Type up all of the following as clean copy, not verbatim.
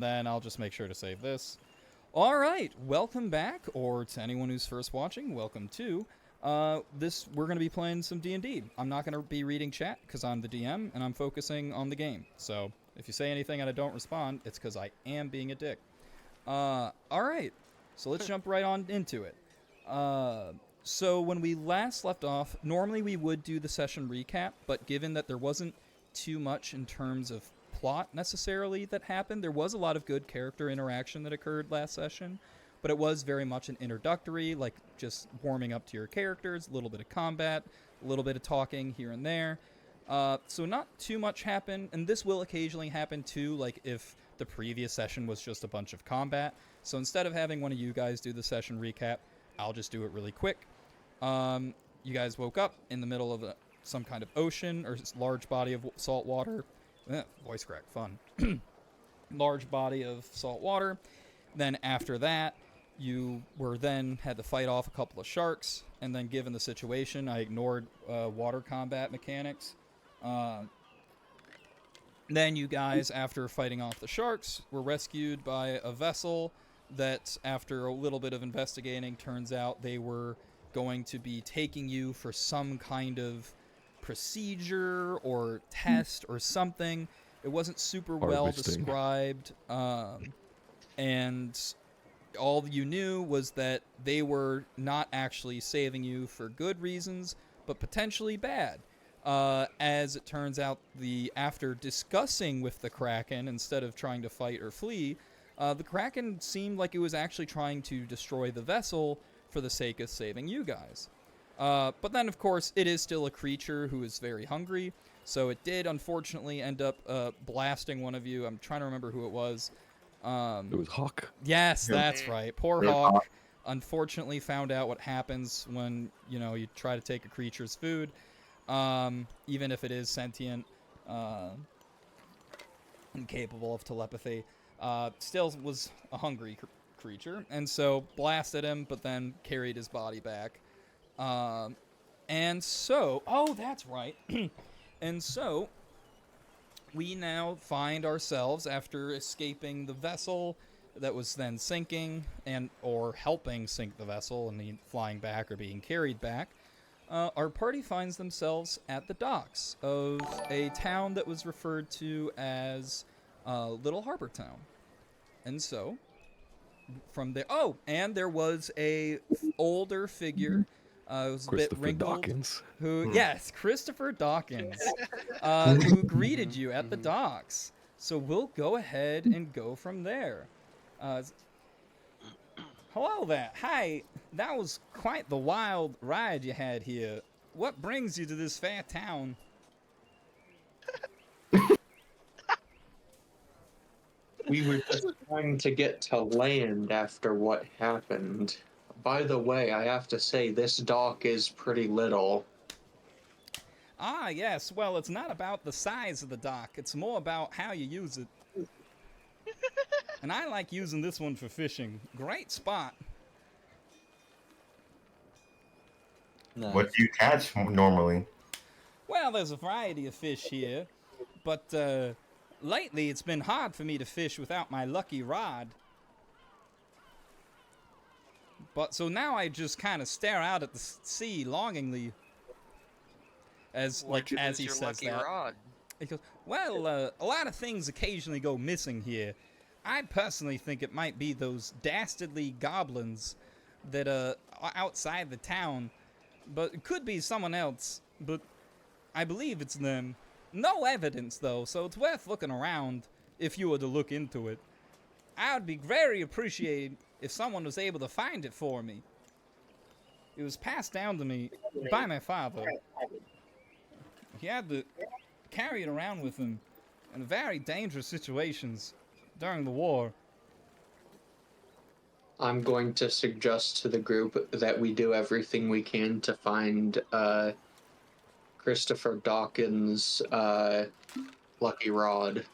Then I'll just make sure to save this. All right, welcome back, or to anyone who's first watching, welcome to. We're gonna be playing some D&D. I'm not gonna be reading chat because I'm the DM and I'm focusing on the game. So if you say anything and I don't respond, it's because I am being a dick. All right, so let's jump right on into it. So when we last left off, normally we would do the session recap, but given that there wasn't too much in terms of plot necessarily that happened, there was a lot of good character interaction that occurred last session, but it was very much an introductory, like just warming up to your characters, a little bit of combat, a little bit of talking here and there. So not too much happened, and this will occasionally happen too, like if the previous session was just a bunch of combat. So instead of having one of you guys do the session recap, I'll just do it really quick. You guys woke up in the middle of some kind of ocean or large body of salt water. Voice crack, fun. Large body of salt water. Then after that, you were then had to fight off a couple of sharks. And then given the situation, I ignored water combat mechanics. Then you guys, after fighting off the sharks, were rescued by a vessel that, after a little bit of investigating, turns out they were going to be taking you for some kind of procedure or test or something. It wasn't super well described, and all you knew was that they were not actually saving you for good reasons, but potentially bad. As it turns out, after discussing with the Kraken, instead of trying to fight or flee, the Kraken seemed like it was actually trying to destroy the vessel for the sake of saving you guys. But then, of course, it is still a creature who is very hungry, so it did unfortunately end up blasting one of you. I'm trying to remember who it was. It was Hawk. Yes, that's right. Poor Hawk unfortunately found out what happens when, you try to take a creature's food. Even if it is sentient, incapable of telepathy, still was a hungry creature, and so blasted him, but then carried his body back. And so, oh, that's right. And so, we now find ourselves, after escaping the vessel that was then sinking, or helping sink the vessel and flying back or being carried back, our party finds themselves at the docks of a town that was referred to as Little Harbor Town. And so, from there, and there was a older figure, it was a bit wrinkled, Dawkins. Yes, Christopher Dawkins, who greeted you at the docks. So we'll go ahead and go from there. Hello there. Hi. That was quite the wild ride you had here. What brings you to this fair town? We were just trying to get to land after what happened. By the way, I have to say, this dock is pretty little. Ah, yes. Well, it's not about the size of the dock. It's more about how you use it. And I like using this one for fishing. Great spot. Nice. What do you catch normally? Well, there's a variety of fish here, but lately it's been hard for me to fish without my lucky rod. But so now I just kind of stare out at the sea longingly. As he says that. Rod? He goes, well, a lot of things occasionally go missing here. I personally think it might be those dastardly goblins that are outside the town, but it could be someone else, but I believe it's them. No evidence, though, so it's worth looking around if you were to look into it. I would be very appreciated if someone was able to find it for me. It was passed down to me by my father. He had to carry it around with him in very dangerous situations during the war. I'm going to suggest to the group that we do everything we can to find Christopher Dawkins' lucky rod.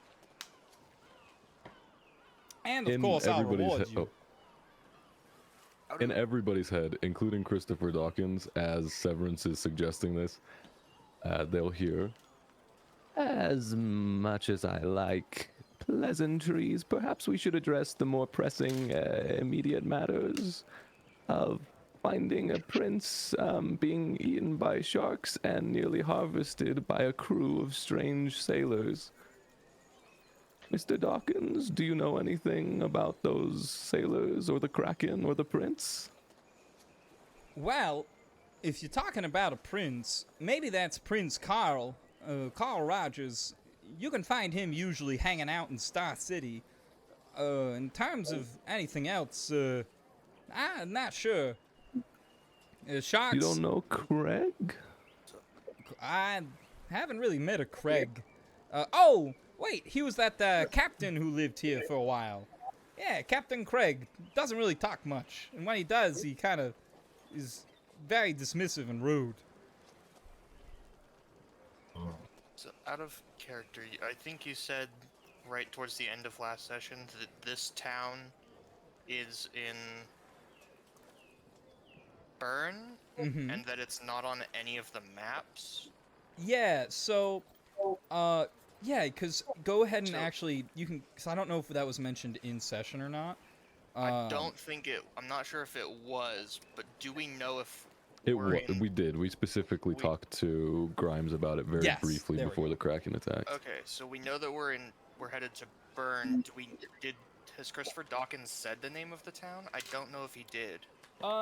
And of course, I'll reward you. In everybody's head, including Christopher Dawkins, as Severance is suggesting this, they'll hear, as much as I like pleasantries. Perhaps we should address the more pressing, immediate matters of finding a prince being eaten by sharks and nearly harvested by a crew of strange sailors. Mr. Dawkins, do you know anything about those sailors or the Kraken or the prince? Well, if you're talking about a prince, maybe that's Prince Carl, Carl Rogers. You can find him usually hanging out in Star City. In terms of anything else, I'm not sure. Sharks. You don't know Craig? I haven't really met a Craig. Oh, wait, he was that captain who lived here for a while. Yeah, Captain Craig. Doesn't really talk much. And when he does, he kind of is very dismissive and rude. So, out of character, I think you said right towards the end of last session that this town is in Burn, Mm-hmm. and that it's not on any of the maps. Yeah, so, yeah, because go ahead and So- actually, you can, because I don't know if that was mentioned in session or not. I don't think it. I'm not sure if it was, but do we know if We did. We specifically we- talked to Grimes about it very Yes, briefly there we before go. the Kraken attack. Okay, so we know that we're headed to Burn. Has Christopher Dawkins said the name of the town? I don't know if he did.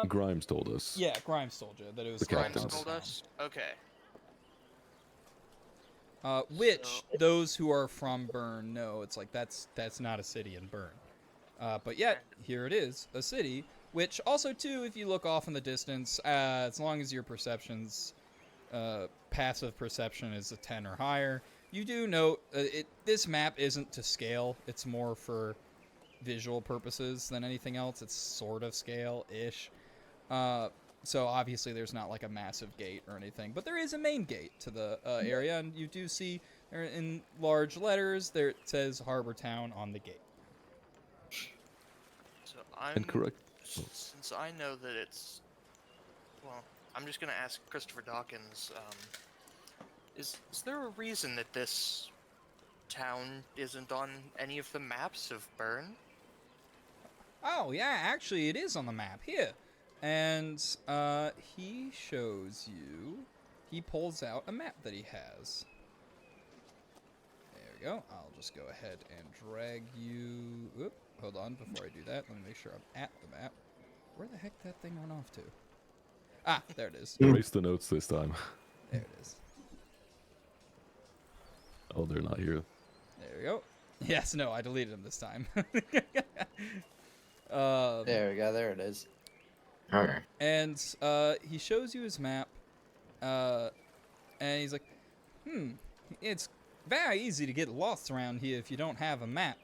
Grimes told us. Yeah, Grimes told you that it was The Grimes captains. told us. Okay. Which So- those who are from Burn know. It's like that's not a city in Burn. But yet here it is, a city. Which also too, if you look off in the distance, as long as your perceptions, passive perception is a 10 or higher, you do note this map isn't to scale. It's more for visual purposes than anything else. It's sort of scale-ish. So obviously there's not like a massive gate or anything, but there is a main gate to the area, and you do see there in large letters there it says Harbor Town on the gate. So I'm. And correct. Since I know that it's. Well, I'm just gonna ask Christopher Dawkins. Is there a reason that this town isn't on any of the maps of Burn? Oh yeah, actually it is on the map here, and he shows you. He pulls out a map that he has. There we go. I'll just go ahead and drag you. Oop, hold on, before I do that, let me make sure I'm at the map. Where the heck that thing went off to? Ah, there it is. Erase the notes this time. There it is. Oh, they're not here. There we go. Yes, no, I deleted them this time. There we go. There it is. Okay. And he shows you his map, and he's like, it's very easy to get lost around here if you don't have a map.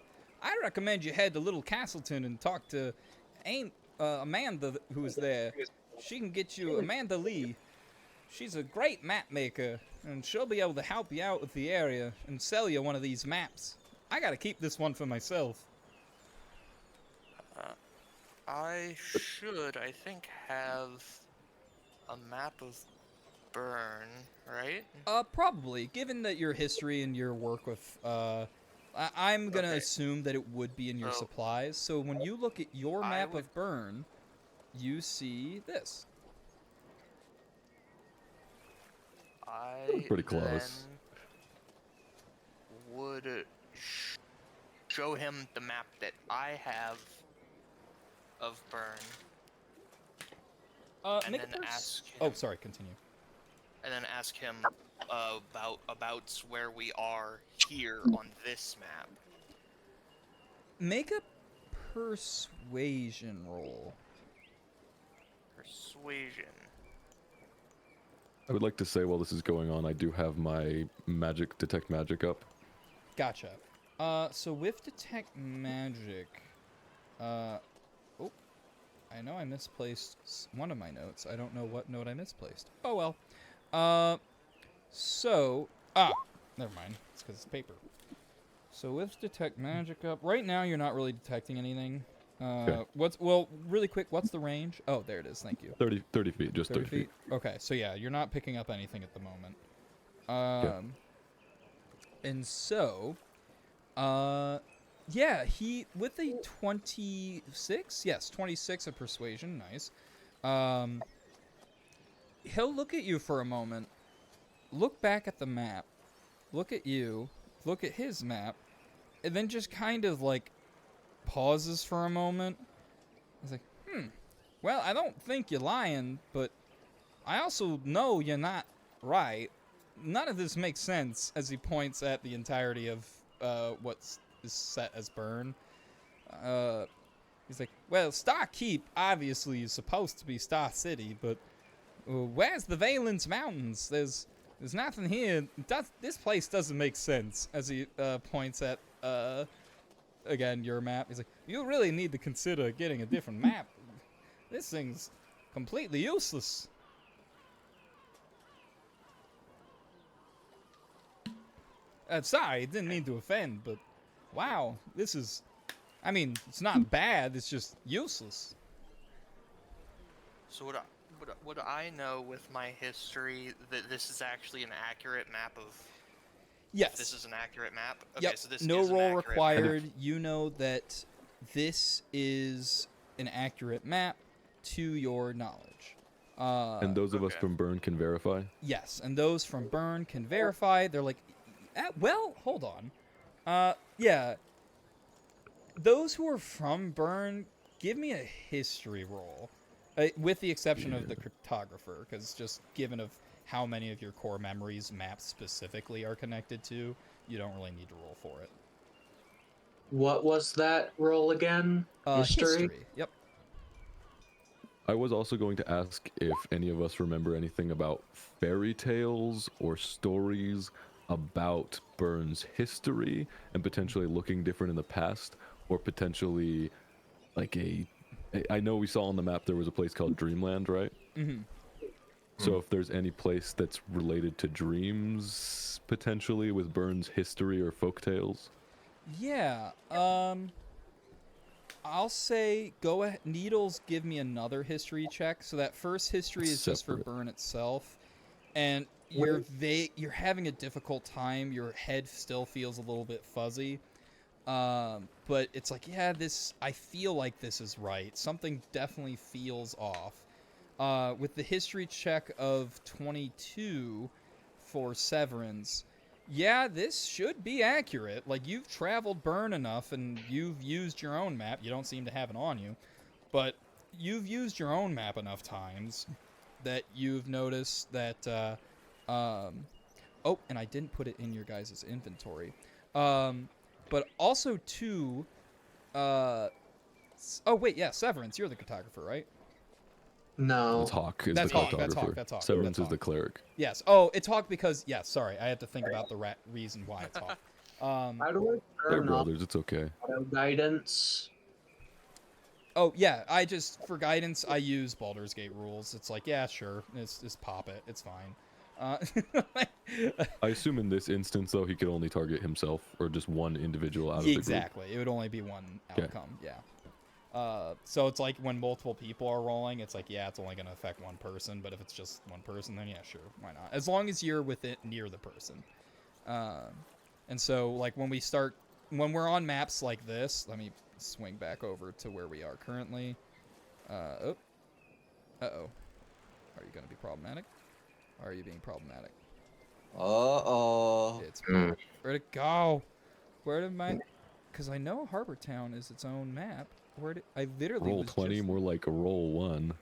I recommend you head to Little Castleton and talk to Amanda, who's there. She can get you Amanda Lee. She's a great map maker, and she'll be able to help you out with the area and sell you one of these maps. I gotta keep this one for myself. I should, I think, have a map of Burn, right? Probably. Given that your history and your work with, I'm gonna Okay. assume that it would be in your Oh. supplies. So when you look at your I map would- of Burn, you see this. I Pretty close. then would show him the map that I have of Burn, and Make a then pers- ask him, Oh, sorry. Continue. and then ask him about where we are here on this map. Make a persuasion roll. Persuasion. I would like to say while this is going on, I do have my detect magic up. Gotcha. So with detect magic, oh, I know I misplaced one of my notes. I don't know what note I misplaced. Oh well. Never mind. It's because it's paper. So with detect magic up, right now you're not really detecting anything. Okay. Really quick, what's the range? Oh, there it is. Thank you. 30 feet, just 30 feet. Okay, so yeah, you're not picking up anything at the moment. And so, Yeah, he with a 26. Yes, 26 of persuasion. Nice. He'll look at you for a moment. Look back at the map. Look at you. Look at his map, and then just kind of like pauses for a moment. He's like, well, I don't think you're lying, but I also know you're not right. None of this makes sense, as he points at the entirety of is set as Burn. He's like, well, Star Keep obviously is supposed to be Star City, but where's the Valence Mountains? There's nothing here. This place doesn't make sense, as he points at, again, your map. He's like, you really need to consider getting a different map. This thing's completely useless. Sorry, didn't mean to offend, but wow, this is... I mean, it's not bad, it's just useless. So would I know with my history that this is actually an accurate map of... Yes. This is an accurate map? Okay, Yep. so this No is an roll accurate map. required. You know that this is an accurate map to your knowledge. And those of us okay. from Burn can verify. Yes, and those from Burn can verify. They're like, well, hold on. Yeah. Those who are from Burn, give me a history roll. With the exception of the cryptographer, because just given of how many of your core memories maps specifically are connected to, you don't really need to roll for it. What was that roll again? History? Yep. I was also going to ask if any of us remember anything about fairy tales or stories about Burn's history and potentially looking different in the past, or potentially like I know we saw on the map there was a place called Dreamland, right? Mm-hmm. So if there's any place that's related to dreams potentially with Burn's history or folk tales. Yeah, I'll say go ahead. Needles, give me another history check. So that first history is just for Separate. Burn itself, and you're having a difficult time. Your head still feels a little bit fuzzy, but it's like, yeah, I feel like this is right. Something definitely feels off. With the history check of 22 for Severance. Yeah, this should be accurate. Like, you've traveled Burn enough, and you've used your own map. You don't seem to have it on you. But you've used your own map enough times that you've noticed that, oh, and I didn't put it in your guys' inventory. But also, too, oh, wait, yeah, Severance, you're the cartographer, right? No. That's Hawk is That's the Hawk, cartographer. that's Hawk. Severance That's is the Hawk. cleric. Yes. Oh, it's Hawk because, yes, sorry. I had to think about the reason why it's Hawk. How do I They're turn off brothers, it's okay. auto guidance? Oh, yeah, for guidance, I use Baldur's Gate rules. It's like, yeah, sure, just pop it. It's fine. I assume in this instance, though, he could only target himself or just one individual out of the group. Exactly. It would only be one Okay. outcome, yeah. So it's like when multiple people are rolling, it's like, yeah, it's only going to affect one person, but if it's just one person, then yeah, sure, why not? As long as you're with it near the person. And so, like, when we're on maps like this, let me swing back over to where we are currently. Uh-oh. Are you going to be problematic? Or are you being problematic? Uh-oh. It's where'd it go? Where did my... Because I know Harbor Town is its own map. Where did I literally Roll was 20, just... more like a roll 1.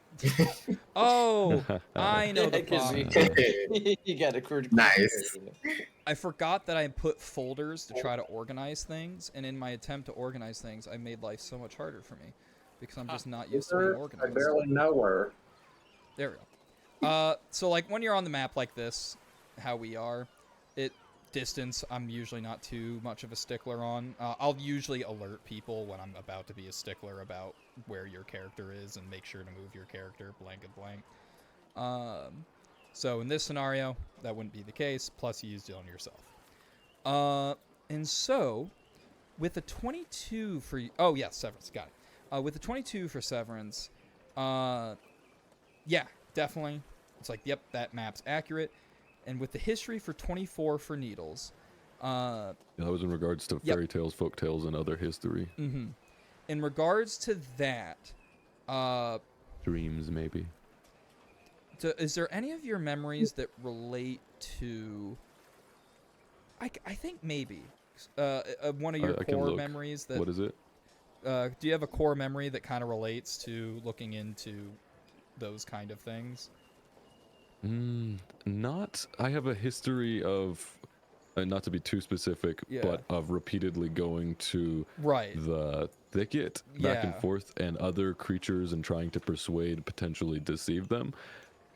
Oh, I know the 'Cause problem. you got a crude. Nice. I forgot that I put folders to try to organize things, and in my attempt to organize things, I made life so much harder for me because I'm just not used to being I organized. barely know her. There we go. So like when you're on the map like this, how we are, distance, I'm usually not too much of a stickler on. I'll usually alert people when I'm about to be a stickler about where your character is and make sure to move your character blank and blank. So in this scenario, that wouldn't be the case, plus you used it on yourself. And so, with the 22 for... Oh, yeah, Severance, got it. With the 22 for Severance, yeah, definitely. It's like, yep, that map's accurate. And with the history for 24 for Needles, Uh, Yeah, that was in regards to Yep. fairy tales, folk tales, and other history. mhm. In regards to that, uh, Dreams, maybe. is there any of your memories that relate to? I think maybe one of your I can core look. memories that. What is it? Do you have a core memory that kind of relates to looking into those kind of things? Not. I have a history of, not to be too specific, Yeah. but of repeatedly going to Right. the thicket back and Yeah. forth and other creatures and trying to persuade, potentially deceive them,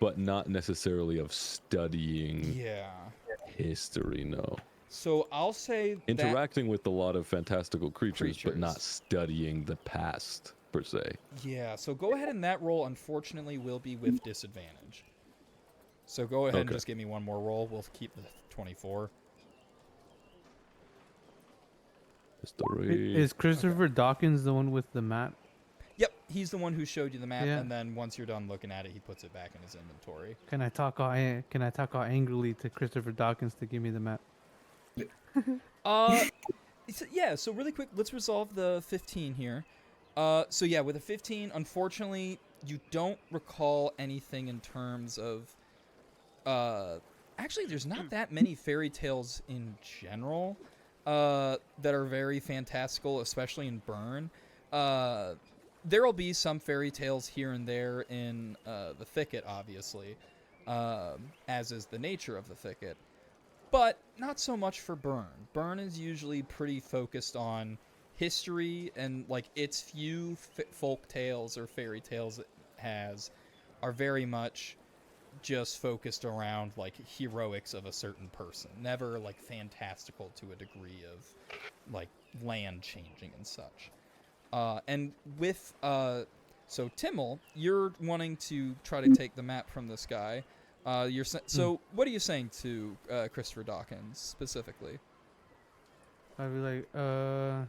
but not necessarily of studying Yeah. history, no. So I'll say that. Interacting with a lot of fantastical creatures, but not Creatures. studying the past, per se. Yeah. So go ahead and that roll, unfortunately, will be with disadvantage. So go ahead and Okay. just give me one more roll. We'll keep the 24. History. Is Christopher Dawkins the one with the map? Yep, he's the one who showed you the map, Yeah. and then once you're done looking at it, he puts it back in his inventory. Can I talk all angrily to Christopher Dawkins to give me the map? Yeah, so really quick, let's resolve the 15 here. So yeah, with a 15, unfortunately, you don't recall anything in terms of actually there's not that many fairy tales in general that are very fantastical, especially in Burn. There'll be some fairy tales here and there in the thicket, obviously, as is the nature of the thicket. But not so much for Burn. Burn is usually pretty focused on history, and like its few folk tales or fairy tales it has are very much just focused around like heroics of a certain person. Never like fantastical to a degree of like land changing and such. And with so Timmel, you're wanting to try to take the map from this guy. So what are you saying to Christopher Dawkins specifically? I'd be like,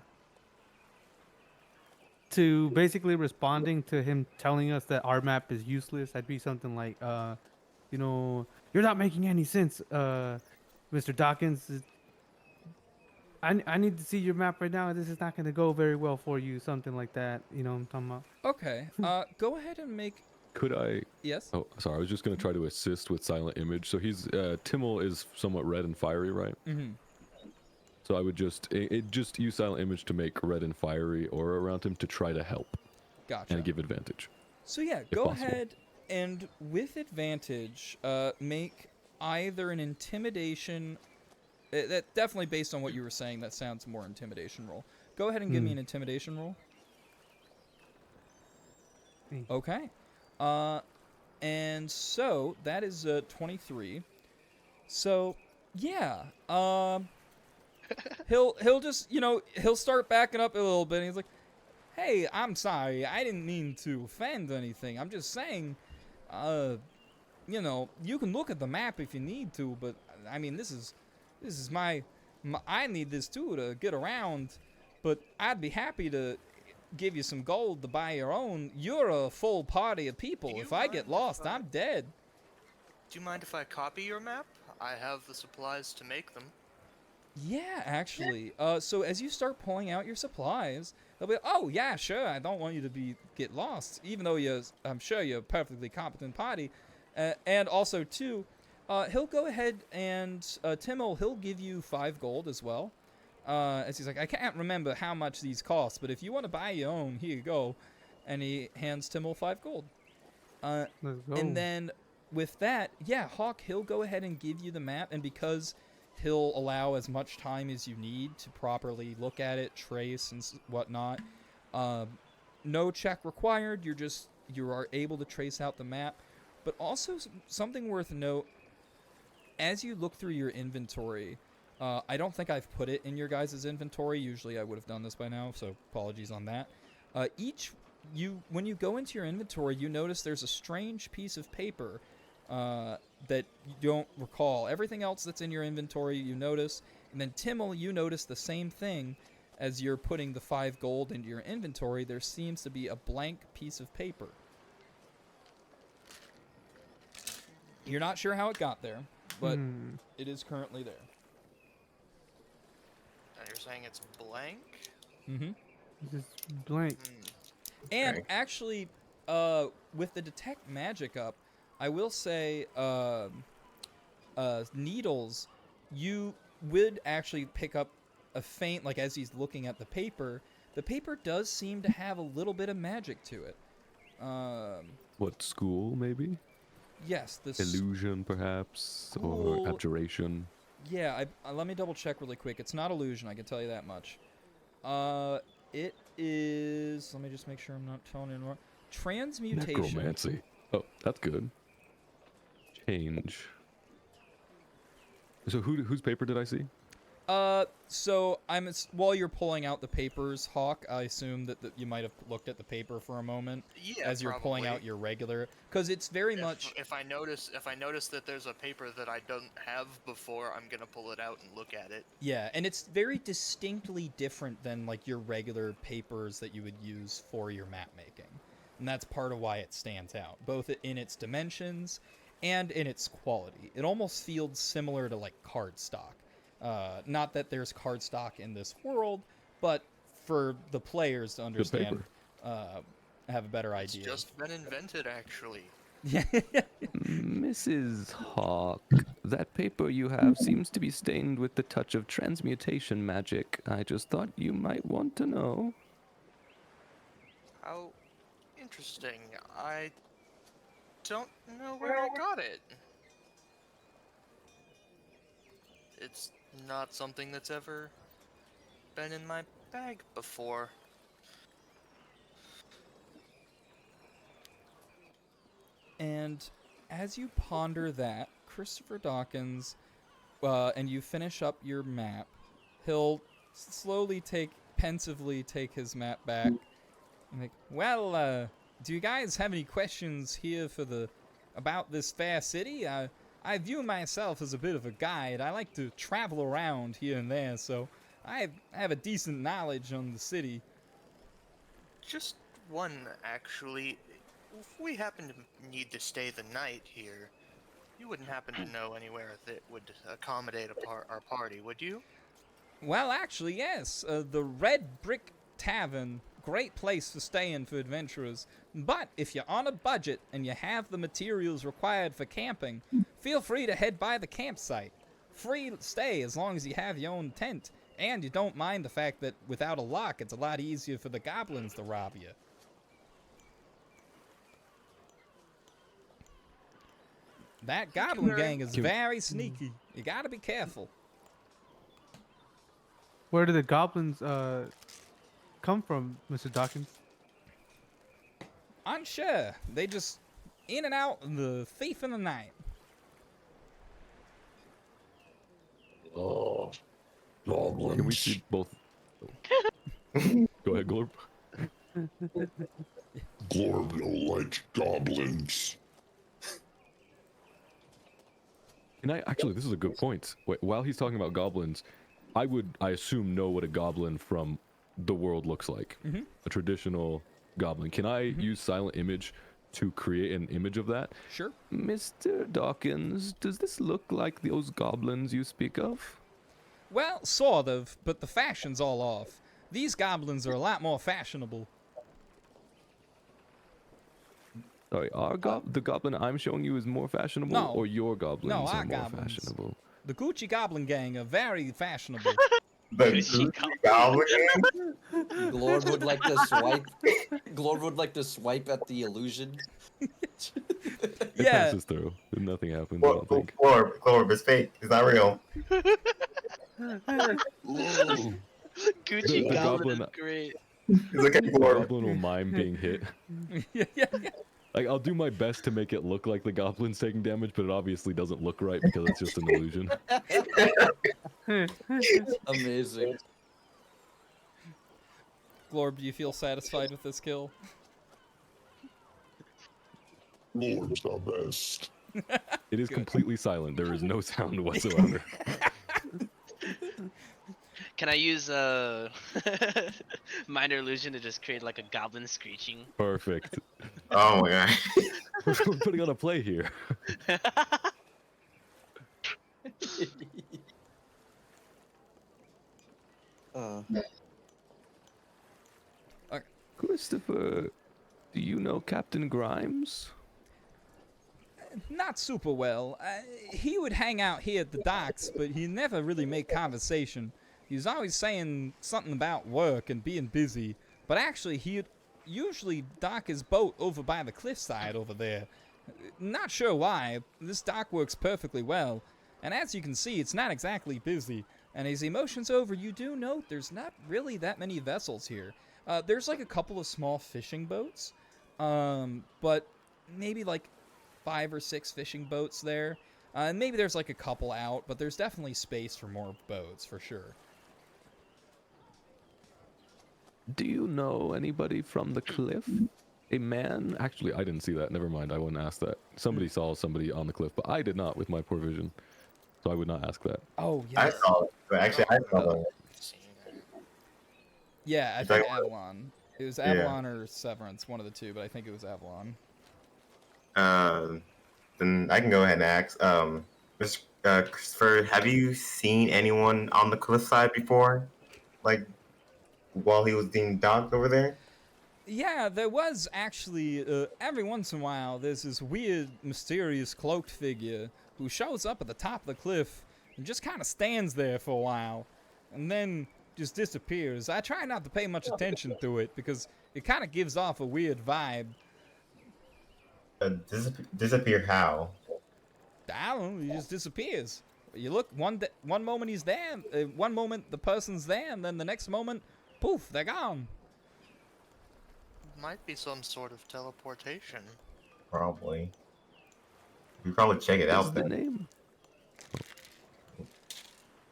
to basically responding to him telling us that our map is useless, I'd be something like, you're not making any sense, Mr. Dawkins. I need to see your map right now. This is not going to go very well for you. Something like that. You know what I'm talking about? Okay. Go ahead and make. Could I? Yes. Oh, sorry. I was just going to try to assist with silent image. So he's Timmel is somewhat red and fiery, right? Mm-hmm. So I would just just use silent image to make red and fiery aura around him to try to help Gotcha. and give advantage. So yeah, if go possible. ahead and with advantage, make either an intimidation. That definitely based on what you were saying, that sounds more intimidation roll. Go ahead and give me an intimidation roll. Okay. And so that is 23. So yeah, he'll just he'll start backing up a little bit. And he's like, "Hey, I'm sorry. I didn't mean to offend anything. I'm just saying, you can look at the map if you need to, but I mean, this is my I need this too to get around, but I'd be happy to give you some gold to buy your own. You're a full party of people. Do you If I get mind lost, if I- I'm dead." Do you mind if I copy your map? I have the supplies to make them. Yeah, actually. So as you start pulling out your supplies, they'll be, "Oh yeah, sure. I don't want you to get lost, even though I'm sure you're a perfectly competent party." And also too, he'll go ahead and Timmel, he'll give you 5 gold as well. As he's like, "I can't remember how much these cost, but if you want to buy your own, here you go." And he hands Timmel 5 gold. Let's go. And then with that, yeah, Hawk, he'll go ahead and give you the map, and because he'll allow as much time as you need to properly look at it, trace, and whatnot, no check required. You are able to trace out the map. But also something worth note, as you look through your inventory, I don't think I've put it in your guys' inventory. Usually I would have done this by now, so apologies on that. When you go into your inventory, you notice there's a strange piece of paper that you don't recall. Everything else that's in your inventory you notice, and then Timmel, you notice the same thing. As you're putting the 5 gold into your inventory, there seems to be a blank piece of paper. You're not sure how it got there, but it is currently there. You're saying it's blank? Mm-hmm. Just blank. And Okay. actually, with the detect magic up, I will say, Needles, you would actually pick up a faint, like as he's looking at the paper does seem to have a little bit of magic to it. What, school, maybe? Yes, this. Illusion, perhaps? School- Or abjuration? Yeah, let me double check really quick. It's not illusion, I can tell you that much. It is. Let me just make sure I'm not telling you wrong. Transmutation. Necromancy. Oh, that's good. Change. So whose paper did I see? So while you're pulling out the papers, Hawk, I assume that you might have looked at the paper for a moment Yeah, as you're pulling out probably. your regular, because it's very much. If I notice that there's a paper that I don't have before, I'm gonna pull it out and look at it. Yeah, and it's very distinctly different than like your regular papers that you would use for your map making. And that's part of why it stands out, both in its dimensions and in its quality. It almost feels similar to like cardstock. Not that there's cardstock in this world, but for the players to understand, have a better It's idea. just been invented, actually. Yeah. Mrs. Hawk, that paper you have seems to be stained with the touch of transmutation magic. I just thought you might want to know. How interesting. I don't know where I got it. It's not something that's ever been in my bag before. And as you ponder that, Christopher Dawkins, and you finish up your map, he'll slowly pensively take his map back. And like, well, do you guys have any questions here about this fair city? I view myself as a bit of a guide. I like to travel around here and there, so I have a decent knowledge on the city. Just one, actually. If we happen to need to stay the night here, you wouldn't happen to know anywhere that would accommodate our party, would you? Well, actually, yes. The Red Brick Tavern, great place for staying for adventurers. But if you're on a budget and you have the materials required for camping, feel free to head by the campsite. Free stay as long as you have your own tent, and you don't mind the fact that without a lock, it's a lot easier for the goblins to rob you. That goblin gang is very sneaky. You gotta be careful. Where do the goblins come from, Mr. Dawkins? Unsure. They just in and out in the thief in the night. Oh, Can we goblins. see both? Go ahead, Glorb. Glorb don't like goblins. And actually, this is a good point. While he's talking about goblins, I assume, know what a goblin from the world looks like. Mhm. A traditional goblin. Can I use silent image to create an image of that? Sure. Mr. Dawkins, does this look like those goblins you speak of? Well, sort of, but the fashion's all off. These goblins are a lot more fashionable. Sorry, the goblin I'm showing you is more fashionable, No. or your goblins No, are our more goblins. fashionable? The Gucci Goblin Gang are very fashionable. The goblin. Glord would like to swipe. Glord would like to swipe at the illusion. It Yeah. passes through. Nothing happens, I don't think. Glorb is fake. It's not real. Gucci The Goblin goblin- is great. Look at The Glorb. goblin will mime being hit. yeah, yeah. Like, I'll do my best to make it look like the goblin's taking damage, but it obviously doesn't look right because it's just an illusion. Amazing. Glorb, do you feel satisfied with this kill? Glorb's the best. It is completely silent. There is no sound whatsoever. Can I use minor illusion to just create like a goblin screeching? Perfect. Oh my god. We're putting on a play here. Christopher, do you know Captain Grimes? Not super well. He would hang out here at the docks, but he never really made conversation. He was always saying something about work and being busy, but actually he'd usually dock his boat over by the cliffside over there. Not sure why. This dock works perfectly well, and as you can see, it's not exactly busy. And as he motions over, you do note there's not really that many vessels here. There's like a couple of small fishing boats, but maybe like 5 or 6 fishing boats there. And maybe there's like a couple out, but there's definitely space for more boats for sure. Do you know anybody from the cliff? A man? Actually, I didn't see that. Never mind. I wouldn't ask that. Somebody saw somebody on the cliff, but I did not with my poor vision. So I would not ask that. Oh, I yes. saw it, but actually I saw it. Yeah, I Is think that- Avalon. It was Avalon or Severance, one of the two, but I think it was Avalon. Then I can go ahead and ask. Mr. Christopher, have you seen anyone on the cliffside before? Like, while he was being docked over there? Yeah, there was actually, every once in a while, there's this weird, mysterious cloaked figure who shows up at the top of the cliff and just kind of stands there for a while, and then just disappears. I try not to pay much attention to it because it kind of gives off a weird vibe. Disappear how? I don't know, he just disappears. You look, one moment he's there, one moment the person's there, and then the next moment, poof, they're gone. Might be some sort of teleportation. Probably. You probably check it What's out the then. name?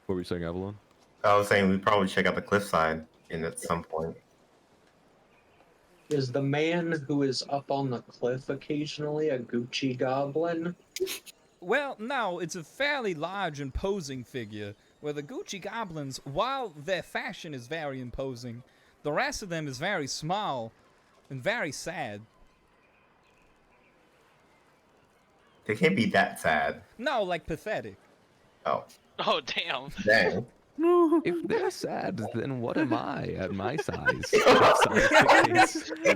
What were you saying, Avalon? I was saying we'd probably check out the cliffside at some point. Is the man who is up on the cliff occasionally a Gucci goblin? Well, no, it's a fairly large, imposing figure, where the Gucci goblins, while their fashion is very imposing, the rest of them is very small and very sad. They can't be that sad. No, like pathetic. Oh, Oh damn. dang. If they're sad, then what am I at my size? Size 16.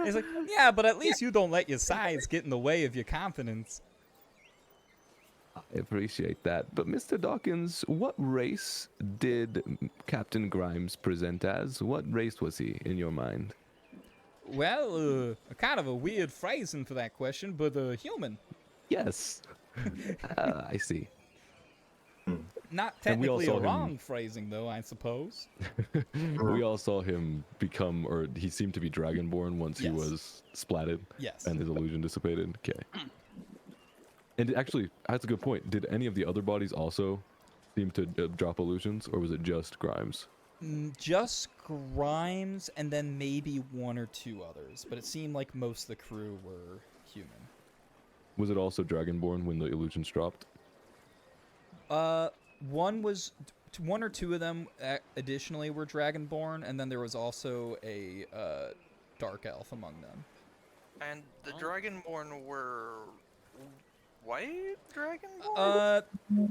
It's like, yeah, but at least you don't let your size get in the way of your confidence. I appreciate that. But Mr. Dawkins, what race did Captain Grimes present as? What race was he in your mind? Well, kind of a weird phrasing for that question, but human. Yes. I see. Not And we all technically saw a him- wrong phrasing, though, I suppose. We all saw him become, or he seemed to be Dragonborn once he Yes. was splatted Yes. and his illusion dissipated. Okay. And actually, that's a good point. Did any of the other bodies also seem to drop illusions, or was it just Grimes? Just Grimes, and then maybe 1 or 2 others, but it seemed like most of the crew were human. Was it also Dragonborn when the illusions dropped? One was 1 or 2 of them additionally were Dragonborn, and then there was also a Dark Elf among them. And the Dragonborn were white Dragonborn?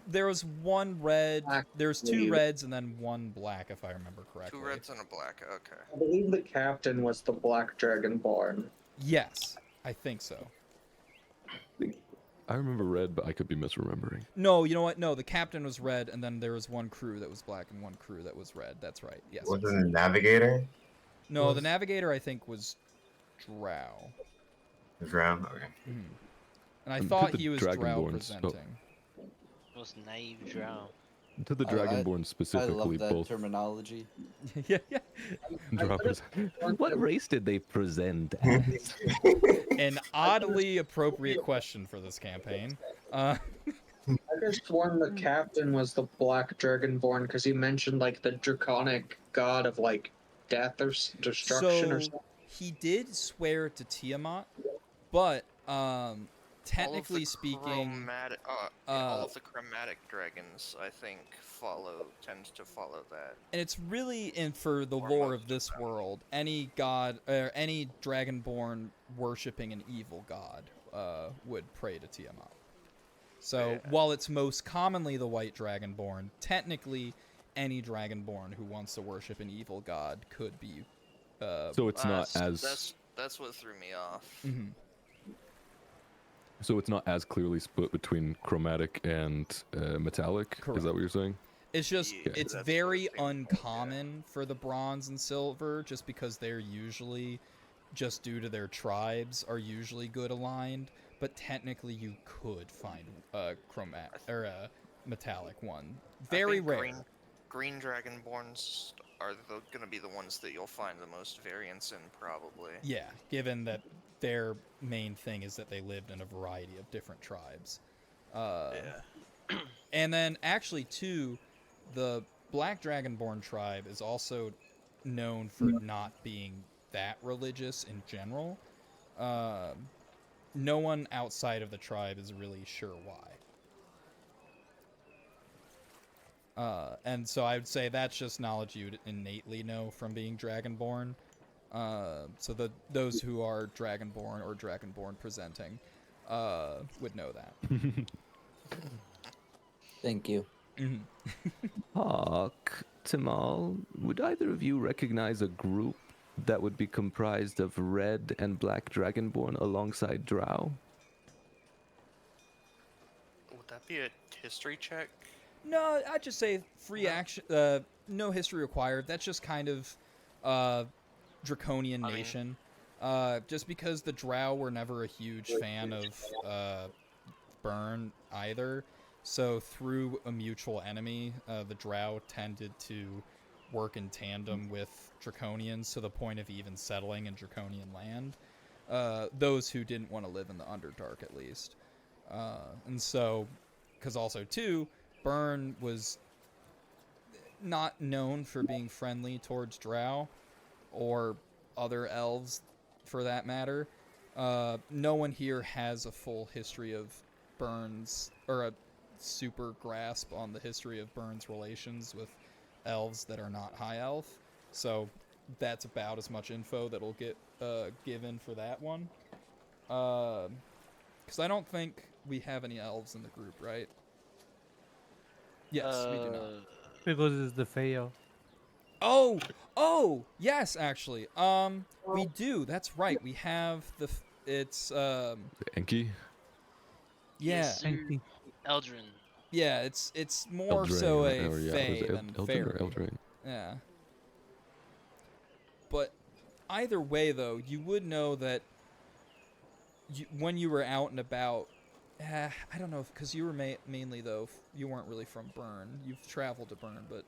There was 1 red, Black there's 2 blade. reds, and then 1 black, if I remember correctly. 2 reds and a black. Okay. I believe the captain was the Black Dragonborn. Yes, I think so. I remember red, but I could be misremembering. No, you know what? No, the captain was red, and then there was 1 crew that was black and 1 crew that was red. That's right. Yes. Was it the navigator? No, the navigator I think was Drow. Drow? Okay. And I To thought the he was Drow Dragonborns, presenting. Most naive drow. To the I- Dragonborn I specifically, love that both terminology. Yeah, yeah. Drow What race did they present as? An oddly appropriate question for this campaign. I just sworn the captain was the Black Dragonborn because he mentioned like the draconic god of like death or destruction or So something. he did swear to Tiamat, but technically speaking, all of the chromatic dragons, I think, tend to follow that. and it's really for the Or lore most of of this them. world, any god or any dragonborn worshiping an evil god would pray to Tiamat. So Yeah. while it's most commonly the white dragonborn, technically any dragonborn who wants to worship an evil god could be. So it's not as That's what threw me off. Mhm. so it's not as clearly split between chromatic and metallic. Correct. Is that what you're saying? It's just Yeah, it's that's very what I think. uncommon for the bronze and silver, just because they're usually, just due to their tribes, are usually good aligned. But technically, you could find a chromatic or a metallic one. Very I think rare. Green Dragonborns are going to be the ones that you'll find the most variance in, probably. Yeah, given that their main thing is that they lived in a variety of different tribes. Yeah. And then, actually, too, the Black Dragonborn tribe is also known for not being that religious in general. No one outside of the tribe is really sure why. And so I would say that's just knowledge you'd innately know from being Dragonborn. So those who are Dragonborn or Dragonborn presenting would know that. Thank you. Hawk, Timal, would either of you recognize a group that would be comprised of red and black dragonborn alongside drow? Would that be a history check? No, I'd just say free action. No history required. That's just kind of draconian I mean- nation. Just because the drow were never a huge fan of Burn either. So through a mutual enemy, the drow tended to work in tandem with draconians to the point of even settling in draconian land. Those who didn't want to live in the Underdark, at least. And so, because also too, Burn was not known for being friendly towards drow or other elves for that matter. No one here has a full history of Burn's, or a super grasp on the history of Burn's relations with elves that are not high elf. So that's about as much info that'll get given for that one. Because I don't think we have any elves in the group, right? Yes, we do not. Because it's the Feo. Oh, yes, actually. We do. That's right. We have it's Enki? yeah. Yes, Enki. Eldrin. Yeah, it's more Eldraine, so a or, yeah, fae was it than Eldrin fairy. or Eldraine? Yeah. But either way, though, you would know that when you were out and about, I don't know, because you were mainly, though, you weren't really from Burn. You've traveled to Burn, but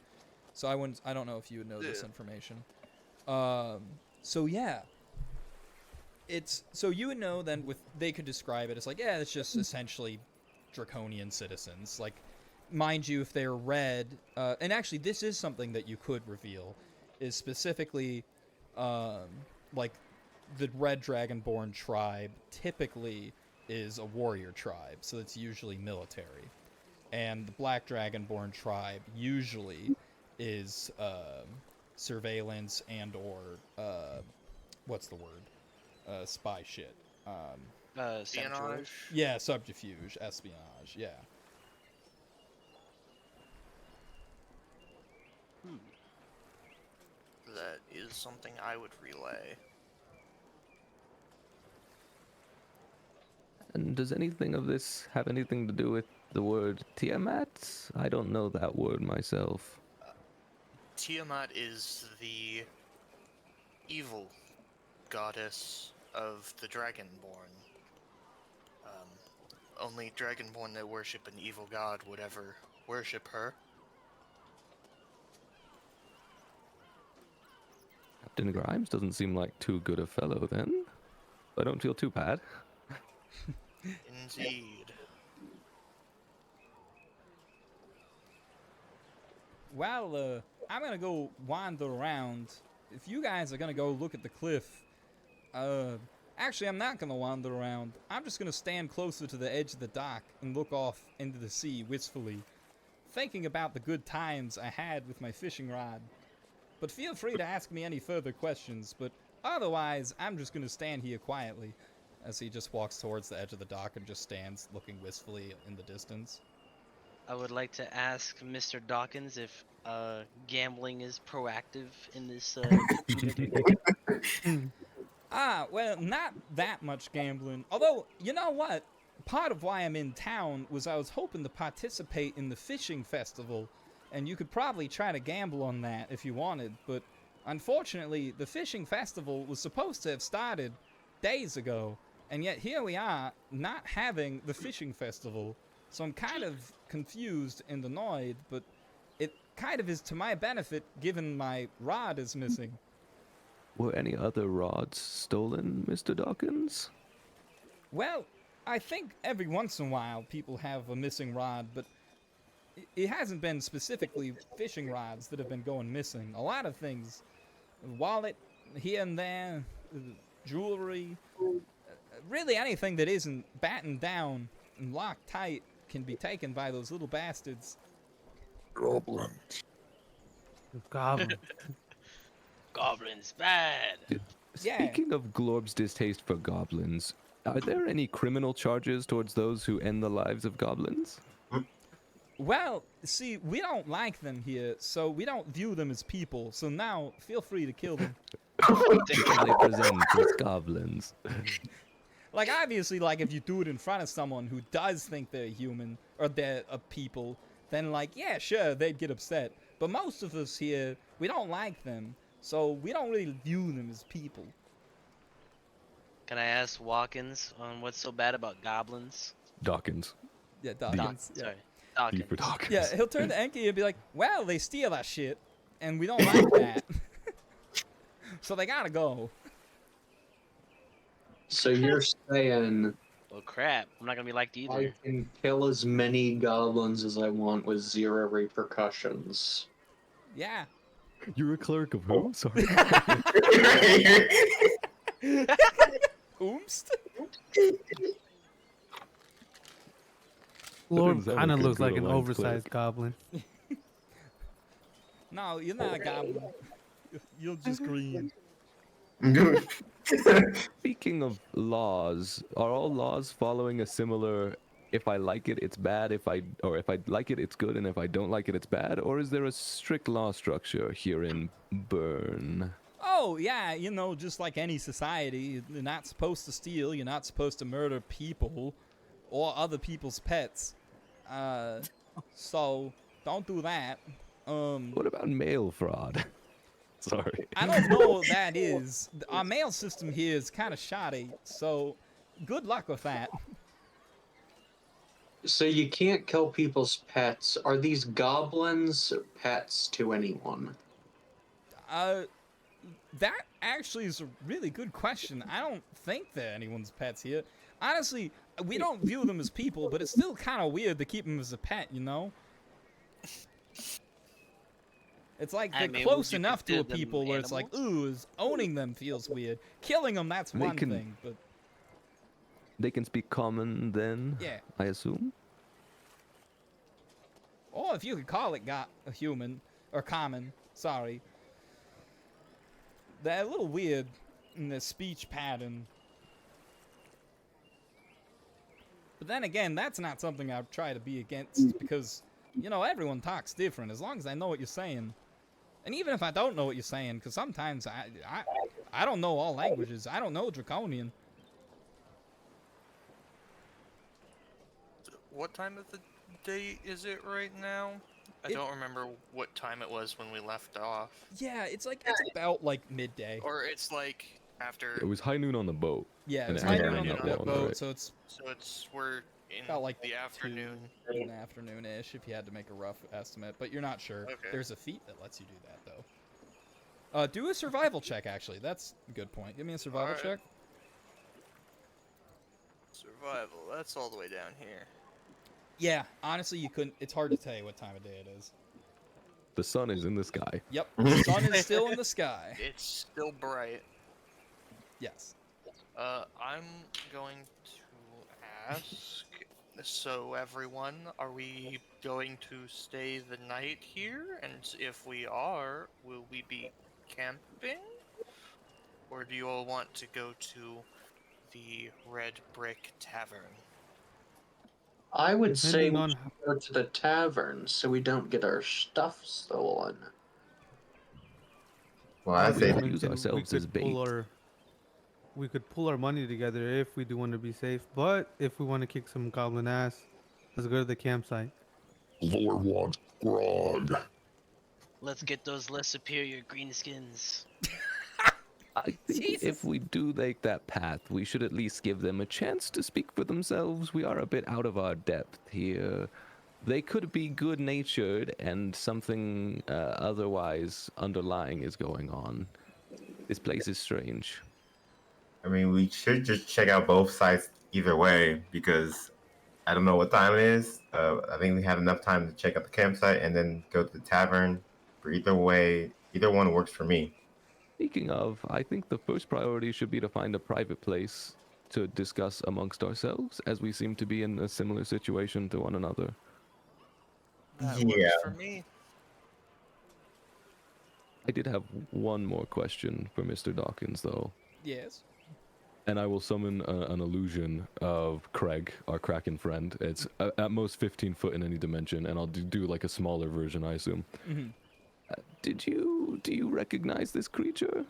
so I don't know if you would know this Yeah. information. So yeah. So you would know then they could describe it as like, yeah, it's just essentially draconian citizens. Like, mind you, if they're red, and actually this is something that you could reveal, is specifically, like, the red dragonborn tribe typically is a warrior tribe, so it's usually military. And the black dragonborn tribe usually is surveillance and or what's the word? Spy shit. Espionage? Yeah, subterfuge, espionage, yeah. That is something I would relay. And does anything of this have anything to do with the word Tiamat? I don't know that word myself. Tiamat is the evil goddess of the Dragonborn. Only Dragonborn that worship an evil god would ever worship her. Captain Grimes doesn't seem like too good a fellow then. I don't feel too bad. Indeed. Well, I'm gonna go wander around. If you guys are gonna go look at the cliff, actually, I'm not gonna wander around. I'm just gonna stand closer to the edge of the dock and look off into the sea wistfully, thinking about the good times I had with my fishing rod. But feel free to ask me any further questions, but otherwise, I'm just gonna stand here quietly, as he just walks towards the edge of the dock and just stands looking wistfully in the distance. I would like to ask Mr. Dawkins if gambling is proactive in this community. Well, not that much gambling. Although, you know what? Part of why I'm in town was I was hoping to participate in the fishing festival, and you could probably try to gamble on that if you wanted, but unfortunately, the fishing festival was supposed to have started days ago, and yet here we are, not having the fishing festival. So I'm kind of confused and annoyed, but it kind of is to my benefit given my rod is missing. Were any other rods stolen, Mr. Dawkins? Well, I think every once in a while people have a missing rod, but it hasn't been specifically fishing rods that have been going missing. A lot of things, wallet here and there, jewelry, really anything that isn't battened down and locked tight can be taken by those little bastards. Goblins. Goblin. Goblins bad. Yeah. Speaking of Glorb's distaste for goblins, are there any criminal charges towards those who end the lives of goblins? Well, see, we don't like them here, so we don't view them as people. So now, feel free to kill them. They present as goblins. Like, obviously, like, if you do it in front of someone who does think they're human, or they're a people, then, like, yeah, sure, they'd get upset. But most of us here, we don't like them, so we don't really view them as people. Can I ask Watkins on what's so bad about goblins? Dawkins. Yeah, Dawkins. Yeah. Sorry, D Dawkins. for Dawkins. Yeah, he'll turn to Enki and be like, well, they steal our shit, and we don't like that. So they gotta go. So you're saying Well, crap. I'm not gonna be liked I either. can kill as many goblins as I want with 0 repercussions? Yeah. You're a clerk of who? Sorry. Oomst? Lord Doesn't sound kind of like a looks good like an alliance oversized clerk. goblin. No, you're not a goblin. You're just green. Speaking of laws, are all laws following a similar if I like it it's bad, if I like it it's good, and if I don't like it it's bad, or is there a strict law structure here in Burn? Oh, yeah, you know, just like any society, you're not supposed to steal, you're not supposed to murder people or other people's pets. So don't do that. What about mail fraud? Sorry. I don't know what that is. Our mail system here is kind of shoddy, so good luck with that. So you can't kill people's pets. Are these goblins pets to anyone? That actually is a really good question. I don't think they're anyone's pets here. Honestly, we don't view them as people, but it's still kind of weird to keep them as a pet, you know? It's like I they're mean, close would you enough to a consider them people where it's like, animals? ooh, owning them feels weird. Killing them, that's They one can- thing, but They can speak common then, yeah. I assume? Or if you could call it a human, or common, sorry. They're a little weird in their speech pattern. But then again, that's not something I would try to be against because, you know, everyone talks different as long as I know what you're saying. And even if I don't know what you're saying, because sometimes I don't know all languages. I don't know Draconian. What time of the day is it right now? I don't remember what time it was when we left off. Yeah, it's about like midday. Or it's like after. It was high noon on the boat. Yeah, and it's it high ended noon on up the that one, boat, right? so it's So we're in about like the afternoon. 2 in the afternoon-ish, if you had to make a rough estimate, but you're not sure. Okay. There's a feat that lets you do that, though. Do a survival check, actually. That's a good point. Give me a survival Alright. check. Survival. That's all the way down here. Yeah, honestly, you couldn't. It's hard to tell you what time of day it is. The sun is in the sky. Yep, the sun is still in the sky. It's still bright. Yes. I'm going to ask. So everyone, are we going to stay the night here? And if we are, will we be camping? Or do you all want to go to the Red Brick Tavern? I would say Depending we on should go to the tavern so we don't get our stuff stolen. Well, how I we say mentioned, use we ourselves as could pull bait. our money together if we do want to be safe. But if we want to kick some goblin ass, let's go to the campsite. Lord wants grog. Let's get those less superior greenskins. I think if we do take that path, we should at least give them a chance to speak for themselves. We are a bit out of our depth here. They could be good-natured, and something otherwise underlying is going on. This place is strange. I mean, we should just check out both sites either way because I don't know what time it is. I think we have enough time to check out the campsite and then go to the tavern. For either way, either one works for me. Speaking of, I think the first priority should be to find a private place to discuss amongst ourselves, as we seem to be in a similar situation to one another. That Yeah. works for me. I did have one more question for Mr. Dawkins, though. Yes. And I will summon an illusion of Craig, our Kraken friend. It's at most 15 foot in any dimension, and I'll do like a smaller version, I assume. Mhm. Do you recognize this creature?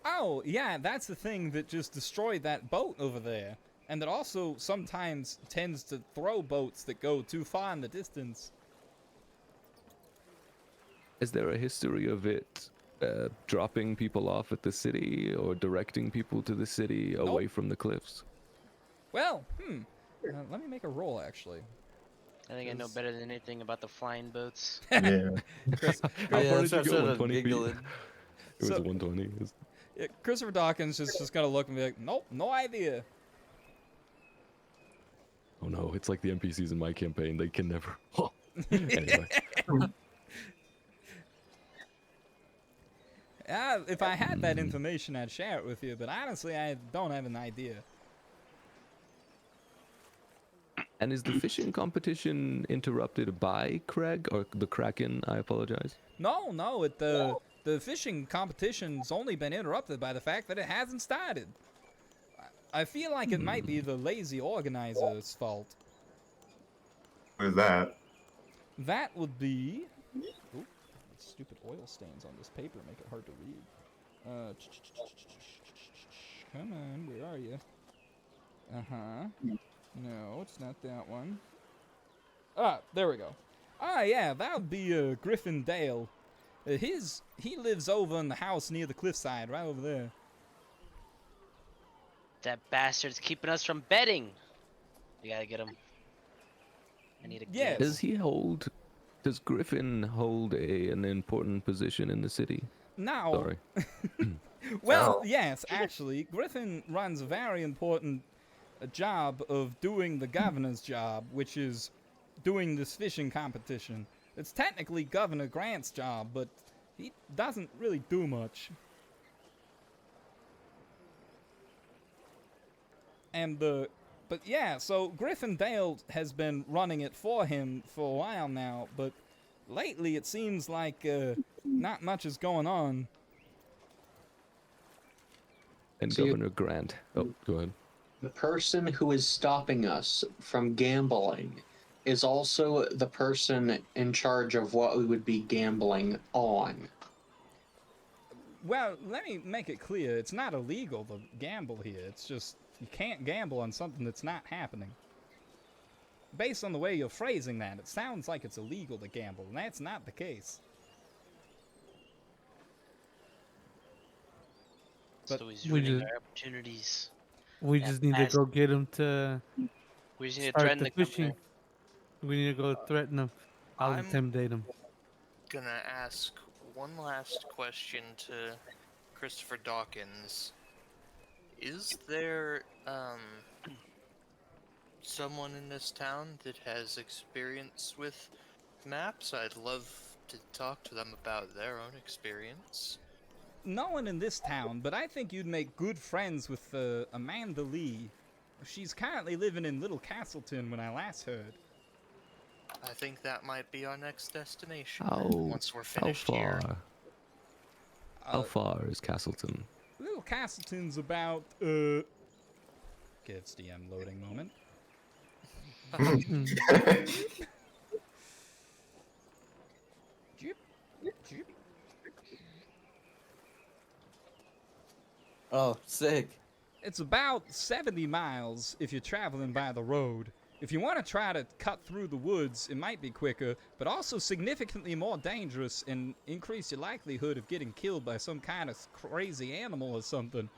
Oh, yeah, that's the thing that just destroyed that boat over there. And that also sometimes tends to throw boats that go too far in the distance. Is there a history of it dropping people off at the city or directing people to the city away from the cliffs? Well, let me make a roll, actually. I think I know better than anything about the flying boats. Yeah. Chris, How Yeah, far that's did you what I go? was 120 feet? giggling. It was So- 120. It was- yeah, Christopher Dawkins is just gonna look and be like, nope, no idea. Oh no, it's like the NPCs in my campaign. They can never. Anyway. If I had that information, I'd share it with you, but honestly, I don't have an idea. And is the fishing competition interrupted by Craig or the Kraken? I apologize. No, the fishing competition's only been interrupted by the fact that it hasn't started. I feel like it might be the lazy organizer's fault. Where's that? That would be... Ooh, stupid oil stains on this paper make it hard to read. Come on, where are you? Uh-huh. No, it's not that one. Ah, there we go. Ah, yeah, that would be Griffin Dale. He lives over in the house near the cliffside, right over there. That bastard's keeping us from betting. We gotta get him. I need a Yes. gift. Does Griffin hold an important position in the city? Now, Sorry. well, Oh. yes, actually, Griffin runs a very important job of doing the governor's job, which is doing this fishing competition. It's technically Governor Grant's job, but he doesn't really do much. And but yeah, so Griffin Dale has been running it for him for a while now, but lately it seems like not much is going on. And So you- Governor Grant. Oh, go ahead. The person who is stopping us from gambling is also the person in charge of what we would be gambling on. Well, let me make it clear. It's not illegal to gamble here. It's just you can't gamble on something that's not happening. Based on the way you're phrasing that, it sounds like it's illegal to gamble, and that's not the case. But So he's we ruining just- our opportunities. We Yeah, just need to fast. go get him to We just need to start threaten the the fishing. governor. We need to go threaten him. I'll I'm- intimidate him. Gonna ask one last question to Christopher Dawkins. Is there someone in this town that has experience with maps? I'd love to talk to them about their own experience. No one in this town, but I think you'd make good friends with Amanda Lee. She's currently living in Little Castleton when I last heard. I think that might be our next destination How, once we're how finished far? here. How far is Castleton? Little Castleton's about, gives DM loading moment. Jeep, jeep. Oh, sick. It's about 70 miles if you're traveling by the road. If you want to try to cut through the woods, it might be quicker, but also significantly more dangerous and increase your likelihood of getting killed by some kind of crazy animal or something.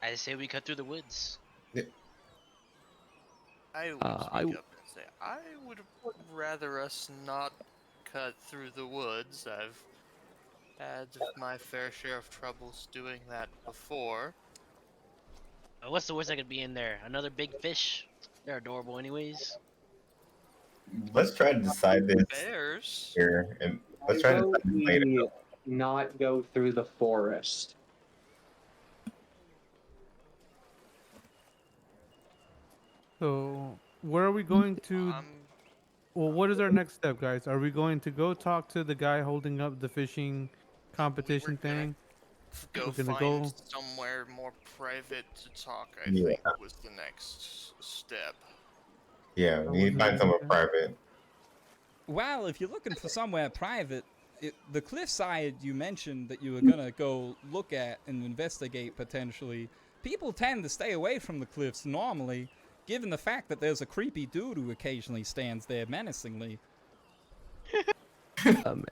I say we cut through the woods. I would I speak up and say I would rather us not cut through the woods. I've had my fair share of troubles doing that before. What's the worst that could be in there? Another big fish? They're adorable anyways. Let's try to decide this Bears? here, and let's try to decide this later. We not go through the forest. So, where are we going to? Well, what is our next step, guys? Are we going to go talk to the guy holding up the fishing competition We're gonna thing? Go We're gonna find go- somewhere more private to talk, I Yeah. think was the next step. Yeah, we need to find somewhere private. Well, if you're looking for somewhere private, the cliffside you mentioned that you were gonna go look at and investigate potentially, people tend to stay away from the cliffs normally, given the fact that there's a creepy dude who occasionally stands there menacingly.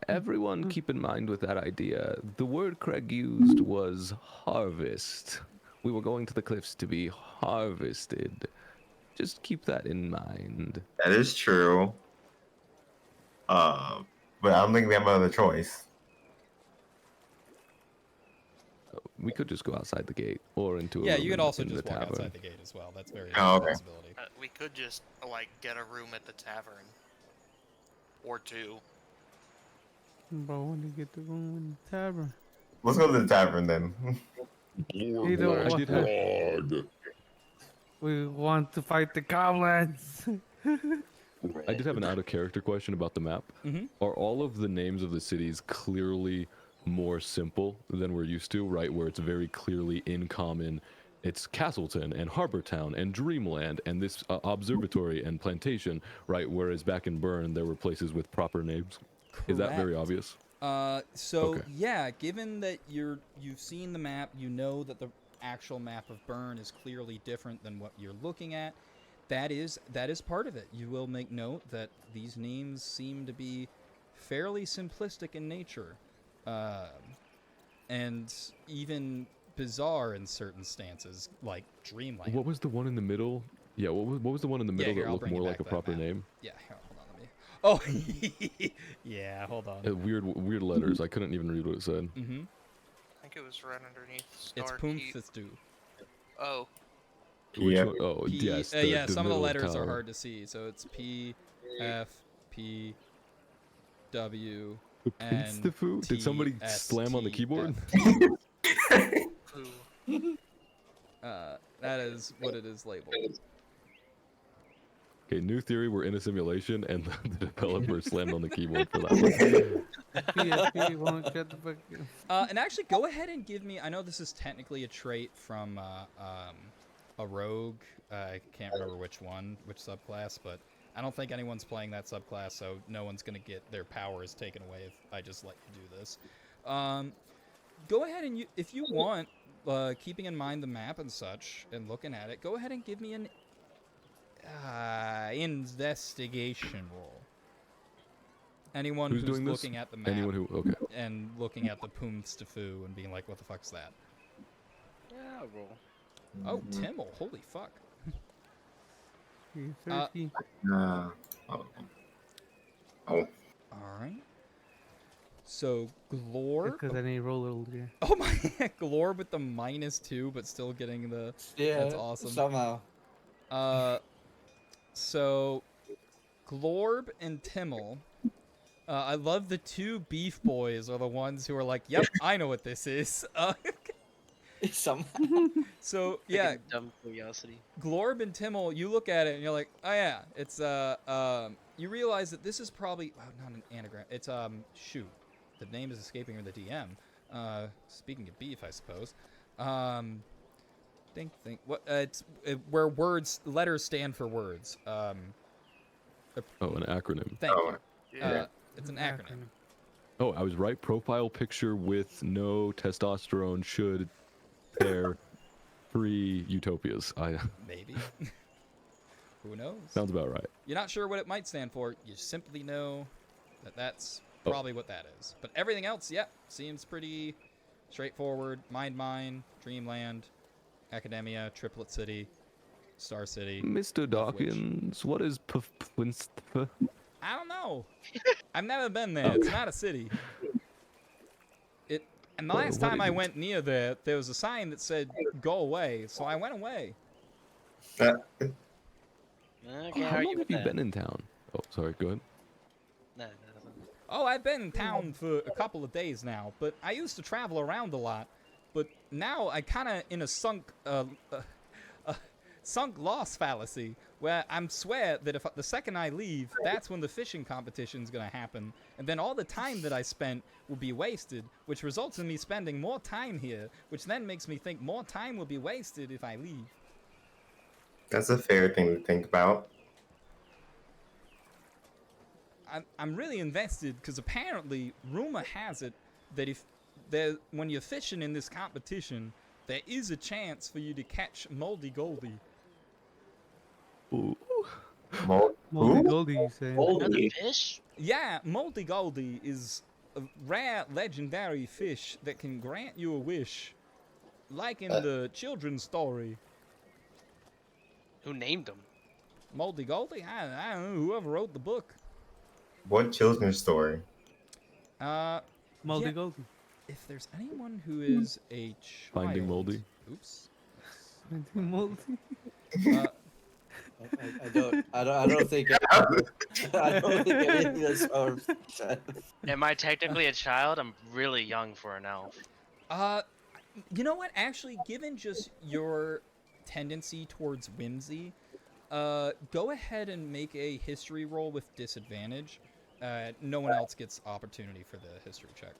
Everyone keep in mind with that idea, the word Craig used was harvest. We were going to the cliffs to be harvested. Just keep that in mind. That is true. But I don't think we have another choice. We could just go outside the gate or into a Yeah, room you could in- also in the just walk tavern. outside the gate as well. That's very Oh, a okay. possibility. We could just like get a room at the tavern, or two. But when you get the room in the tavern, Let's go to the tavern then. Either Lord I did have- Grog. we want to fight the goblins. I did have an out of character question about the map. Mhm. Are all of the names of the cities clearly more simple than we're used to, right? Where it's very clearly in common. It's Castleton and Harbortown and Dreamland and this observatory and plantation, right? Whereas back in Bern, there were places with proper names. Is that very Correct. obvious? So Okay. yeah, given that you've seen the map, you know that the actual map of Bern is clearly different than what you're looking at. That is part of it. You will make note that these names seem to be fairly simplistic in nature, and even bizarre in certain stances, like Dreamland. What was the one in the middle? Yeah, what was the one in the middle here, that I'll looked bring you more back like a that proper map. name? Yeah, here, hold on, let me. Oh, yeah, hold on. Weird letters. I couldn't even read what it said. Mm-hmm. I think it was right underneath It's Starkeep. Pumthithu. Oh, Which Yeah. one? Oh, P, yes. yeah, some of the middle letters are tower. hard to see. So it's P, F, P, W, The and Pinstafu? Did somebody S, slam on the T, keyboard? poo. That is what it is labeled. Okay, new theory, we're in a simulation, and the developer slammed on the keyboard for that one. PSP won't shut the fuck up. And actually, go ahead and give me. I know this is technically a trait from a rogue. I can't remember which subclass, but I don't think anyone's playing that subclass, so no one's gonna get their powers taken away if I just let you do this. Go ahead and if you want, keeping in mind the map and such, and looking at it, go ahead and give me an investigation roll. Anyone Who's who's doing this? looking at the map Anyone who, okay. and looking at the Pumthithu and being like, what the fuck's that? Yeah, I'll roll. Oh, Timmel, holy fuck. You Uh, thirsty? Oh. Alright. So, Glor. Because I didn't roll earlier. Oh my, Glor with the -2, but still getting the. Yeah, That's awesome. Somehow. So, Glorb and Timmel. I love the two beef boys are the ones who are like, yep, I know what this is. Somehow. So, yeah, Like a dumb curiosity. Glorb and Timmel, you look at it and you're like, oh yeah, it's you realize that this is probably not an anagram. It's shoot, the name is escaping me, the DM. Speaking of beef, I suppose. think. What? It's where letters stand for words. Oh, an acronym. Thank Oh, you. Yeah. It's an acronym. Oh, I was right. Profile picture with no testosterone should pair 3 utopias. Maybe. Who knows? Sounds about right. You're not sure what it might stand for. You simply know that that's Oh. probably what that is. But everything else, yep, seems pretty straightforward. Mine, Dreamland, Academia, Triplet City, Star City. Mr. Of which- Dawkins, what is I don't know. I've never been there. It's not a city. And the Well, last what time is I it? went near there was a sign that said "Go away," so I went away. Okay, How are long you have you been in town? Oh, sorry, go ahead. No. Oh, I've been in town for a couple of days now, but I used to travel around a lot. But now I kind of in a sunk loss fallacy where I'm swear that if the second I leave, that's when the fishing competition's gonna happen, and then all the time that I spent will be wasted, which results in me spending more time here, which then makes me think more time will be wasted if I leave. That's a fair thing to think about. I'm really invested because apparently rumor has it that when you're fishing in this competition, there is a chance for you to catch Moldy Goldie. Ooh. Mold. Moldy Who? Goldie, you say? Oh. Another Holy. fish? Yeah, Moldy Goldie is a rare legendary fish that can grant you a wish, like in the children's story. Who named him? Moldy Goldie? I don't know, whoever wrote the book. What children's story? Moldy Yeah. Goldie. If there's anyone who is a child... Finding Moldy? Oops. Moldy. Uh, I don't think I don't think any of this are. Am I technically a child? I'm really young for an elf. You know what? Actually, given just your tendency towards whimsy, go ahead and make a history roll with disadvantage. No one else gets opportunity for the history check.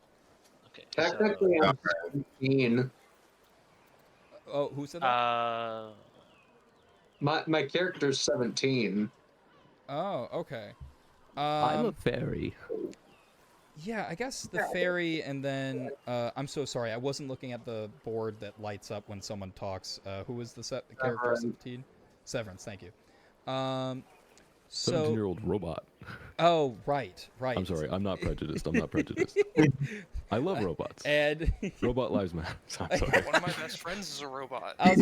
Okay. Technically, I'm 17. Oh, who said So, that? My character's 17. Oh, okay. I'm a fairy. Yeah, I guess the fairy, and then I'm so sorry, I wasn't looking at the board that lights up when someone talks. Who was the character? Severance. 17? Severance, thank you. So, 17-year-old robot. oh, right. I'm sorry, I'm not prejudiced. I'm not prejudiced. I love robots. And Robot lives matter. I'm sorry. One of my best friends is a robot. I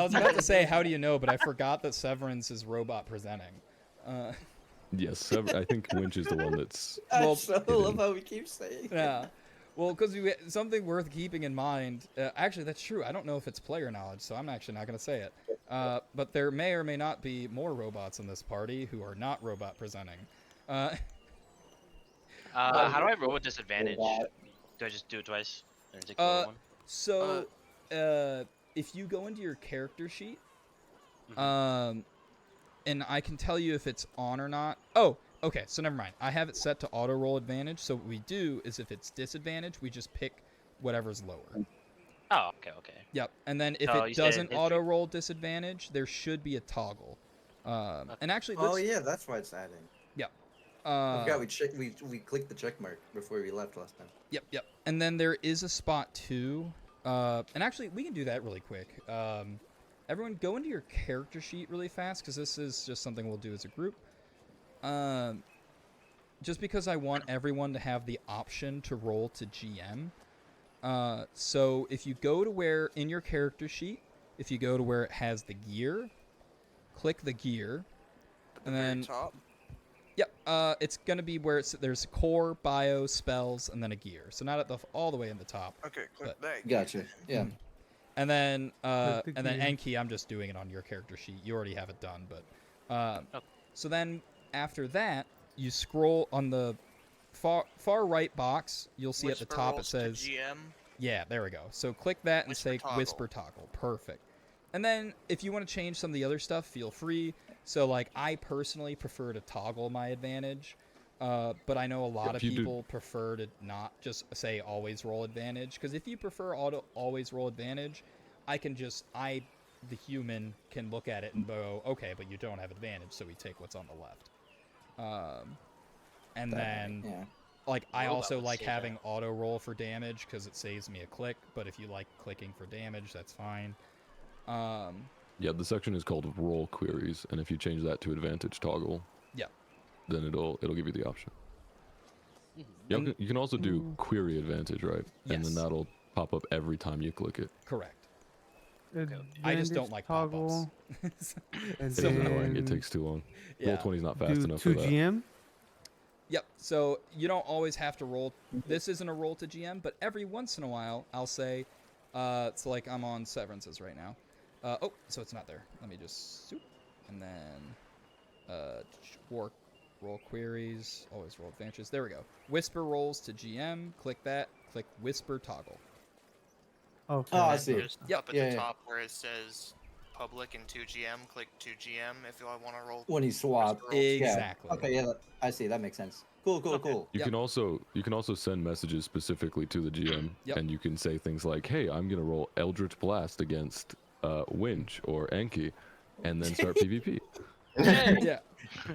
was about to say, how do you know? But I forgot that Severance is robot presenting. Yes, I think Winch is the one that's. Well, I so love how we keep saying. Yeah. Well, because something worth keeping in mind. Actually, that's true. I don't know if it's player knowledge, so I'm actually not going to say it. But there may or may not be more robots in this party who are not robot presenting. how do I roll with disadvantage? Do I just do it twice? And take the lower one? So, if you go into your character sheet, Mhm. and I can tell you if it's on or not. Oh, okay. So never mind. I have it set to auto roll advantage. So what we do is if it's disadvantage, we just pick whatever's lower. Oh, okay. Yep. And then if So it you said doesn't history. auto roll disadvantage, there should be a toggle. And actually, Oh let's, yeah, that's why it's adding. I uh, forgot we clicked the check mark before we left last time. Yep. And then there is a spot too. And actually, we can do that really quick. Everyone, go into your character sheet really fast because this is just something we'll do as a group. Just because I want everyone to have the option to roll to GM. So if you go to where in your character sheet, if you go to where it has the gear, click the gear, and then top. yep, it's gonna be where there's core, bio, spells, and then a gear. So not at the all the way in the top. Okay, click But- that. Gotcha. Yeah. And then the and then gear. Enki, I'm just doing it on your character sheet. You already have it done, but Okay. so then after that, you scroll on the far right box. You'll see at the Whisper top it rolls to says GM. yeah, there we go. So click that and Whisper say toggle. whisper toggle. Perfect. And then if you want to change some of the other stuff, feel free. So like I personally prefer to toggle my advantage. But I know a lot of if you do- people prefer to not just say always roll advantage. Because if you prefer always roll advantage, I can just the human can look at it and go, okay, but you don't have advantage, so we take what's on the left. And then Yeah. like I Robot also would like say having that. auto roll for damage because it saves me a click. But if you like clicking for damage, that's fine. Yeah, the section is called roll queries, and if you change that to advantage toggle, Yeah. then it'll give you the option. Mhm. Yeah, And- you can also do query advantage, right? And then Yes. that'll pop up every time you click it. Correct. I just don't Advantage like toggle, pop-ups. and It's annoying. It then takes too long. Yeah. Roll 20 is not fast do enough for 2 that. GM. Yep. So you don't always have to roll. This isn't a roll to GM, but every once in a while, I'll say, it's like I'm on Severances right now. Oh, so it's not there. Let me just soup, and then roll queries. Always roll advantages. There we go. Whisper rolls to GM. Click that. Click whisper toggle. Okay. Oh, I And see. just Yep. up at Yeah, the yeah. top where it says public and 2GM, click 2GM if I want to roll. When he swapped. Whisper rolls. Exactly. Yeah. Okay, yeah, I see. That makes sense. Cool, cool, Okay. cool. You Yep. can also send messages specifically to the GM, Yep. and you can say things like, "Hey, I'm gonna roll Eldritch Blast against Winch or Enki," and then start PvP. Yeah.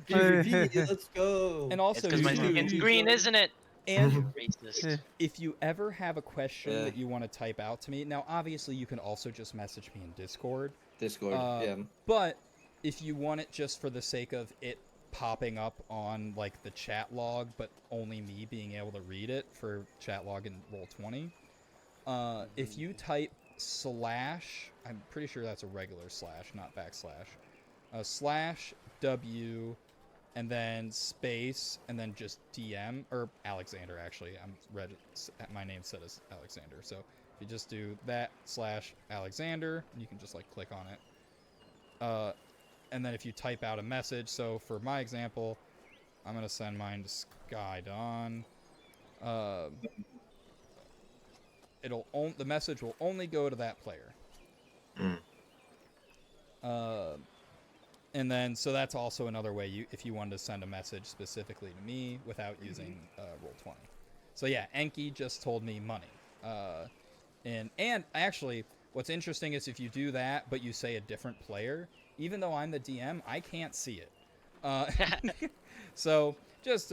PvP, let's go. And It's also, because my you- skin's green, isn't it? and Racist. if you ever have a question Yeah. that you want to type out to me, now obviously you can also just message me in Discord. Discord. Yeah. But if you want it just for the sake of it popping up on like the chat log, but only me being able to read it for chat log and Roll20, if you type slash, I'm pretty sure that's a regular slash, not backslash, slash W, and then space, and then just DM, or Alexander actually. My name's set as Alexander, so if you just do that slash Alexander, you can just like click on it. And then if you type out a message, so for my example, I'm gonna send mine to Sky Dawn. The message will only go to that player. And then, so that's also another way if you wanted to send a message specifically to me without using Roll20. So yeah, Enki just told me money. And actually, what's interesting is if you do that, but you say a different player, even though I'm the DM, I can't see it. So just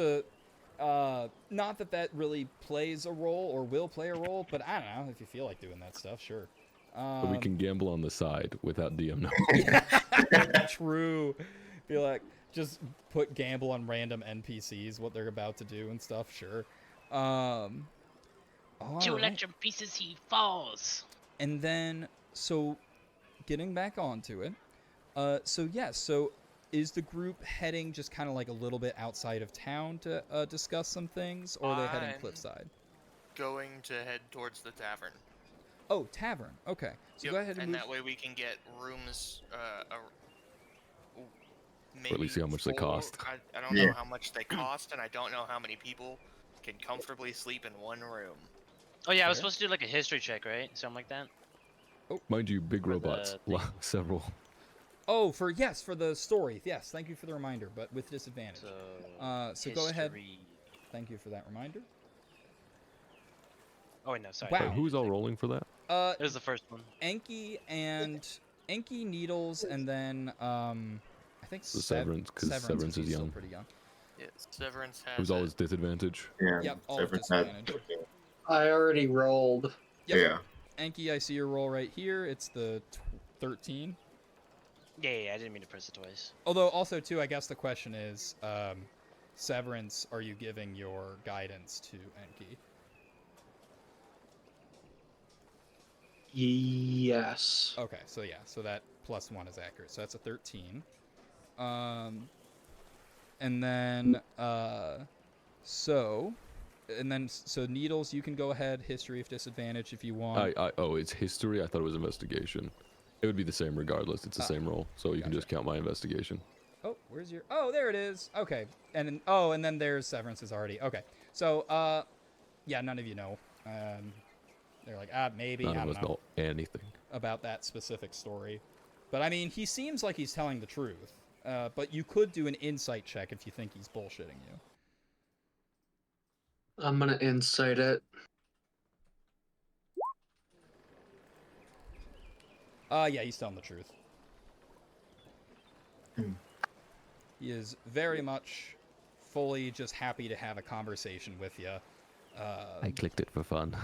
not that really plays a role or will play a role, but I don't know, if you feel like doing that stuff, sure. But we can gamble on the side without DM knowing. True. Be like, just put gamble on random NPCs, what they're about to do and stuff. Sure. Two Alright. electrum pieces, he falls. And then, so getting back onto it. So is the group heading just kind of like a little bit outside of town to discuss some things, or are they heading I'm cliffside? Going to head towards the tavern. Oh, tavern. Okay. So Yep, go ahead and move. that way we can get rooms. Maybe Or at least see how much they 4. cost. I don't know how much they cost, and I don't know how many people can comfortably sleep in one room. Oh yeah, I was Fair. supposed to do like a history check, right? Something like that. Mind you, big For robots, the several. Oh, for the story. Yes, thank you for the reminder, but with disadvantage. So go ahead. history. Thank you for that reminder. Oh wait, no, sorry. Wow. Wait, who's all rolling for that? It was the first one. Enki, Needles, and then I think The Severance, 'cause Severance is still young. pretty young. Yeah, Severance has. Who's always disadvantage? Yeah. Yep, all Severance with had disadvantage. 14. I already rolled. Yep. Yeah. Enki, I see your roll right here. It's the 13. Yeah, I didn't mean to press it twice. Although also too, I guess the question is, Severance, are you giving your guidance to Enki? Yes. Okay, so yeah, so that +1 is accurate. So that's a 13. And then so Needles, you can go ahead, history of disadvantage if you want. Oh, it's history. I thought it was investigation. It would be the same regardless. It's the same roll, so you can just count my investigation. Oh, where's your? Oh, there it is. Okay, and then there's Severance's already. Okay, so yeah, none of you know. They're like, maybe None I of don't us know know anything. about that specific story, but I mean, he seems like he's telling the truth. But you could do an insight check if you think he's bullshitting you. I'm gonna insight it. Yeah, he's telling the truth. He is very much fully just happy to have a conversation with you. I clicked it for fun.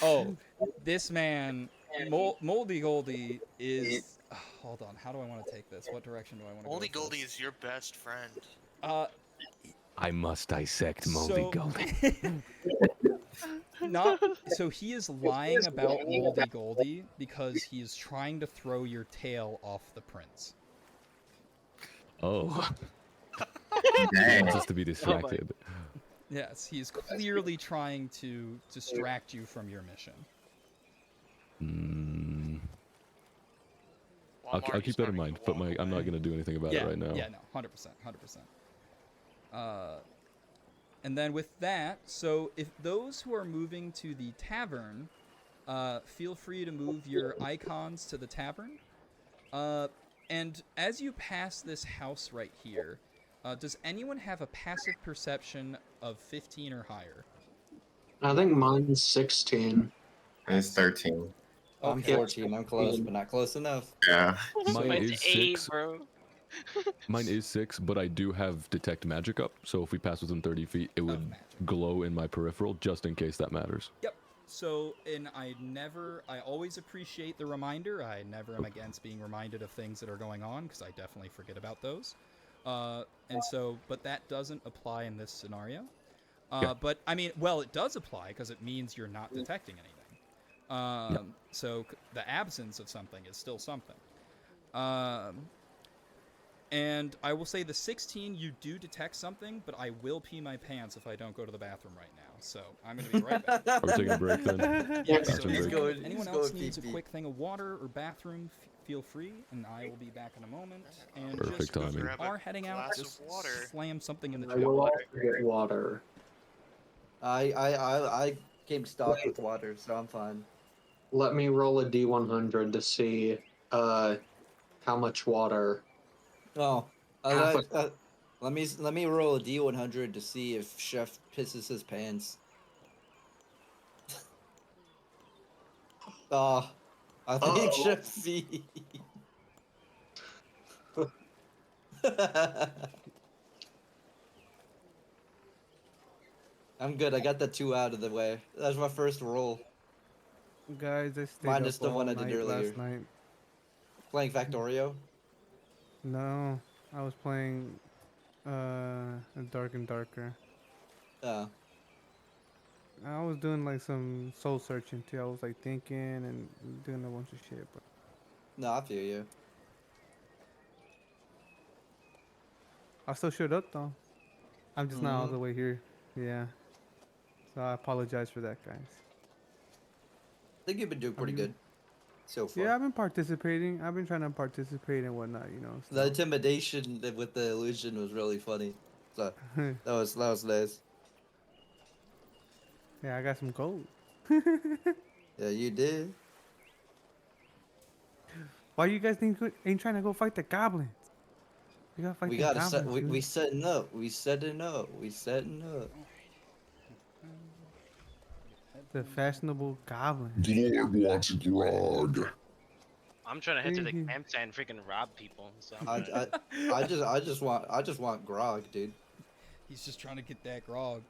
Oh, this man, Moldy Goldie is. Hold on, how do I want to take this? What direction do I want to go? Moldy with Goldie this? is your best friend. I must dissect Moldy So- Goldie. Not so he is lying about Moldy Goldie because he is trying to throw your tail off the prince. Oh. He Dang. wants us to be distracted. Yes, he is clearly trying to distract you from your mission. I'll keep that in mind, but I'm not gonna do anything about yeah, it right now. Yeah, no, 100%, 100%. And then with that, so if those who are moving to the tavern, feel free to move your icons to the tavern. And as you pass this house right here, does anyone have a passive perception of 15 or higher? I think mine's 16. And it's 13. I'm Okay. 14. I'm close, but not close enough. Yeah. Mine Mine's is 8, 6. bro. Mine is 6, but I do have detect magic up, so if we pass within 30 feet, it would magic. glow in my peripheral, just in case that matters. Yep. So, and I always appreciate the reminder. I never am against being reminded of things that are going on, because I definitely forget about those. And so, but that doesn't apply in this scenario. Yeah. But, I mean, well, it does apply, because it means you're not detecting anything. So, the absence of something is still something. And I will say the 16, you do detect something, but I will pee my pants if I don't go to the bathroom right now. So I'm going to be right back. Are we taking a break then? Yeah, Bathroom so break. going- anyone he's else going needs a pee-pee. quick thing of water or bathroom, feel free, and I will be back in a moment. And Perfect just timing. Grab a are heading out, glass just of water. slam something in the I chat. will also get water. I came stocked with water, so I'm fine. Let me roll a d100 to see how much water. Oh, Half let me roll a d100 to see if Chef pisses his pants. Oh, I think Uh-oh. Chef C. I'm good. I got the 2 out of the way. That's my first roll. Guys, I stayed Minus up the all one I did night earlier. last night. Playing Factorio. No, I was playing Dark and Darker. I was doing like some soul searching too. I was like thinking and doing a bunch of shit. But No, I feel you. I still showed up though. I'm just not all the way here. Yeah. So I apologize for that, guys. I think you've been doing pretty you- good so far. Yeah, I've been participating. I've been trying to participate and whatnot, you know. The intimidation with the illusion was really funny. So that was nice. Yeah, I got some gold. Yeah, you did. Why you guys ain't trying to go fight the goblins? We gotta fight We the gotta goblins. set. We dude. setting up. We setting up. We setting up. The fashionable goblin. Glord wants grog. I'm trying to head to the Mhm. campsite and freaking rob people. So I just want grog, dude. He's just trying to get that grog.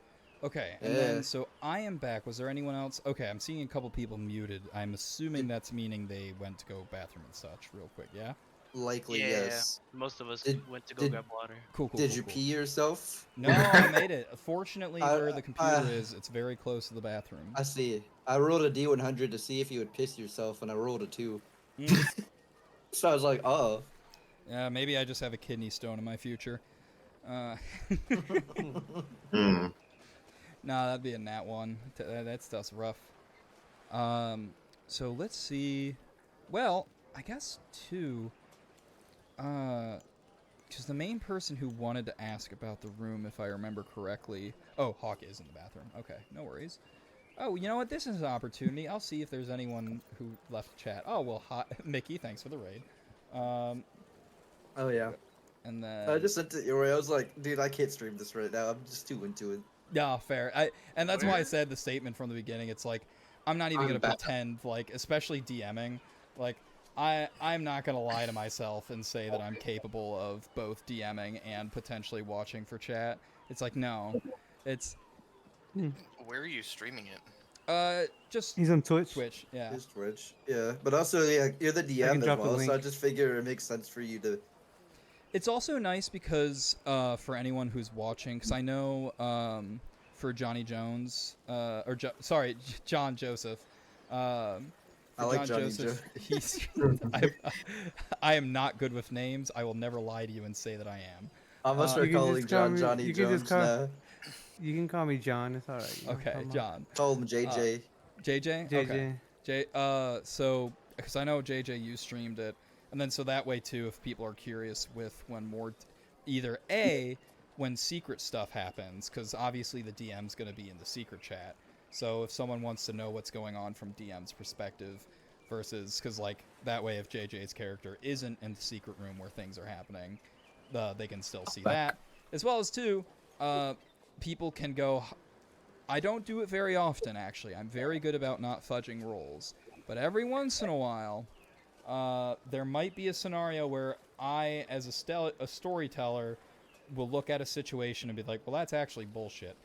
Okay, and Yeah. then so I am back. Was there anyone else? Okay, I'm seeing a couple people muted. I'm assuming that's meaning they went to go bathroom and such real quick. Yeah. Likely yeah, yes. most of us Did- went to go did- grab water. Cool. Cool. Did cool, you cool. pee yourself? No, I made it. Fortunately, I- where the computer is, it's very close to the bathroom. I see. I rolled a d100 to see if you would piss yourself, and I rolled a 2. Mm. So I was like, oh. Yeah, maybe I just have a kidney stone in my future. Hmm. Nah, that'd be a nat one. That stuff's rough. So let's see. Well, I guess two. Because the main person who wanted to ask about the room, if I remember correctly. Oh, Hawk is in the bathroom. Okay, no worries. Oh, you know what? This is an opportunity. I'll see if there's anyone who left chat. Oh, well, Mickey, thanks for the raid. Oh yeah. And then. I just sent it your way. I was like, dude, I can't stream this right now. I'm just too into it. Yeah, fair. And that's why I said the statement from the beginning. It's like, I'm not even I'm gonna bad. pretend like, especially DMing, like I'm not gonna lie to myself and say that I'm capable of both DMing and potentially watching for chat. It's like no, it's Where are you streaming it? just He's on Twitch. Twitch. Yeah. It's Twitch. Yeah, but also yeah, you're the can DM as drop a well, so I link. just figure it makes sense for you to. It's also nice because for anyone who's watching, because I know for Johnny Jones John Joseph. I like Johnny He's I am not good with names. I will never lie to you and say that I am. I'm gonna You start can just calling call John me- Johnny you can just Jones call- now. You can call me John. It's all right. Okay, John. Call him JJ. JJ. JJ. Okay. So because I know JJ, you streamed it, and then so that way too, if people are curious with when more, either A, when secret stuff happens, because obviously the DM's gonna be in the secret chat. So if someone wants to know what's going on from DM's perspective, versus because like that way, if JJ's character isn't in the secret room where things are happening, they can still see that, as well as too, people can go. I don't do it very often, actually. I'm very good about not fudging rolls. But every once in a while, there might be a scenario where I, as a storyteller, will look at a situation and be like, well, that's actually bullshit.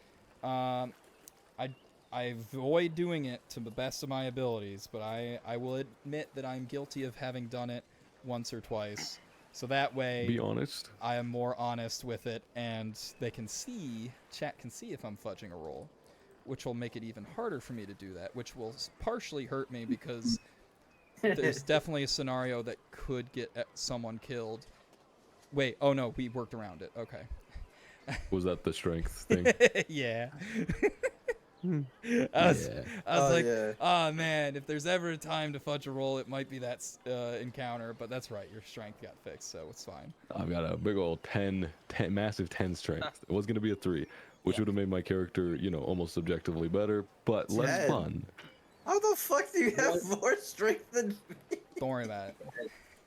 I avoid doing it to the best of my abilities, but I will admit that I'm guilty of having done it once or twice. So that way, Be honest. I am more honest with it, and chat can see if I'm fudging a roll, which will make it even harder for me to do that, which will partially hurt me because there's definitely a scenario that could get someone killed. Wait, oh no, we worked around it. Okay. Was that the strength thing? Yeah. I was like, yeah. oh man, if there's ever a time to fudge a roll, it might be that encounter. But that's right, your strength got fixed, so it's fine. I've got a big old 10, massive 10 strength. It was going to be a 3, which would have made my character, almost subjectively better, but less 10. fun. How the fuck do you have more strength than me? Don't worry about it.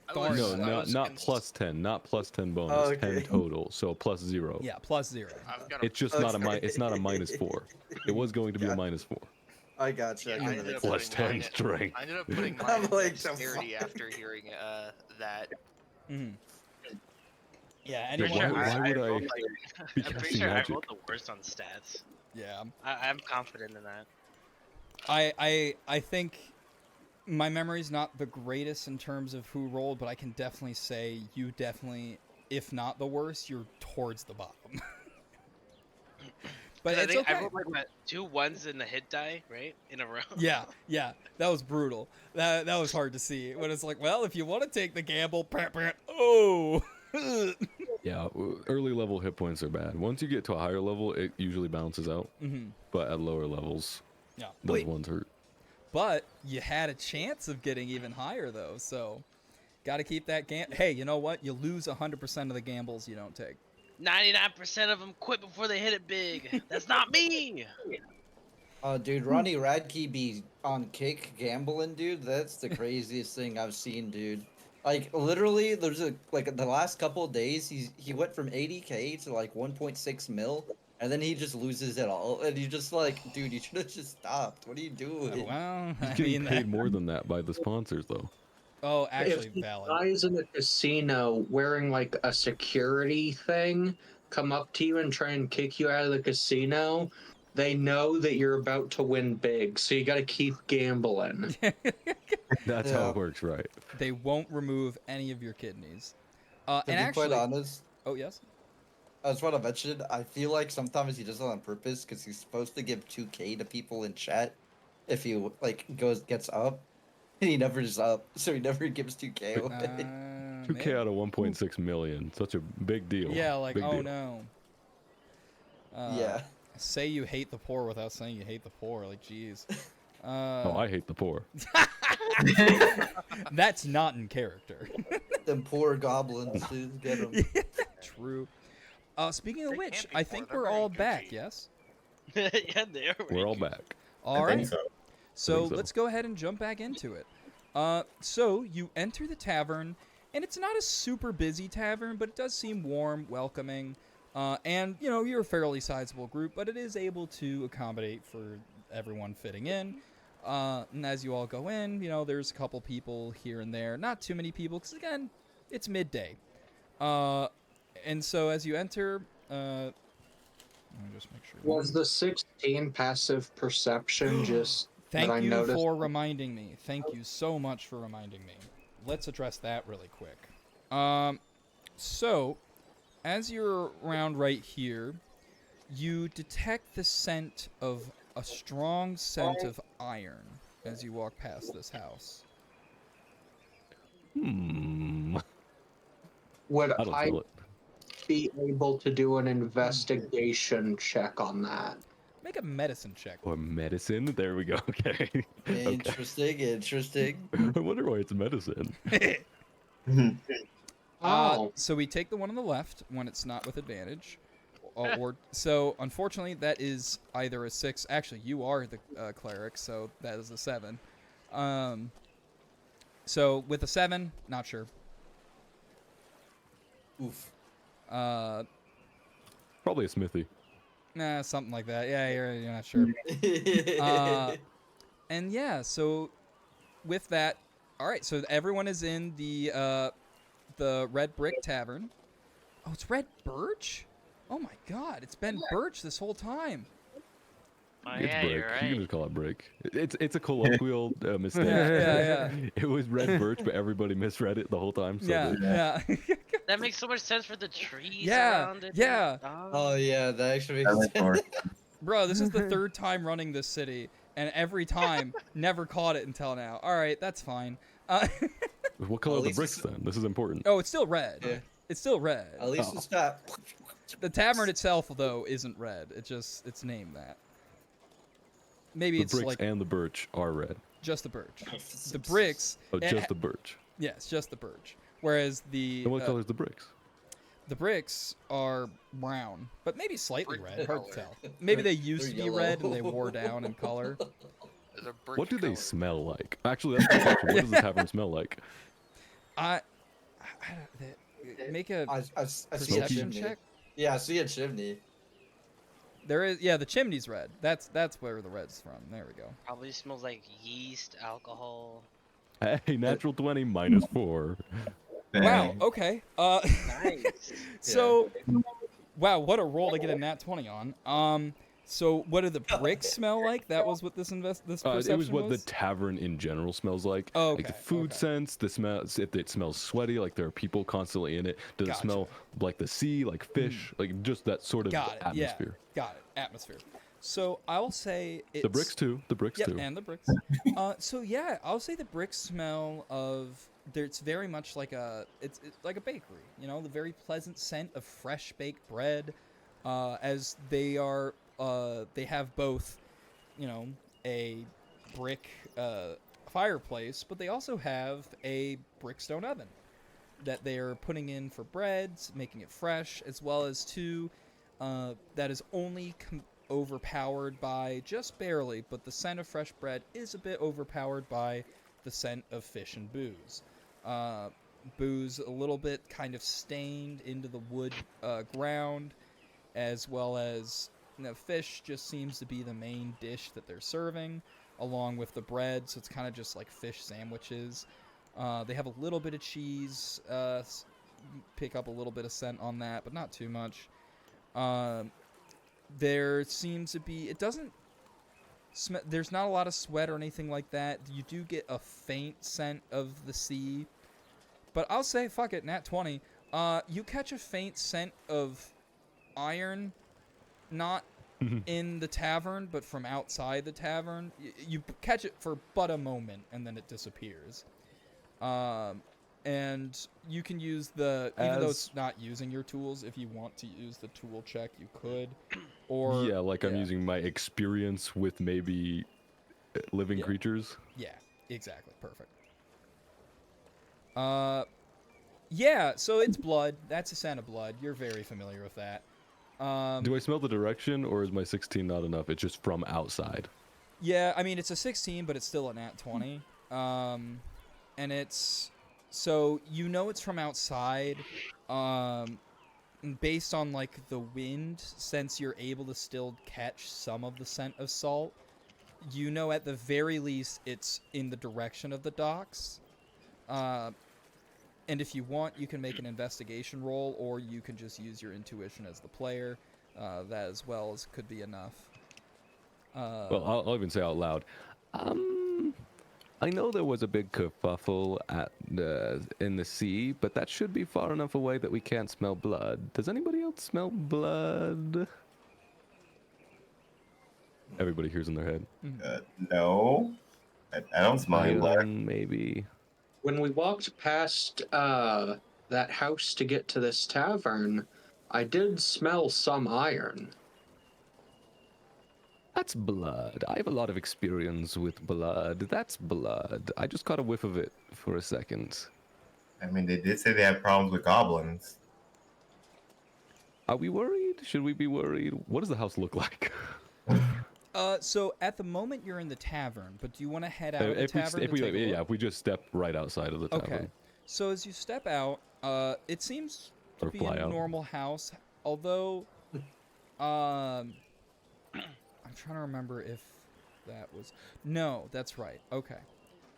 I Don't was- worry No, about I it. was not cons- plus 10, not plus 10 bonus, Oh, 10 okay. total, so plus 0. Yeah, plus 0. I've got a, It's just not it's not a minus 4. It was going to be a minus 4. I gotcha. Yeah, I I get ended it. up Plus putting 10 mine strength. I ended up putting I'm mine in like, the dexterity fuck? after hearing that. Mm-hmm. Yeah, Wait, anyone why who's- would I rolled, be I'm pretty casting sure magic? I rolled the worst on stats. Yeah. I'm confident in that. I think my memory's not the greatest in terms of who rolled, but I can definitely say you definitely, if not the worst, you're towards the bottom. But 'Cause I it's think okay. I rolled like what, 2 1s in the hit die, right? In a row. Yeah, that was brutal. That was hard to see. When it's like, well, if you want to take the gamble, oh. Yeah, early level hit points are bad. Once you get to a higher level, it usually balances out. Mhm. But at lower levels, Yeah. those ones hurt. But you had a chance of getting even higher, though, so got to keep that Hey, you know what? You lose 100% of the gambles you don't take. 99% of them quit before they hit it big. That's not me. Dude, Ronnie Radke be on kick gambling, dude. That's the craziest thing I've seen, dude. Like literally, there's the last couple of days, he went from 80K to like 1.6 mil, and then he just loses it all, and you just like, dude, you should have just stopped. What are you doing? Well, He's I getting mean, paid more than that by the sponsors, though. Oh, actually, If valid. guys in the casino wearing like a security thing come up to you and try and kick you out of the casino, they know that you're about to win big, so you got to keep gambling. That's how Yeah. it works, right? They won't remove any of your kidneys. To And be actually, quite honest, oh yes, I just want to mention, I feel like sometimes he does it on purpose because he's supposed to give 2K to people in chat if he like gets up, and he never is up, so he never gives 2K away. 2K out of 1.6 million. Such a big deal. Yeah, like Big oh deal. no. Yeah. Say you hate the poor without saying you hate the poor. Like, jeez. Oh, I hate the poor. That's not in character. Them poor goblins, dude, get them. True. Speaking of They which, can't be I poor, think they're we're very all back. Gucci. Yes. Yeah, they are. We're all back. All I right. think so. So think so. let's go ahead and jump back into it. So you enter the tavern, and it's not a super busy tavern, but it does seem warm, welcoming, and you're a fairly sizable group, but it is able to accommodate for everyone fitting in. And as you all go in, you know, there's a couple people here and there. Not too many people, because, again, it's midday. And so as you enter, let me just make sure. Was the 16 passive perception just that I Thank you noticed? for reminding me. Thank you so much for reminding me. Let's address that really quick. So, as you're around right here, you detect the scent of a strong scent of iron as you walk past this house. Would I don't I feel it. be able to do an investigation check on that? Make a medicine check. Or medicine? There we go. Okay. Okay. Interesting. I wonder why it's medicine. So we take the one on the left when it's not with advantage. So unfortunately that is either a 6. Actually, you are the cleric, so that is a 7. So with a 7, not sure. Oof. Probably a smithy. Nah, something like that. Yeah, you're not sure. And yeah, so with that, all right. So everyone is in the Red Brick Tavern. Oh, it's Red Birch. Oh my God, it's been Birch this whole time. Oh, It's yeah, brick. you're You can right. just call it brick. It's a colloquial mistake. Yeah. It was red birch, but everybody misread it the whole time. So Yeah. That makes so much sense for the trees Yeah, around it. yeah. Oh yeah, that actually That makes makes more sense. sense. Bro, this is the 3rd time running this city, and every time never caught it until now. All right, that's fine. What color At are the least bricks it's- then? This is important. Oh, it's still red. Yeah. It's still red. At least it's not. The tavern itself, though, isn't red. It's named that. Maybe The it's bricks like and the birch are red. just the birch. The bricks. Oh, just the birch. Yes, just the birch. Whereas the And what color is the bricks? the bricks are brown, but maybe slightly Brick red. Hard to color. tell. Maybe they used They're to be yellow. red and they wore down in color. The brick What do they color. smell like? Actually, that's the question. What does the tavern smell like? I make a I see a perception chimney. check. Yeah, I see a chimney. There is, the chimney's red. That's where the red's from. There we go. Probably smells like yeast, alcohol. Hey, natural 20 minus 4. Wow. Dang. Okay. Nice. So, wow, what a roll to get a nat 20 on. So what do the bricks smell like? That was what this perception It was what the tavern in general smells like. Oh, Like the okay, food okay. sense, the smell. If it smells sweaty, like there are people constantly in it. Does Gotcha. it smell like the sea, like fish, like just that sort of Got it. atmosphere? Yeah. Got it. Atmosphere. So I'll say it's The bricks too. The bricks Yep, too. and the bricks. So yeah, I'll say the bricks smell of. It's very much like it's like a bakery. You know, the very pleasant scent of fresh baked bread. As they are, they have both, you know, a brick fireplace, but they also have a brickstone oven that they are putting in for breads, making it fresh, as well as two that is only overpowered by just barely, but the scent of fresh bread is a bit overpowered by the scent of fish and booze. Booze a little bit kind of stained into the wood ground, as well as fish just seems to be the main dish that they're serving, along with the bread, so it's kind of just like fish sandwiches. They have a little bit of cheese, pick up a little bit of scent on that, but not too much. There seems to be, it doesn't, there's not a lot of sweat or anything like that. You do get a faint scent of the sea, but I'll say, fuck it, nat 20. You catch a faint scent of iron, not in the tavern, but from outside the tavern. You catch it for but a moment, and then it disappears. And you can use even though it's not using your tools, if you want to use the tool check, you could. Or yeah, like I'm using my experience with maybe living Yeah. creatures. Yeah, exactly. Perfect. Yeah, so it's blood. That's a scent of blood. You're very familiar with that. Do I smell the direction, or is my 16 not enough? It's just from outside. Yeah, I mean, it's a 16, but it's still a nat 20. And it's... So, you know it's from outside, based on, like, the wind, since you're able to still catch some of the scent of salt. you know at the very least it's in the direction of the docks. And if you want, you can make an investigation roll, or you can just use your intuition as the player. That as well as could be enough. Well, I'll even say out loud. I know there was a big kerfuffle at in the sea, but that should be far enough away that we can't smell blood. Does anybody else smell blood? Everybody hears in their head. No, I don't smell any blood. Ion, maybe. When we walked past that house to get to this tavern, I did smell some iron. That's blood. I have a lot of experience with blood. That's blood. I just caught a whiff of it for a second. I mean, they did say they had problems with goblins. Are we worried? Should we be worried? What does the house look like? So at the moment you're in the tavern, but do you want to head out of the if tavern? if we just step right outside of the tavern. Okay. So as you step out, it seems to Or be fly a out. normal house, although, I'm trying to remember if that was. No, that's right. Okay.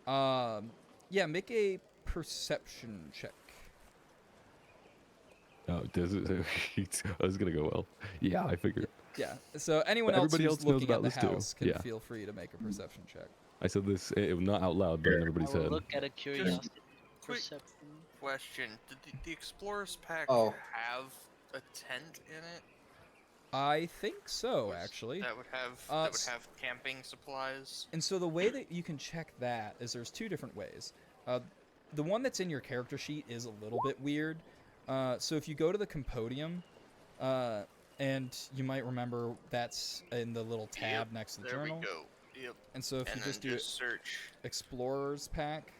Yeah, make a perception check. Oh, does it? I was gonna go well. Yeah, I figured. Yeah. So anyone But else everybody who's else knows looking at about the this too. house can Yeah. feel free to make a perception check. I said this not out loud, but in everybody's I will head. look at a curiosity quick perception. question: did the Explorers Pack Oh. have a tent in it? I think so, actually. That would have camping supplies. And so the way that you can check that is there's two different ways. The one that's in your character sheet is a little bit weird. So if you go to the Compodium, and you might remember that's in the little tab next to the There journal. we go. Yep. And so if And you then just do search. Explorers Pack.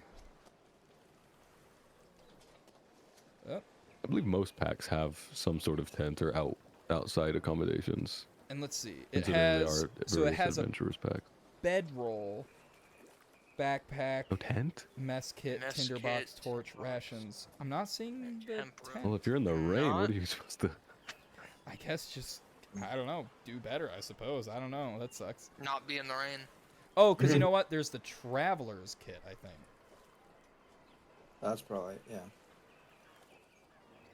Oh, I believe most packs have some sort of tent or outside accommodations. and let's see. It Considering has they are so it various has a adventurers pack. bedroll, backpack, No tent? mess kit, Mess tinderbox, kit, torch, rations. I'm not seeing the Temp room. tent. Well, if you're in the rain, what Not- are you supposed to? I guess just, I don't know, do better, I suppose. I don't know. That sucks. Not be in the rain. Oh, because you know what? There's the Traveler's Kit, I think. That's probably, yeah.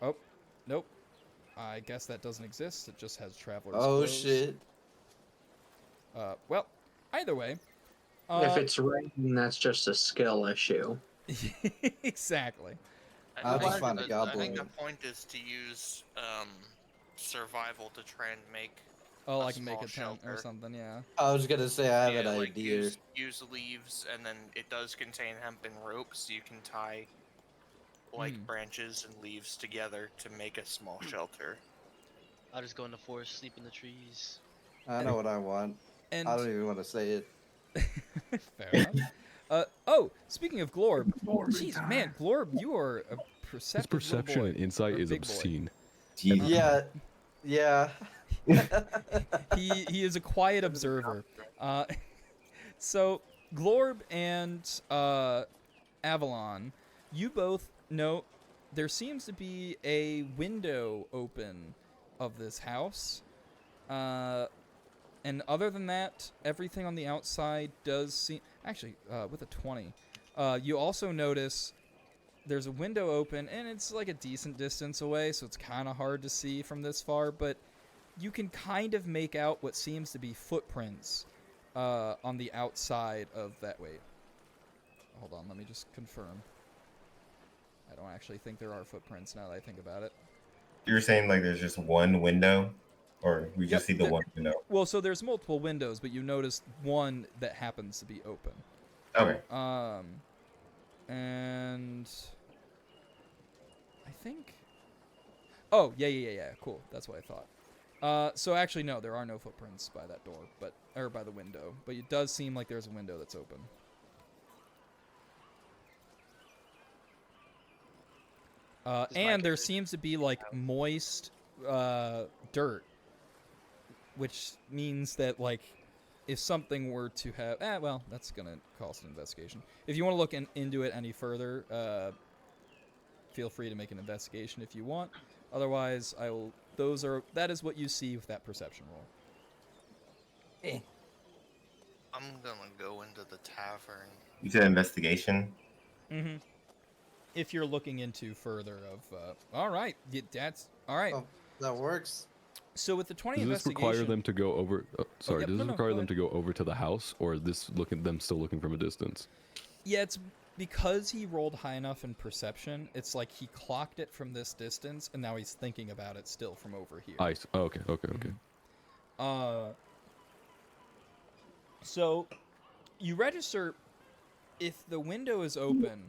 Oh, nope. I guess that doesn't exist. It just has Traveler's Oh clothes. shit. Well, either way. If it's raining, that's just a skill issue. Exactly. I'll just think find a I goblin. think the point is to use survival to try and make. Oh, A I can make a small tent or shelter. something, yeah. I was gonna say I have an like idea. use leaves, and then it does contain hemp and rope, so you can tie like branches and leaves together to make a small shelter. I'll just go in the forest, sleep in the trees. I know what I want. And I don't even want to say it. fair enough. Oh, speaking of Glorb, jeez, man, Glorb, you are a His perceptive perception little and boy. insight Or is big boy. obscene. Jesus. Yeah, yeah. He is a quiet observer. So Glorb and Avalon, you both know there seems to be a window open of this house. And other than that, everything on the outside does seem... Actually, with a 20. You also notice there's a window open, and it's like a decent distance away, so it's kind of hard to see from this far, but you can kind of make out what seems to be footprints on the outside of that... Wait. Hold on, let me just confirm. I don't actually think there are footprints now that I think about it. You're saying like there's just one window, or we just see the there- one window? Well, so there's multiple windows, but you notice one that happens to be open. Okay. And I think. Oh, yeah. Cool. That's what I thought. So actually, no, there are no footprints by that door, or by the window. But it does seem like there's a window that's open. And there seems to be like moist dirt, which means that like if something were to have, well, that's gonna cost an investigation. If you want to look into it any further, feel free to make an investigation if you want. Otherwise, I will. That is what you see with that perception roll. I'm gonna go into the tavern. You said investigation. Mm-hmm. If you're looking into further of, all right, that's all right. Oh, that works. So with the 20 Does this investigation, require them to go over? Sorry, yep, does this no, require go them ahead. to go over to the house, or is this them still looking from a distance? Yeah, it's because he rolled high enough in perception. It's like he clocked it from this distance, and now he's thinking about it still from over here. Okay. So you register if the window is open.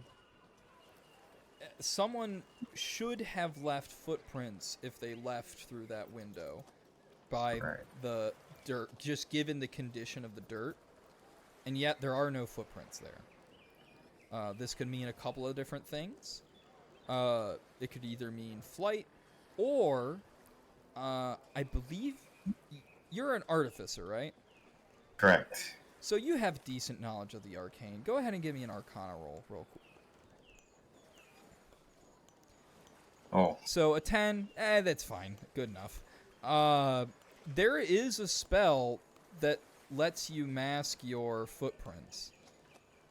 Someone should have left footprints if they left through that window by Right. the dirt, just given the condition of the dirt. And yet there are no footprints there. This could mean a couple of different things. It could either mean flight, or I believe you're an artificer, right? Correct. So you have decent knowledge of the arcane. Go ahead and give me an arcana roll real quick. Oh, So a 10, that's fine. Good enough. There is a spell that lets you mask your footprints.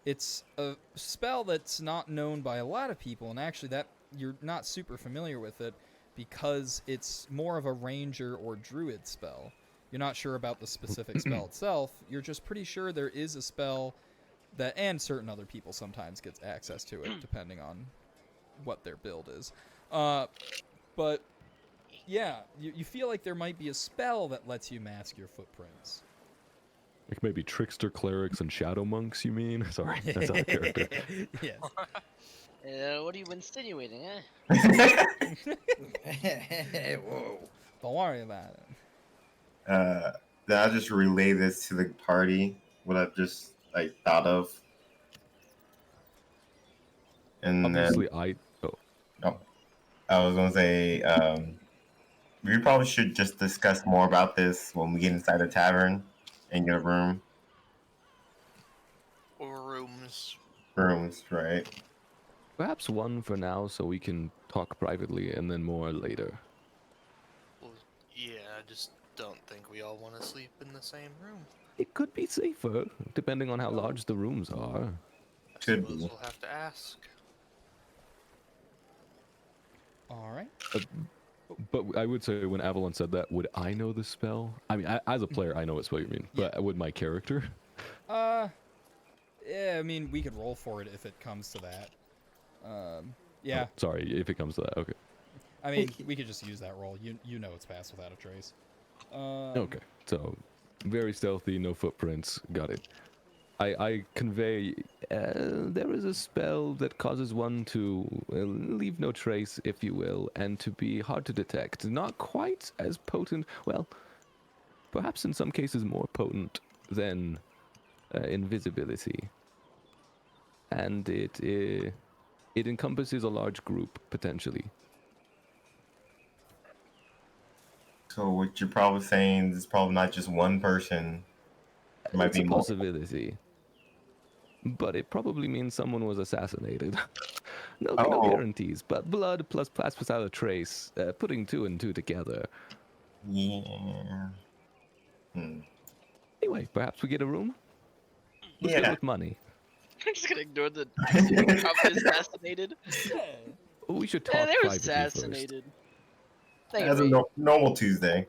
It's a spell that's not known by a lot of people, and actually that you're not super familiar with it because it's more of a ranger or druid spell. You're not sure about the specific spell itself. You're just pretty sure there is a spell that, and certain other people sometimes get access to it, depending on what their build is. But yeah, you feel like there might be a spell that lets you mask your footprints. Like maybe trickster clerics and shadow monks. You mean? Sorry, that's out of character. Yes. What are you insinuating, eh? Whoa. Don't worry about it. then I'll just relay this to the party. What I've just like thought of, and Obviously, then I was gonna say we probably should just discuss more about this when we get inside the tavern in your Or rooms. rooms, right? perhaps one for now, so we can talk privately, and then more later. Well, yeah, I just don't think we all want to sleep in the same room. It could be safer, depending on how large the rooms are. I Could suppose be. we'll have to ask. All right. But I would say when Avalon said that, would I know the spell? I mean, as a player, I know what spell you mean, but would my character? Yeah, I mean, we could roll for it if it comes to that. Yeah. Oh, sorry, if it comes to that, okay. I mean, we could just use that roll. You know it's passed without a trace. Okay, so very stealthy, no footprints. Got it. I convey. There is a spell that causes one to leave no trace, if you will, and to be hard to detect. Not quite as potent. Well, perhaps in some cases more potent than invisibility. And it encompasses a large group potentially. So what you're probably saying is probably not just one person. It might It's be a more. possibility. But it probably means someone was assassinated. No Oh. guarantees, but blood plus pass without a trace, putting two and two together. Yeah. Anyway, perhaps we get a room? Who's good Yeah. with money? I'm just gonna ignore the probably assassinated. We should talk Yeah, they were privately assassinated. Think As of a me. normal Tuesday.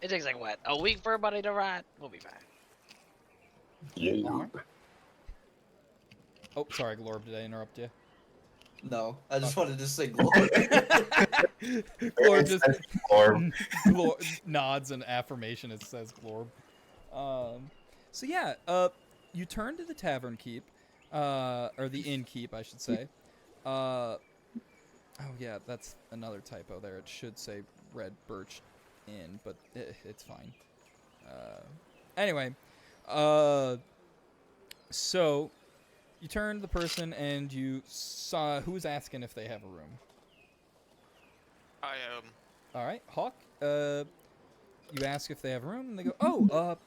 It takes like what, a week for everybody to ride? We'll be fine. Lord. Oh, sorry, Glorb, did I interrupt you? No, I just wanted to say glory. Glorb just Or nods in affirmation. It says Glorb. So yeah, you turn to the tavern keep, or the inn keep, I should say. Oh yeah, that's another typo there. It should say Red Birch Inn, but it's fine. Anyway, so you turn to the person and you saw who's asking if they have a room. I All right, Hawk. You ask if they have a room, and they go, "Oh,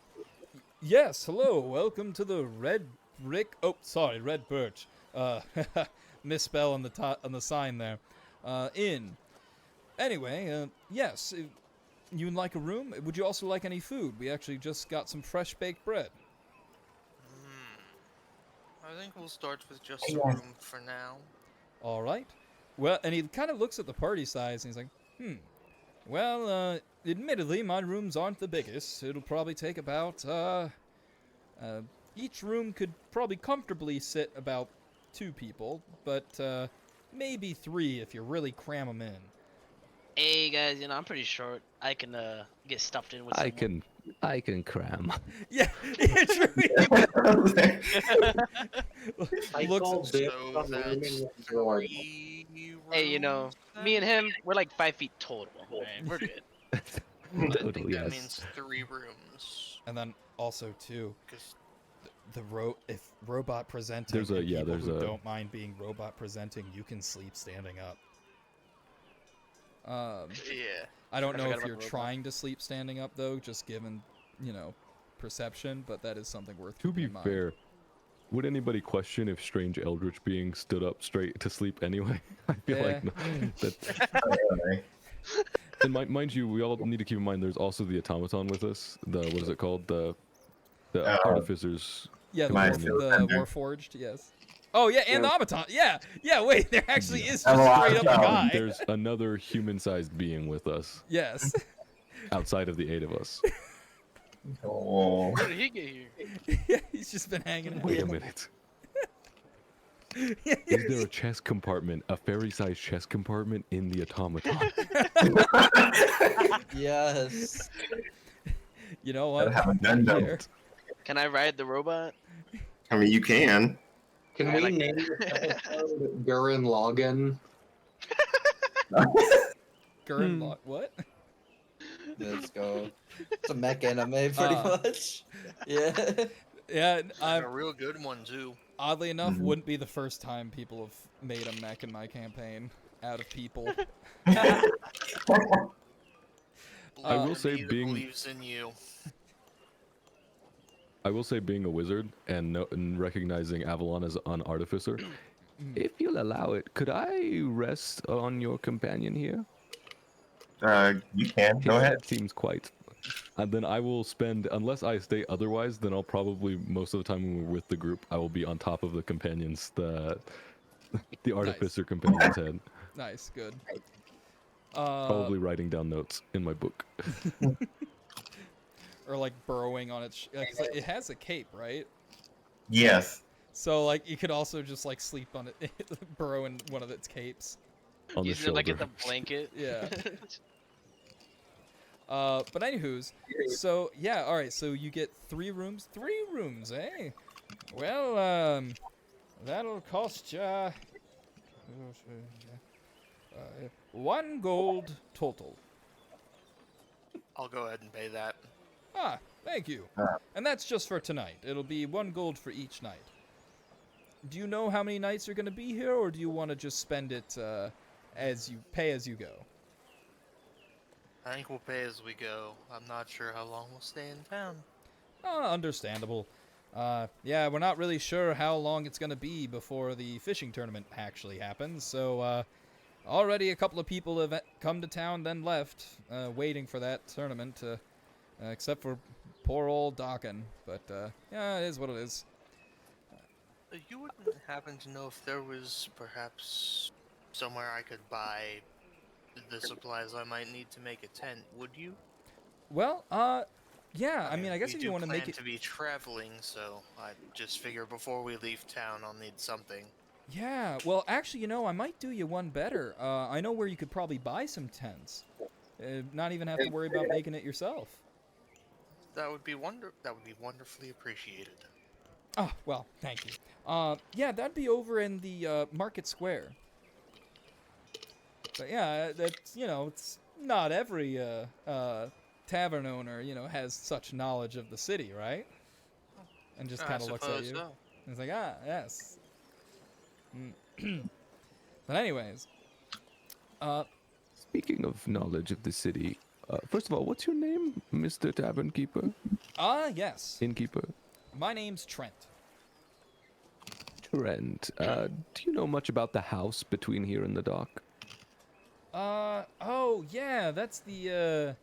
yes, hello, welcome to the Red Brick. Oh, sorry, Red Birch. Misspell on the sign there. Inn. Anyway, yes, you'd like a room? Would you also like any food? We actually just got some fresh baked bread. I think we'll start with just a room for now. All right. Well, and he kind of looks at the party size and he's like, well, admittedly, my rooms aren't the biggest. It'll probably take about, each room could probably comfortably sit about 2 people, but, maybe 3 if you really cram them in. Hey guys, you know I'm pretty short. I can get stuffed in with. I can cram. Yeah, yeah, true. I Looks- call So dibs on that's rooming with George. 3 Hey, you know, rooms me and then? him, we're like 5 feet total. Man. We're good. I think Total, that yes. means 3 rooms. And then also, too, 'Cause if robot presenting, There's a- and yeah, people there's who a- don't mind being robot presenting, you can sleep standing up. yeah. I don't I know forgot if about you're the robot. trying to sleep standing up though, just given, perception, but that is something worth To keeping be in mind. fair, would anybody question if strange eldritch beings stood up straight to sleep anyway? I feel like no, that. And mind you, we all need to keep in mind there's also the automaton with us. The what is it called? The artificers. Yeah, the, My the Philodendron. Warforged, yes. Oh yeah, and the Automaton. Yeah, wait, there actually is just I'm a straight up a Automaton. guy. There's another human-sized being with us Yes. outside of the 8 of us. Oh. How did he get here? Yeah, he's just been hanging out. Wait a minute. Is there a chest compartment, a fairy-sized chest compartment in the automaton? Yes. You know what? Gotta have a gun belt. Here. Can I ride the robot? I mean, you can. Can I we like name this episode Gurren Lagann? Gurren Lagann. What? Let's go. It's a mech anime, pretty much. Yeah. Yeah, And a real good one too. oddly enough, wouldn't be the first time people have made a mech in my campaign out of people. I will Believe say me that being- believes in you. I will say, being a wizard and recognizing Avalon as an artificer, if you'll allow it, could I rest on your companion here? You can. Go ahead. It seems quite. And then I will spend, unless I stay otherwise, then I'll probably, most of the time when we're with the group, I will be on top of the companions, the artificer companion's head. Nice, good. Probably writing down notes in my book. Or like burrowing on its. 'Cause it has a cape, right? Yes. So like you could also just like sleep on it, burrow in one of its capes. On the Using it shoulder. like it's a blanket. Yeah. But anywho's, so yeah, all right. So you get 3 rooms. 3 rooms, eh? Well, that'll cost ya 1 gold total. I'll go ahead and pay that. Ah, thank you. And that's just for tonight. It'll be 1 gold for each night. Do you know how many nights you're gonna be here, or do you want to just spend it as you pay as you go? I think we'll pay as we go. I'm not sure how long we'll stay in town. Understandable. Yeah, we're not really sure how long it's gonna be before the fishing tournament actually happens, so already a couple of people have come to town, then left, waiting for that tournament, except for poor old Dawkin. But yeah, it is what it is. You wouldn't happen to know if there was perhaps somewhere I could buy the supplies I might need to make a tent, would you? Well, yeah, I mean, I guess we if do you want to plan make it... to be traveling, so I just figure before we leave town I'll need something. Yeah, well, actually, I might do you one better. I know where you could probably buy some tents. Not even have to worry about making it yourself. That would be wonderfully appreciated. Oh, well, thank you. Yeah, that'd be over in the Market Square. But yeah, that's, it's not every tavern owner, has such knowledge of the city, right? And just I kind of looks at suppose you. so. And it's like, ah, yes. But anyways, Speaking of knowledge of the city, first of all, what's your name, Mr. Tavern Keeper? yes. Innkeeper? My name's Trent. Trent. Do you know much about the house between here and the dock? Oh, yeah, that's the,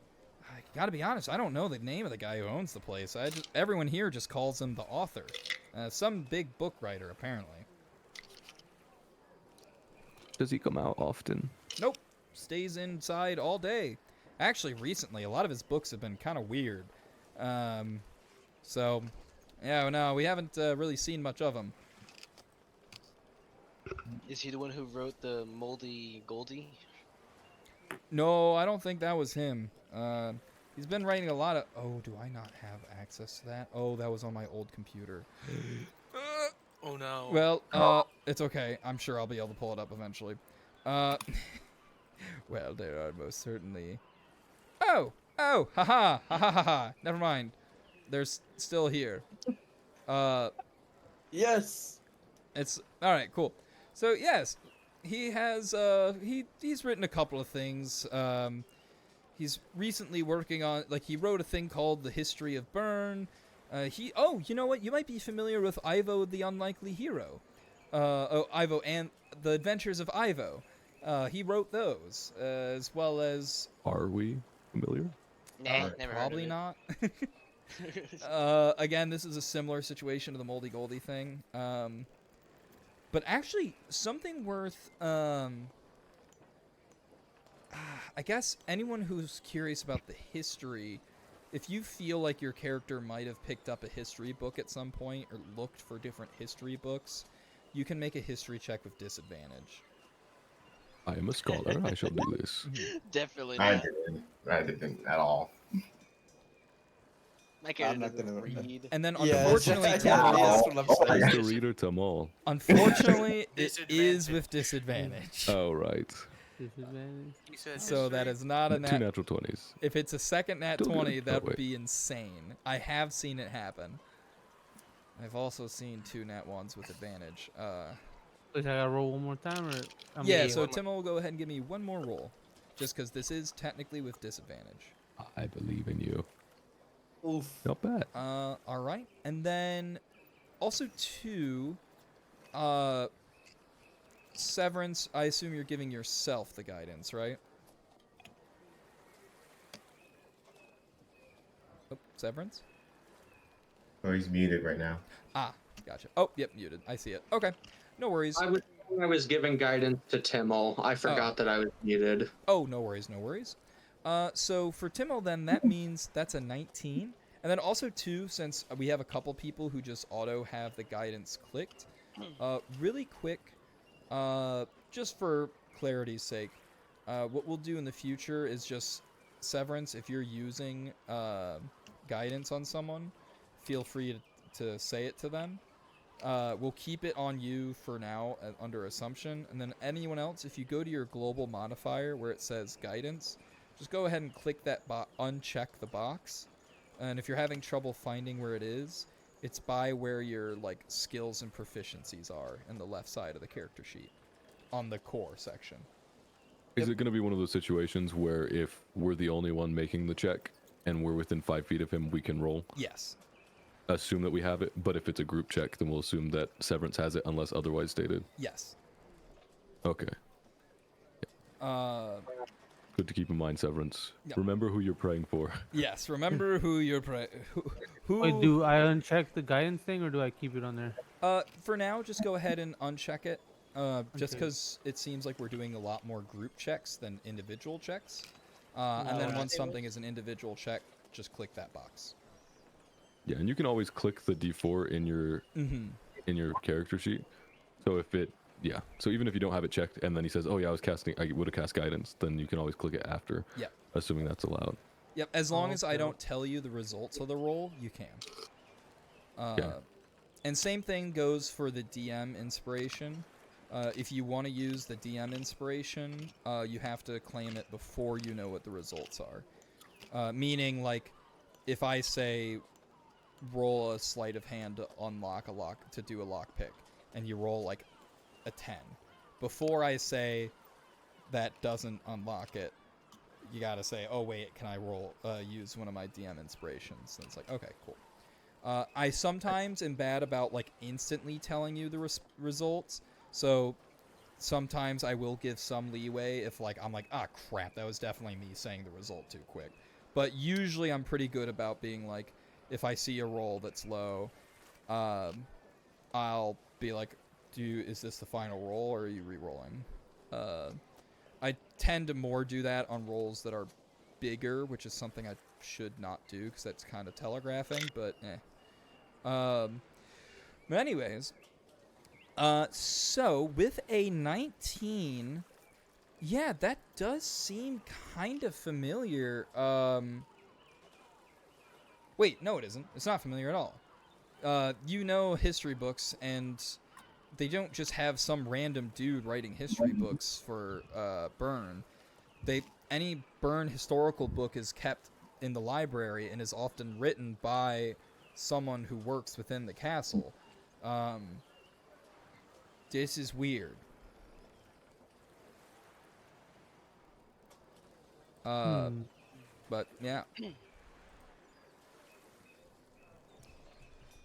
gotta be honest, I don't know the name of the guy who owns the place. Everyone here just calls him the author. Some big book writer, apparently. Does he come out often? Nope. Stays inside all day. Actually, recently, a lot of his books have been kind of weird. So, yeah, no, we haven't really seen much of him. Is he the one who wrote the Moldy Goldie? No, I don't think that was him. He's been writing a lot of... Oh, do I not have access to that? Oh, that was on my old computer. Oh no. Well, it's okay. I'm sure I'll be able to pull it up eventually. Well, there are most certainly... Oh! Ha ha! Never mind. They're still here. Yes. It's... Alright, cool. So, yes, he has, he's written a couple of things. He's recently working on, like, he wrote a thing called The History of Byrne. Oh, you know what? You might be familiar with Ivo the Unlikely Hero. Ivo and The Adventures of Ivo. He wrote those, as well as... Are we familiar? Nah, never Probably heard not. Again, this is a similar situation to the Moldy Goldie thing. But actually, something worth... I guess anyone who's curious about the history, if you feel like your character might have picked up a history book at some point or looked for different history books, you can make a history check with disadvantage. I am a scholar. I shall do this. Definitely I not. didn't at all. My character not doesn't gonna- read. And then Yeah, unfortunately, yeah, Tamal, that's what I'm saying. As the reader Tamal. unfortunately, it is Disadvantage. with disadvantage. Oh, right. Disadvantage. He said So that is not a Two nat. natural 20s. If it's a second nat Still good. 20, Oh, that would wait. be insane. I have seen it happen. I've also seen 2 nat 1s with advantage. Wait, I gotta roll one more time, or I'm Yeah, gonna- so Tim will go ahead and give me one more roll. Just because this is technically with disadvantage. I believe in you. Oof. Not bad. Alright. And then also 2, Severance, I assume you're giving yourself the guidance, right? Oh, Severance? Oh, he's muted right now. Ah, gotcha. Oh, yep, muted. I see it. Okay, no worries. I was giving guidance to Timmel. I forgot that I was muted. Oh, no worries, no worries. So for Timmel, then, that means that's a 19. And then also, too, since we have a couple people who just auto have the guidance clicked, really quick, just for clarity's sake, what we'll do in the future is just, Severance, if you're using guidance on someone, feel free to say it to them. We'll keep it on you for now under assumption, and then anyone else, if you go to your global modifier where it says guidance, just go ahead and click that uncheck the box, and if you're having trouble finding where it is, it's by where your like skills and proficiencies are in the left side of the character sheet on the core section. Is it going to be one of those situations where if we're the only one making the check and we're within 5 feet of him, we can roll? Yes. Assume that we have it, but if it's a group check, then we'll assume that Severance has it unless otherwise stated. Yes. Okay. Good to keep in mind, Severance. Yeah. Remember who you're praying for. Yes. Remember who you're who. Wait, do I uncheck the guidance thing, or do I keep it on there? For now, just go ahead and uncheck it. Just Okay. because it seems like we're doing a lot more group checks than individual checks. And then Alright. once something is an individual check, just click that box. Yeah, and you can always click the D4 in your in your character sheet. So if it, yeah, so even if you don't have it checked, and then he says, "Oh yeah, I would have cast guidance," then you can always click it after. Yep. Assuming that's allowed. Yep. As long as I Okay. don't tell you the results of the roll, you can. Yeah. And same thing goes for the DM inspiration. If you want to use the DM inspiration, you have to claim it before you know what the results are. Meaning, like, if I say roll a sleight of hand to unlock a lock, to do a lockpick, and you roll like a 10, before I say that doesn't unlock it, you gotta say, oh wait, can I roll use one of my DM inspirations? And it's like, okay, cool. I sometimes am bad about like instantly telling you the results, so sometimes I will give some leeway if like I'm like, ah crap, that was definitely me saying the result too quick. But usually I'm pretty good about being like, if I see a roll that's low, I'll be like, is this the final roll or are you re-rolling? I tend to more do that on rolls that are bigger, which is something I should not do because that's kind of telegraphing, but But anyways, so with a 19, yeah, that does seem kind of familiar. Wait, no, it isn't. It's not familiar at all. You know history books, and they don't just have some random dude writing history books for Bern. Any Bern historical book is kept in the library and is often written by someone who works within the castle. This is weird. But yeah.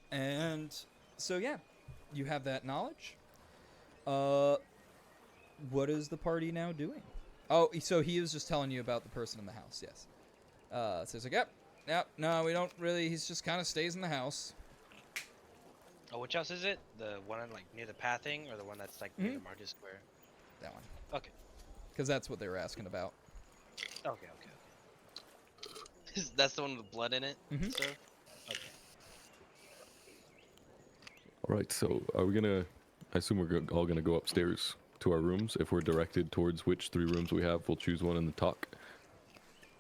And so yeah, you have that knowledge. What is the party now doing? Oh, so he was just telling you about the person in the house, yes. So he's like, yep, no, we don't really, he's just kind of stays in the house. Oh, which house is it? The one like near the pathing, or the one that's like near the market square? That one. Okay. Because that's what they were asking about. Okay. That's the one with blood in it? Mhm. Stuff? Okay. All right, so are we gonna? I assume we're all gonna go upstairs to our rooms. If we're directed towards which 3 rooms we have, we'll choose one in the talk.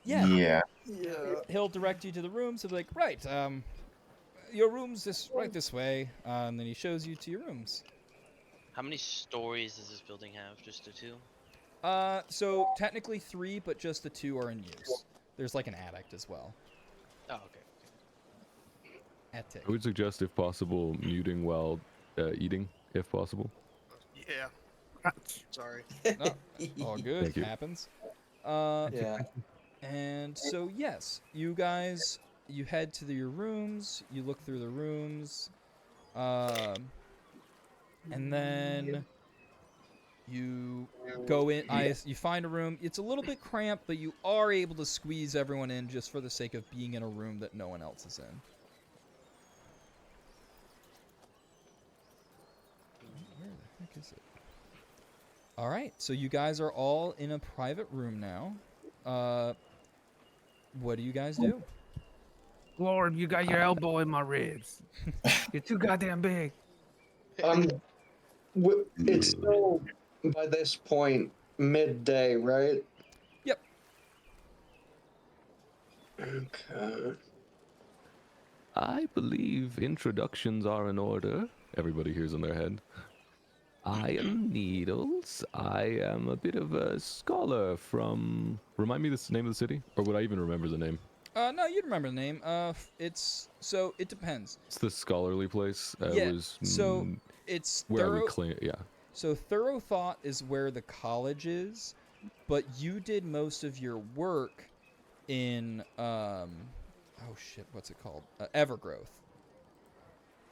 Yeah. Yeah. He'll direct you to the rooms. He'll be like, right, your room's right this way. And then he shows you to your rooms. How many stories does this building have? Just the 2? So technically 3, but just the 2 are in use. There's like an attic as well. Oh, okay. Attic. I would suggest, if possible, muting while eating, if possible. Yeah. Sorry. No, all good. Thank you. Happens. Yeah. And so yes, you guys, you head to your rooms. You look through the rooms, and then you go in. You find a room. It's a little bit cramped, but you are able to squeeze everyone in just for the sake of being in a room that no one else is in. Where the heck is it? All right, so you guys are all in a private room now. What do you guys do? Lord, you got your elbow in my ribs. You're too goddamn big. It's still by this point midday, right? Yep. Okay. I believe introductions are in order. Everybody hears in their head. I am Needles. I am a bit of a scholar from... Remind me the name of the city? Or would I even remember the name? No, you'd remember the name. So it depends. It's the scholarly place. Yeah, Was, so it's where I Thorough. would claim... Yeah. So Thorough Thought is where the college is, but you did most of your work in oh shit, what's it called? Evergrowth.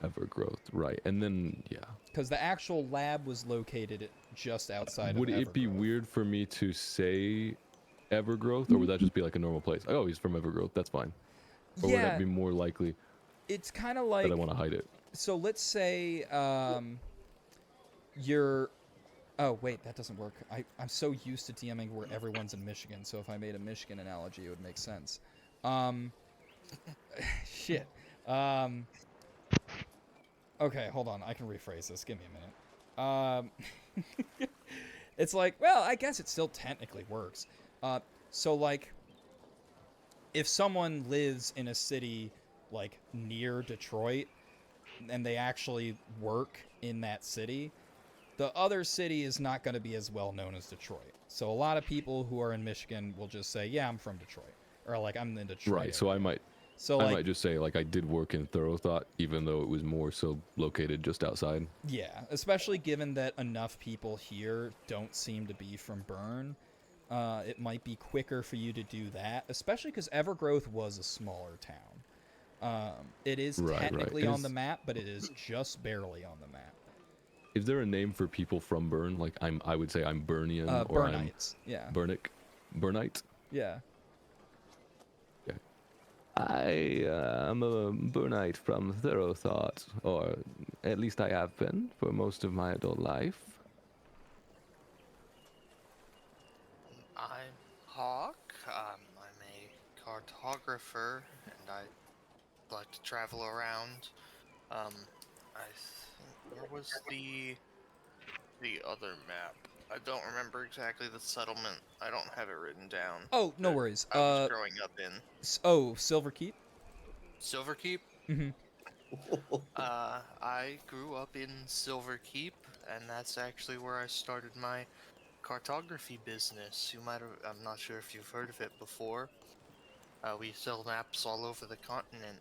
Evergrowth, right. And then, yeah. Because the actual lab was located just outside Would of it be Evergrowth. weird for me to say Evergrowth, or would that just be like a normal place? Oh, he's from Evergrowth, that's fine. Or would Yeah, that be more likely it's kind of like... that I want to hide it? So let's say you're... Oh, wait, that doesn't work. I'm so used to DMing where everyone's in Michigan, so if I made a Michigan analogy, it would make sense. Shit. Okay, hold on. I can rephrase this. Give me a minute. It's like, well, I guess it still technically works. So, like, if someone lives in a city, like, near Detroit, and they actually work in that city, the other city is not going to be as well known as Detroit. So a lot of people who are in Michigan will just say, yeah, I'm from Detroit. Or, like, I'm in Detroit. Right, so I might just say, like, I did work in Thorough Thought, even though it was more so located just outside. Yeah, especially given that enough people here don't seem to be from Bern. It might be quicker for you to do that, especially because Evergrowth was a smaller town. It is technically on the map, but it is just barely on the map. Is there a name for people from Bern? Like, I would say I'm Bernian, or Burnites, yeah. Burnite? Yeah. I am a Burnite from Thorough Thought, or at least I have been for most of my adult life. I'm Hawk. I'm a cartographer, and I like to travel around. I think where was the other map? I don't remember exactly the settlement. I don't have it written down. Oh, no that worries. I was growing up in Silver Keep. Silverkeep. Mm-hmm. I grew up in Silverkeep, and that's actually where I started my cartography business. I'm not sure if you've heard of it before. We sell maps all over the continent.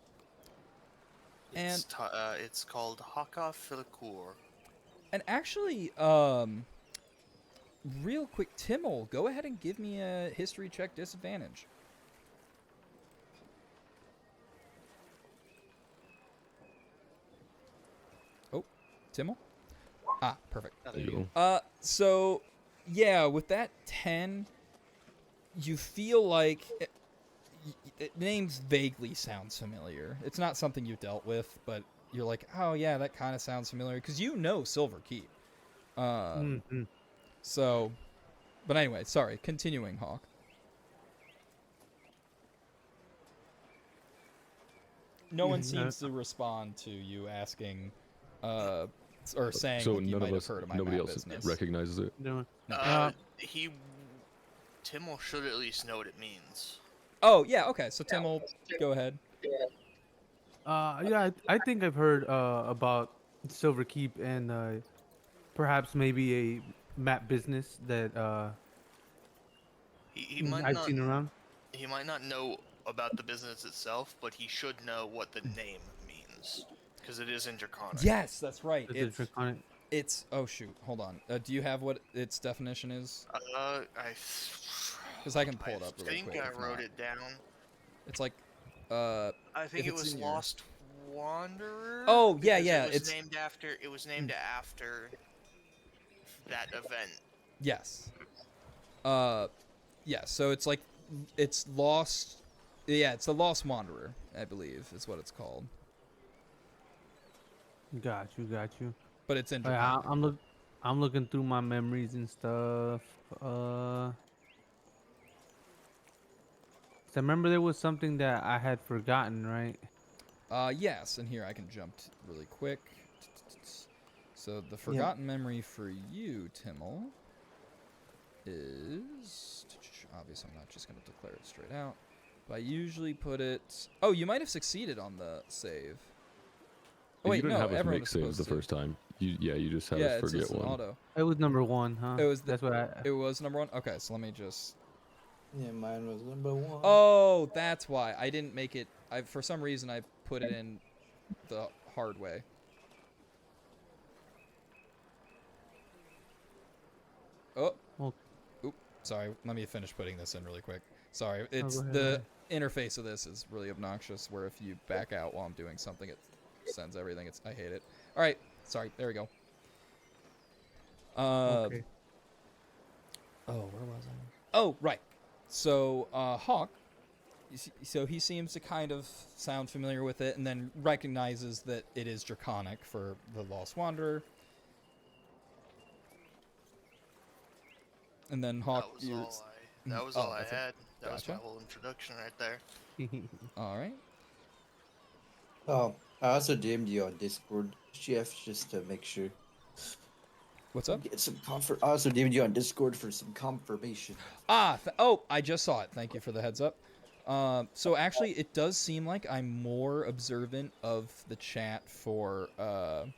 It's called Haka Filcour. And actually, real quick, Timmel, go ahead and give me a history check disadvantage. Oh, Timmel? Ah, perfect. Oh, there you go. So, yeah, with that 10, you feel like names vaguely sounds familiar. It's not something you've dealt with, but you're like, oh yeah, that kind of sounds familiar, because you know Silver Keep. So, but anyway, sorry, continuing, Hawk. No one seems to respond to you asking, or saying So like, you none might of have us, heard of my nobody map else business. recognizes it. No. Timmel should at least know what it means. Oh yeah, okay. So Timmel, go ahead. Yeah, I think I've heard about Silver Keep and perhaps maybe a map business that He might I've not. seen around. He might not know about the business itself, but he should know what the name means, because it is in Draconic. Yes, that's right. It's Draconic. It's oh shoot, hold on. Do you have what its definition is? Because I can pull it up really quick. I think I if wrote not. it down. It's like I think if it it's was in your- Lost Wanderer. Oh yeah, because yeah. It was It's named after. It was named after that event. yes. Yeah. So it's like it's lost. Yeah, it's the Lost Wanderer, I believe, is what it's called. Got you. But it's in Wait, Draconic. I'm looking through my memories and stuff. 'Cause I remember there was something that I had forgotten, right? Yes, and here I can jump really quick. So the forgotten memory for you, Timmel, is obviously I'm not just going to declare it straight out. But I usually put it. Oh, you might have succeeded on the save. Oh, wait, you didn't no, have us everyone make was saves supposed the to. first time. You just had Yeah, us it's forget just an one. auto. It was number 1, huh? It was. That's what I. It was number 1. Okay, so let me just. Yeah, mine was number 1. Oh, that's why I didn't make it. For some reason I put it in the hard way. Oh. Okay. Oop. Sorry. Let me finish putting this in really quick. Sorry. go It's ahead, the interface of this is really obnoxious. Where if you back out while I'm doing something, it sends everything. I hate it. All right. Sorry. There we go. Okay. Oh, where was I? Oh, right. So, Hawk, so he seems to kind of sound familiar with it and then recognizes that it is Draconic for the Lost Wanderer. And then Hawk... That was all I that's it. had. That was my Gotcha. whole introduction right there. All right. Oh, I also DM'd you on Discord, Chef, just to make sure. What's up? Get some I also DM'd you on Discord for some confirmation. Oh, I just saw it. Thank you for the heads up. So actually, it does seem like I'm more observant of the chat for, of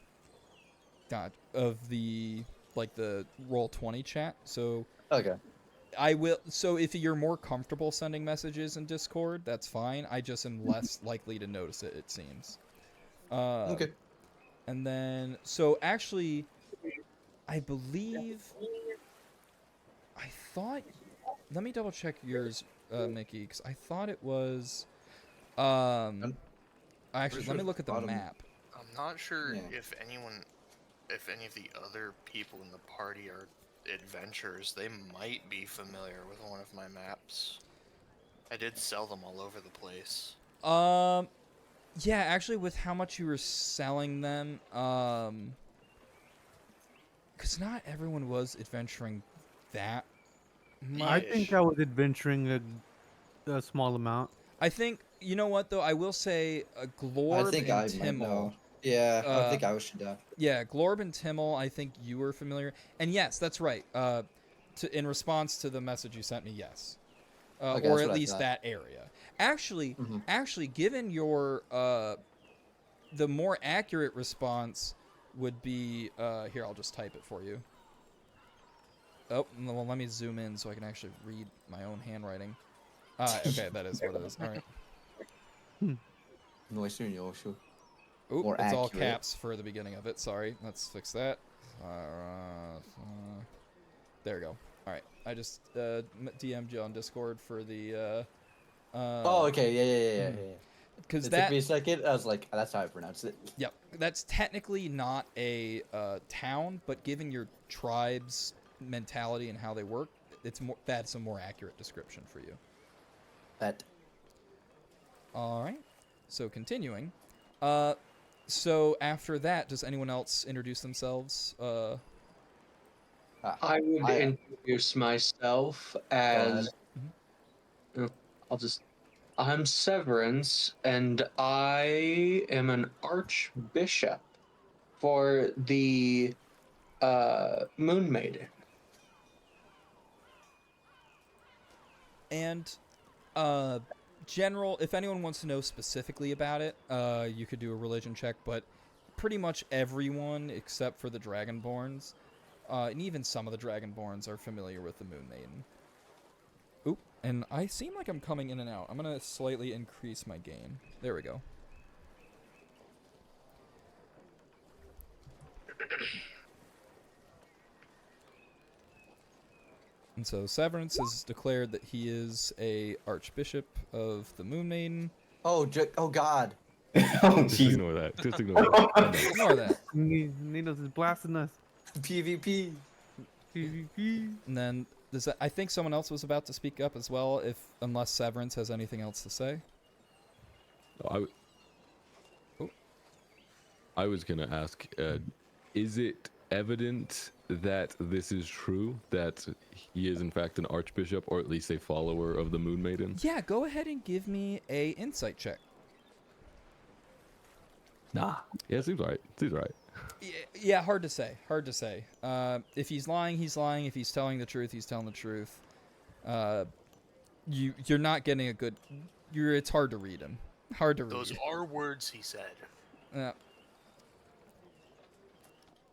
the, like, the Roll20 chat. So Okay. I will. So if you're more comfortable sending messages in Discord, that's fine. I just am less likely to notice it. It seems. Okay. And then, so actually, I believe. I thought. Let me double check yours, Mickey, because I thought it was. Actually, let me look at the map. I'm not sure Yeah. if any of the other people in the party are adventurers. They might be familiar with one of my maps. I did sell them all over the place. Yeah, actually, with how much you were selling them, because not everyone was adventuring that much. I think I was adventuring a small amount. I think, you know what, though? I will say Glorb I think and I might Timmel. know. Yeah, I think Uh, I should know. Yeah, Glorb and Timmel, I think you were familiar. And yes, that's right. In response to the message you sent me, yes. Okay, Or that's at what I least thought. that area. Actually, Mhm. given your the more accurate response would be here. I'll just type it for you. Oh, well, let me zoom in so I can actually read my own handwriting. Okay, that is what it is. All right. Oop, More it's all accurate. caps for the beginning of it. Sorry, let's fix that. There we go. All right, I just DM'd you on Discord for the. Oh, okay. Yeah. Because It that. took me a second. I was like, that's how I pronounce it. Yep, that's technically not a town, but given your tribe's mentality and how they work, that's a more accurate description for you. That. All right. So continuing. So after that, does anyone else introduce themselves? I would introduce myself as. I'm Severance, and I am an archbishop for the Moon Maiden. And general, if anyone wants to know specifically about it, you could do a religion check, but pretty much everyone except for the Dragonborns, and even some of the Dragonborns are familiar with the Moon Maiden. Oop, and I seem like I'm coming in and out. I'm going to slightly increase my gain. There we go. And so Severance has declared that he is a archbishop of the Moon Maiden. Oh, oh God. Just ignore that. Just ignore that. Ignore that. Ninos is blasting us. PvP. PvP. And then I think someone else was about to speak up as well, unless Severance has anything else to say. I was gonna ask, is it evident that this is true, that he is in fact an archbishop, or at least a follower of the Moon Maiden? Yeah, go ahead and give me a insight check. Nah. Yeah, seems right. Seems right. Yeah, hard to say. Hard to say. If he's lying, he's lying. If he's telling the truth, he's telling the truth. You're not getting a good. It's hard to read him. Hard to read. Those are words he said. Yeah.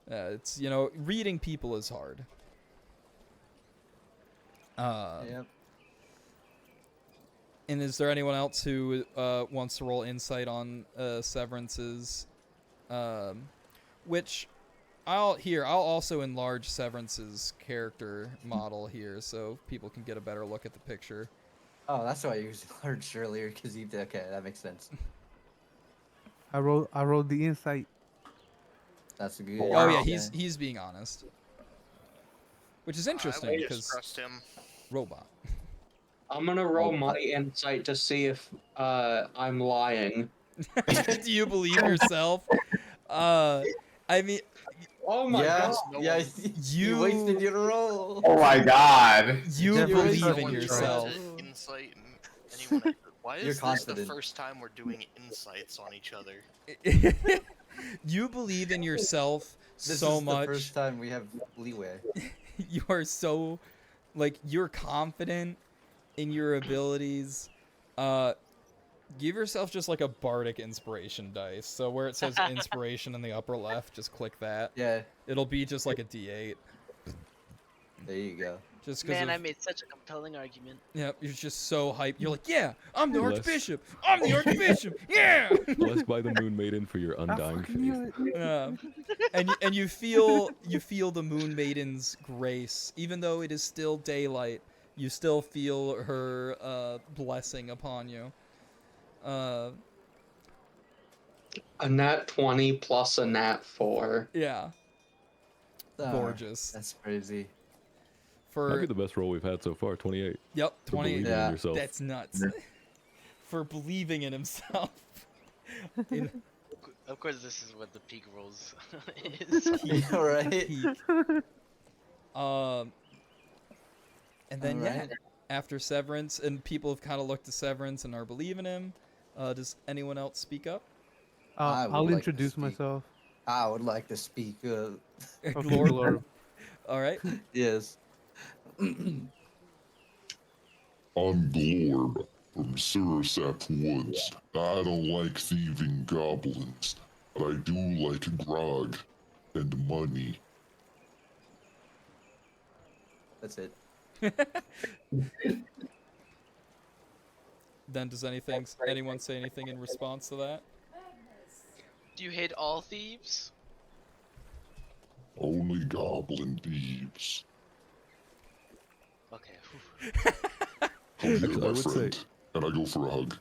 It's reading people is hard. Yep. And is there anyone else who wants to roll insight on Severance's? Which I'll also enlarge Severance's character model here so people can get a better look at the picture. Oh, that's why you used large earlier, because you did. Okay, that makes sense. I rolled the insight. That's good. Oh yeah, he's being honest, which is interesting I just because trust him. robot. I'm gonna roll my insight to see if I'm lying. Do you believe yourself? I mean, Oh my god! Yeah, you wasted your roll. Oh my god. You Definitely believe in Someone yourself. tries to Insight and anyone. Why is You're this confident. the first time we're doing insights on each other? You believe in yourself This so is much. the first time we have leeway. You are so, you're confident in your abilities. Give yourself just like a bardic inspiration dice. So where it says inspiration in the upper left, just click that. Yeah, It'll be just like a D8. there you go. Just because. Man, I made such a compelling argument. Yeah, you're just so hyped. You're like, yeah, I'm the Bless. Archbishop. I'm the Archbishop. Yeah. Blessed by the Moon Maiden for your undying faith. And you feel the Moon Maiden's grace, even though it is still daylight. You still feel her blessing upon you. A nat 20 plus a nat 4. Yeah. Ah, Gorgeous. That's crazy. Might be For the best roll we've had so far. 28. yep, To believe 28. in Yeah. yourself. That's nuts. for believing in himself. In Of course, this is what the peak rolls is. Yeah, right. peak. And then Alright. after Severance, and people have kind of looked to Severance and are believing him. Does anyone else speak up? I would I'll like to introduce speak. myself. I would like to speak. Okay, Glorb. Glorb. All right. Yes. I'm Glorb from Surasap Woods. I don't like thieving goblins, but I do like grog and money. That's it. Then does anyone say anything in response to that? Do you hate all thieves? Only goblin thieves. Okay. Come here, Actually, I my would say- friend, and I go for a hug.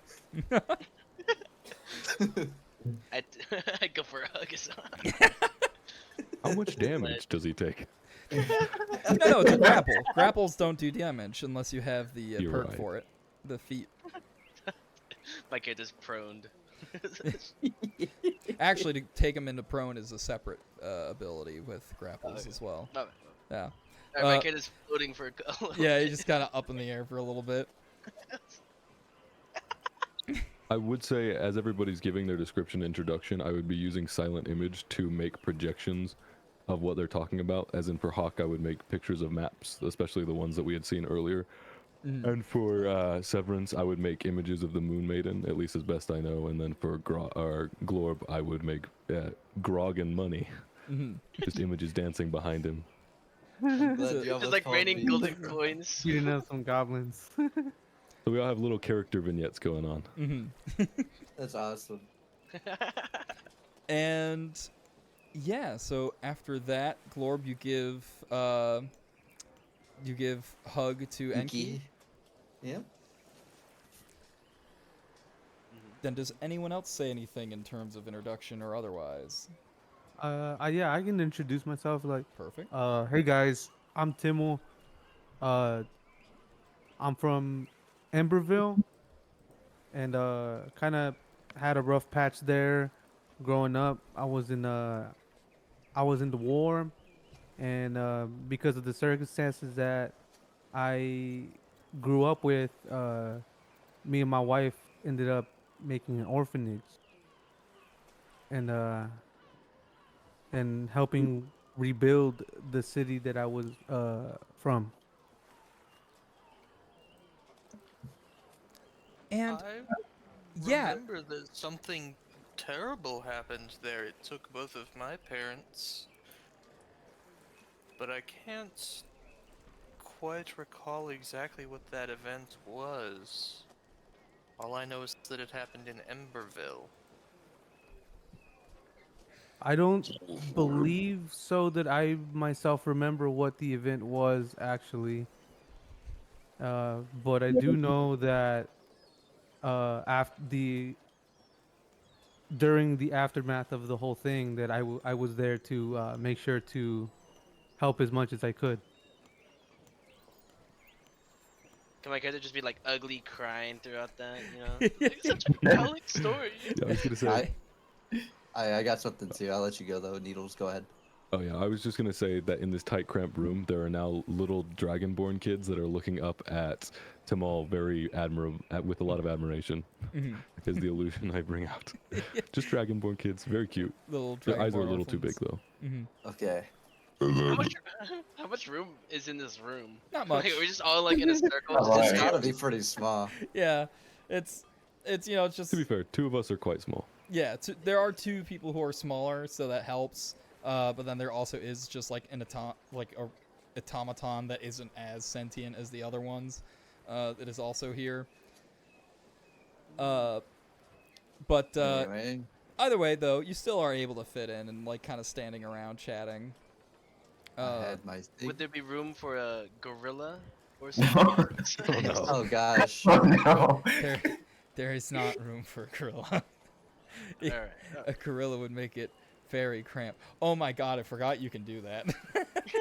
I go for a hug as well. How much damage does he take? No, it's a grapple. Grapples don't do damage unless you have the You're perk right. for it. The feat. My character's proned. Actually, to take him into prone is a separate ability with grapples Okay. as well. Oh, Yeah. my Uh, character's floating for a little Yeah, bit. he's just kind of up in the air for a little bit. I would say, as everybody's giving their description introduction, I would be using silent image to make projections of what they're talking about. As in, for Hawk, I would make pictures of maps, especially the ones that we had seen earlier. And for Severance, I would make images of the Moon Maiden, at least as best I know. And then for Glorb, I would make grog and money, just images dancing behind him. I'm glad you Just almost like called raining me. golden coins. Beating up some goblins. So we all have little character vignettes going on. That's awesome. And yeah, so after that, Glorb, you give hug to Enki. Yep. Then does anyone else say anything in terms of introduction or otherwise? Yeah, I can introduce myself. Like, Perfect. hey guys, I'm Timmel. I'm from Emberville, and kind of had a rough patch there growing up. I was in the war, and because of the circumstances that I grew up with, me and my wife ended up making an orphanage, and helping rebuild the city that I was from. And I yeah. remember that something terrible happened there. It took both of my parents, but I can't quite recall exactly what that event was. All I know is that it happened in Emberville. I don't believe so that I myself remember what the event was actually. But I do know that during the aftermath of the whole thing, that I was there to make sure to help as much as I could. Can my character just be like ugly crying throughout that, you know? Like, such a compelling story. Yeah, I was gonna say. I got something too. I'll let you go though. Needles, go ahead. Oh yeah, I was just gonna say that in this tight, cramped room, there are now little dragonborn kids that are looking up at Timal with a lot of admiration, because the illusion I bring out. Just dragonborn kids, very cute. Little Their eyes are a Dragonborn little too big orphans. though. Okay. And How then much room is in this room? Not much. Like, we're just all like in a circle. It's just- gotta be pretty small. Yeah, it's it's just To be fair, two of us are quite small. yeah. There are two people who are smaller, so that helps. But then there also is just like an automaton that isn't as sentient as the other ones. That is also here. But Anyway. either way, though, you still are able to fit in and like kind of standing around chatting. I had my Would there be room for a gorilla or something? Oh gosh. Oh no. There is not room for a gorilla. Alright. A gorilla would make it very cramped. Oh my god, I forgot you can do that.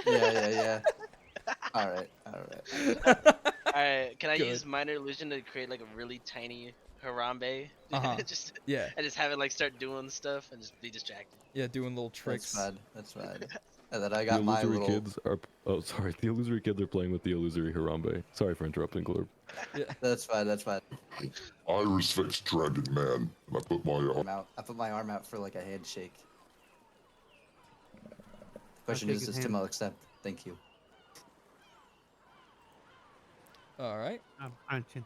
Yeah. Alright. Alright, can I Good. use minor illusion to create like a really tiny Harambe. Uh-huh. Just Yeah, and just have it like start doing stuff and just be distracted. yeah, doing little tricks. That's bad. That's bad. And then I got the my illusory little. kids are. Oh, sorry. The illusory kids are playing with the illusory Harambe. Sorry for interrupting, Glorb. That's fine. That's fine. I respect Dragon Man, and I put my arm. I put my arm out for like a handshake. Question shake is, his does hand. Timo accept? Thank you. All right, I'm punching.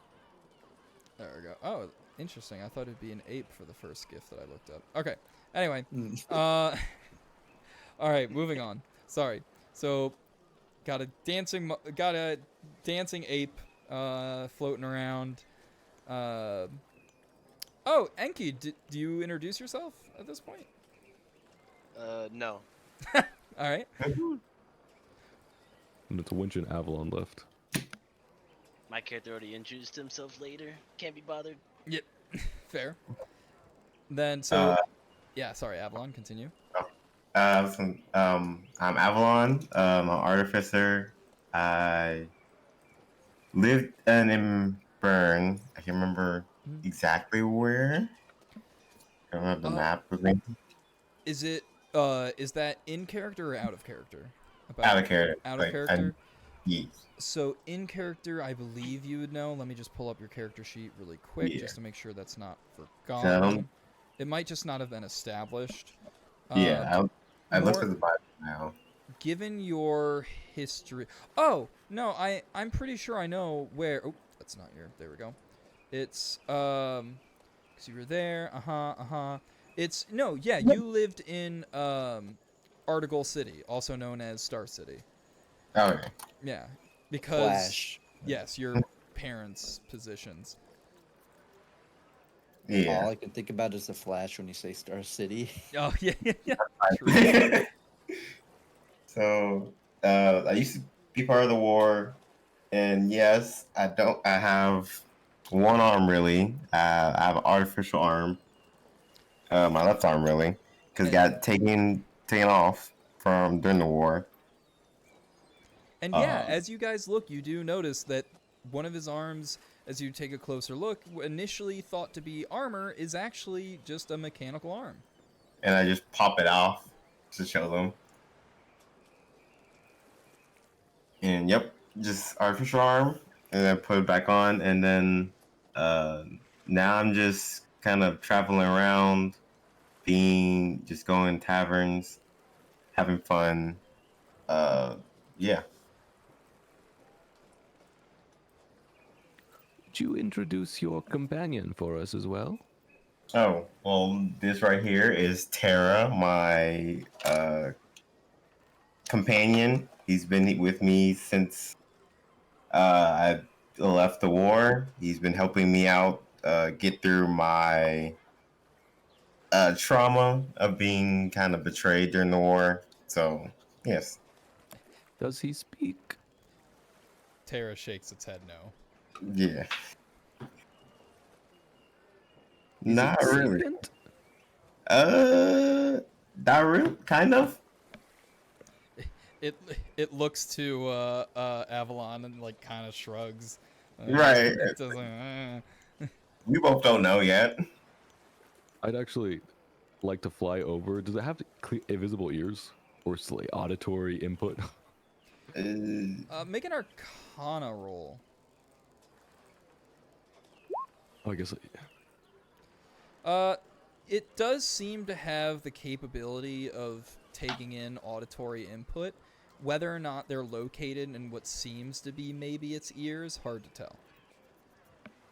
there we go. Oh, interesting. I thought it'd be an ape for the first gift that I looked up. Okay. Anyway, all right, moving on. Sorry. So, got a dancing ape floating around. Oh, Enki, do you introduce yourself at this point? No. All right. And it's a Winch and Avalon left. My character already introduced himself later. Can't be bothered. Yep. Fair. Then so, yeah. Sorry, Avalon. Continue. I'm Avalon. I'm an artificer. I lived in Bern. I can't remember exactly where. I don't have the map with me. Is it is that in character or out of character? Out of character. Out of like, character. Yes. So in character, I believe you would know. Let me just pull up your character sheet really quick, just to make sure that's not forgotten. It might just not have been established. Yeah, I looked more- at the Bible now. Given your history, oh no, I'm pretty sure I know where. Oh, that's not your. There we go. It's because you were there. It's no, yeah, you lived in Article City, also known as Star City. Okay. Yeah, because Flash. yes, your parents' positions. Yeah. All I can think about is the Flash when you say Star City. Oh yeah, yeah. True. So, I used to be part of the war, and yes, I have one arm really. I have an artificial arm. My left arm really, because it got taken off from during the war. And yeah, as you guys look, you do notice that one of his arms, as you take a closer look, initially thought to be armor, is actually just a mechanical arm. And I just pop it off to show them. And yep, just artificial arm, and then put it back on, and then now I'm just kind of traveling around, just going taverns, having fun. Yeah. Would you introduce your companion for us as well? Oh, well, this right here is Terra, my companion. He's been with me since I left the war. He's been helping me out get through my trauma of being kind of betrayed during the war. So, yes. Does he speak? Terra shakes its head no. Yeah. Is Not it really. sapient? Not really, kind of. It looks to Avalon and like kind of shrugs. Right. It doesn't. We both don't know yet. I'd actually like to fly over. Does it have invisible ears or auditory input? Make an Arcana roll. Oh, I guess. It does seem to have the capability of taking in auditory input. Whether or not they're located in what seems to be maybe its ears, hard to tell.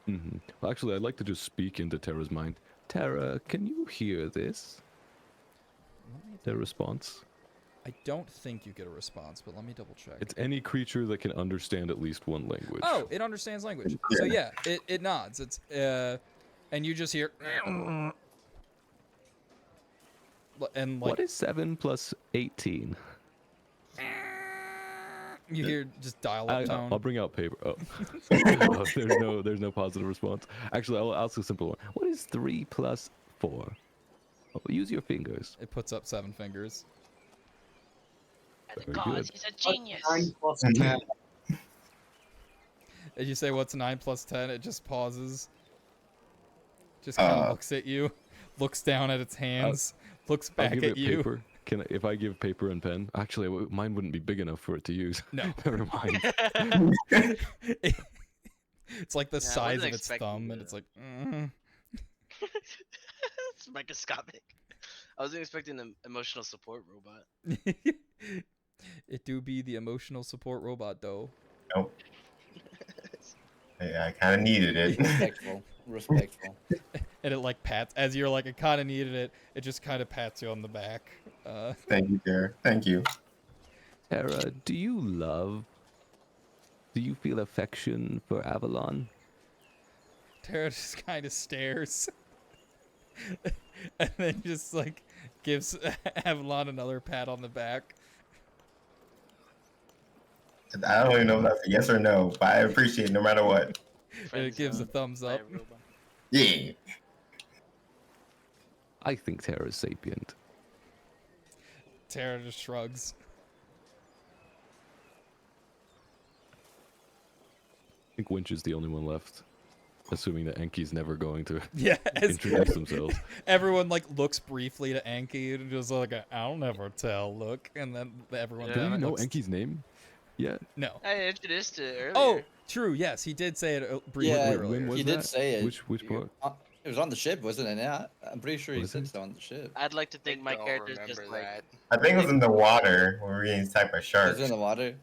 Mm-hmm. Well, actually, I'd like to just speak into Terra's mind. Terra, can you hear this? Their response. I don't think you get a response, but let me double check. It's any creature that can understand at least one language. Oh, it understands language. So yeah, it nods. It's and you just hear and like what is 7 plus 18? you hear just dial-up tone. I'll bring out paper. Oh, there's no positive response. Actually, I'll ask a simple one. What is 3 plus 4? Oh, use your fingers. It puts up 7 fingers. Very good. He's a genius. 9 plus 10. As you say, what's 9 plus 10? It just pauses. Just kind of Uh, looks at you, looks down at its hands, looks I'll back give at it you. paper. Can I, if I give paper and pen? Actually, mine wouldn't be big enough for it to use. No. Never mind. It's like the Yeah, I size wasn't of its expecting thumb, and the- it's like. It's microscopic. I wasn't expecting an emotional support robot. It do be the emotional support robot, though. Nope. I kind of needed it. Respectful. Respectful. And it like pats as you're like, it kind of needed it. It just kind of pats you on the back. Thank you, dear. Thank you. Tara, do you feel affection for Avalon? Tara just kind of stares, and then just like gives Avalon another pat on the back. I don't even know if that's a yes or no, but I appreciate it no matter what. And it gives a thumbs by a up. robot. Yeah. I think Tara's sapient. Tara just shrugs. I think Winch is the only one left, assuming that Enki's never going to Yeah, introduce themselves. everyone like looks briefly to Enki and just like I'll never tell look, and then everyone. Do kinda you know looks- Enki's name? Yeah. No. I introduced it earlier. Oh, true. Yes, he did say it briefly Yeah, earlier. when was he did that? say it. Which part? It was on the ship, wasn't it? Yeah, I'm pretty sure he Was said it? so on the ship. I'd like to think my don't character's remember just like that. I think it was in the water when we were getting attacked by Was sharks. it in the water?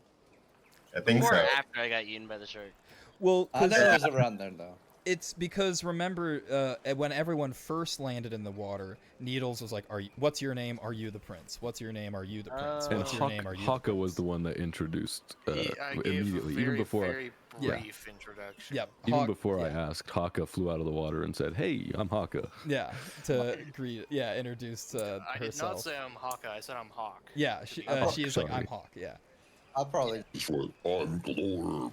I think before so. or after I got eaten by the shark. Well, I 'cause, know it was around there though. it's because remember when everyone first landed in the water, Needles was like, what's your name? Are you the prince? What's your name? Are you the prince? And What's your name? Are you the Haka was prince?" the one that introduced I gave immediately, a very, even before very Yeah. brief introduction. Yep. even Hawk- before I yeah, asked, Haka flew out of the water and said, "Hey, I'm Haka." Yeah, to greet. Yeah, introduced I did herself. not say I'm Hawkeye. I said I'm Hawk. Yeah, she Oh, she is like, sorry. I'm Hawk. Yeah. I'll probably. It's like, I'm Glorb.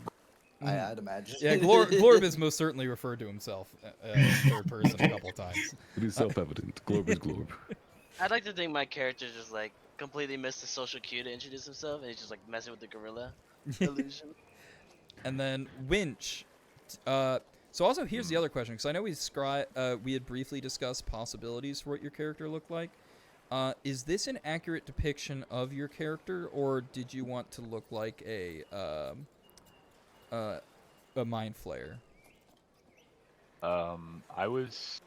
I'd imagine. Yeah, Glorb has most certainly referred to himself in third person a couple times. It is self-evident. Glorb is Glorb. I'd like to think my character just like completely missed the social cue to introduce himself, and he's just like messing with the gorilla illusion. And then Winch. So also here's the other question, because I know we had briefly discussed possibilities for what your character looked like. Is this an accurate depiction of your character, or did you want to look like a mind flayer? I was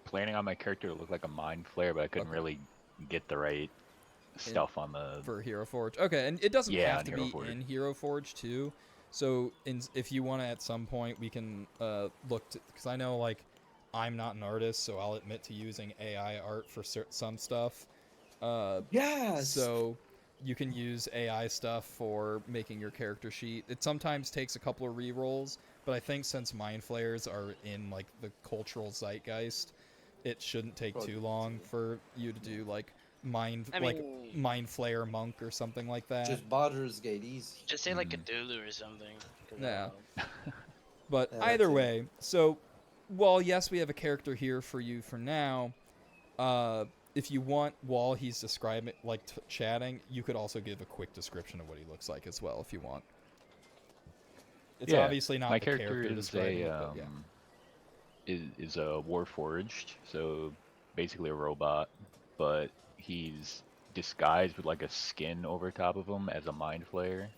planning on my character to look like a mind flare, but I couldn't Okay. really get the right stuff on the. For Hero Forge. Okay, and it doesn't Yeah, have on to Hero be Forge. in Hero Forge too. So if you want to at some point, we can look to, because I know like I'm not an artist, so I'll admit to using AI art for some stuff. Yes. So you can use AI stuff for making your character sheet. It sometimes takes a couple of re-rolls, but I think since mind flayers are in like the cultural zeitgeist, it shouldn't take too long for you to do like mind flayer monk or something like that. Just Baldur's Gate easy. Just say like Cthulhu or something. 'cause, Yeah. But Yeah, either that's it. way, so while yes, we have a character here for you for now, if you want, while he's describing, like chatting, you could also give a quick description of what he looks like as well, if you want. It's Yeah, obviously not my the character is describing a it, but yeah. is a warforged, so basically a robot, but he's disguised with like a skin over top of him as a mind flayer.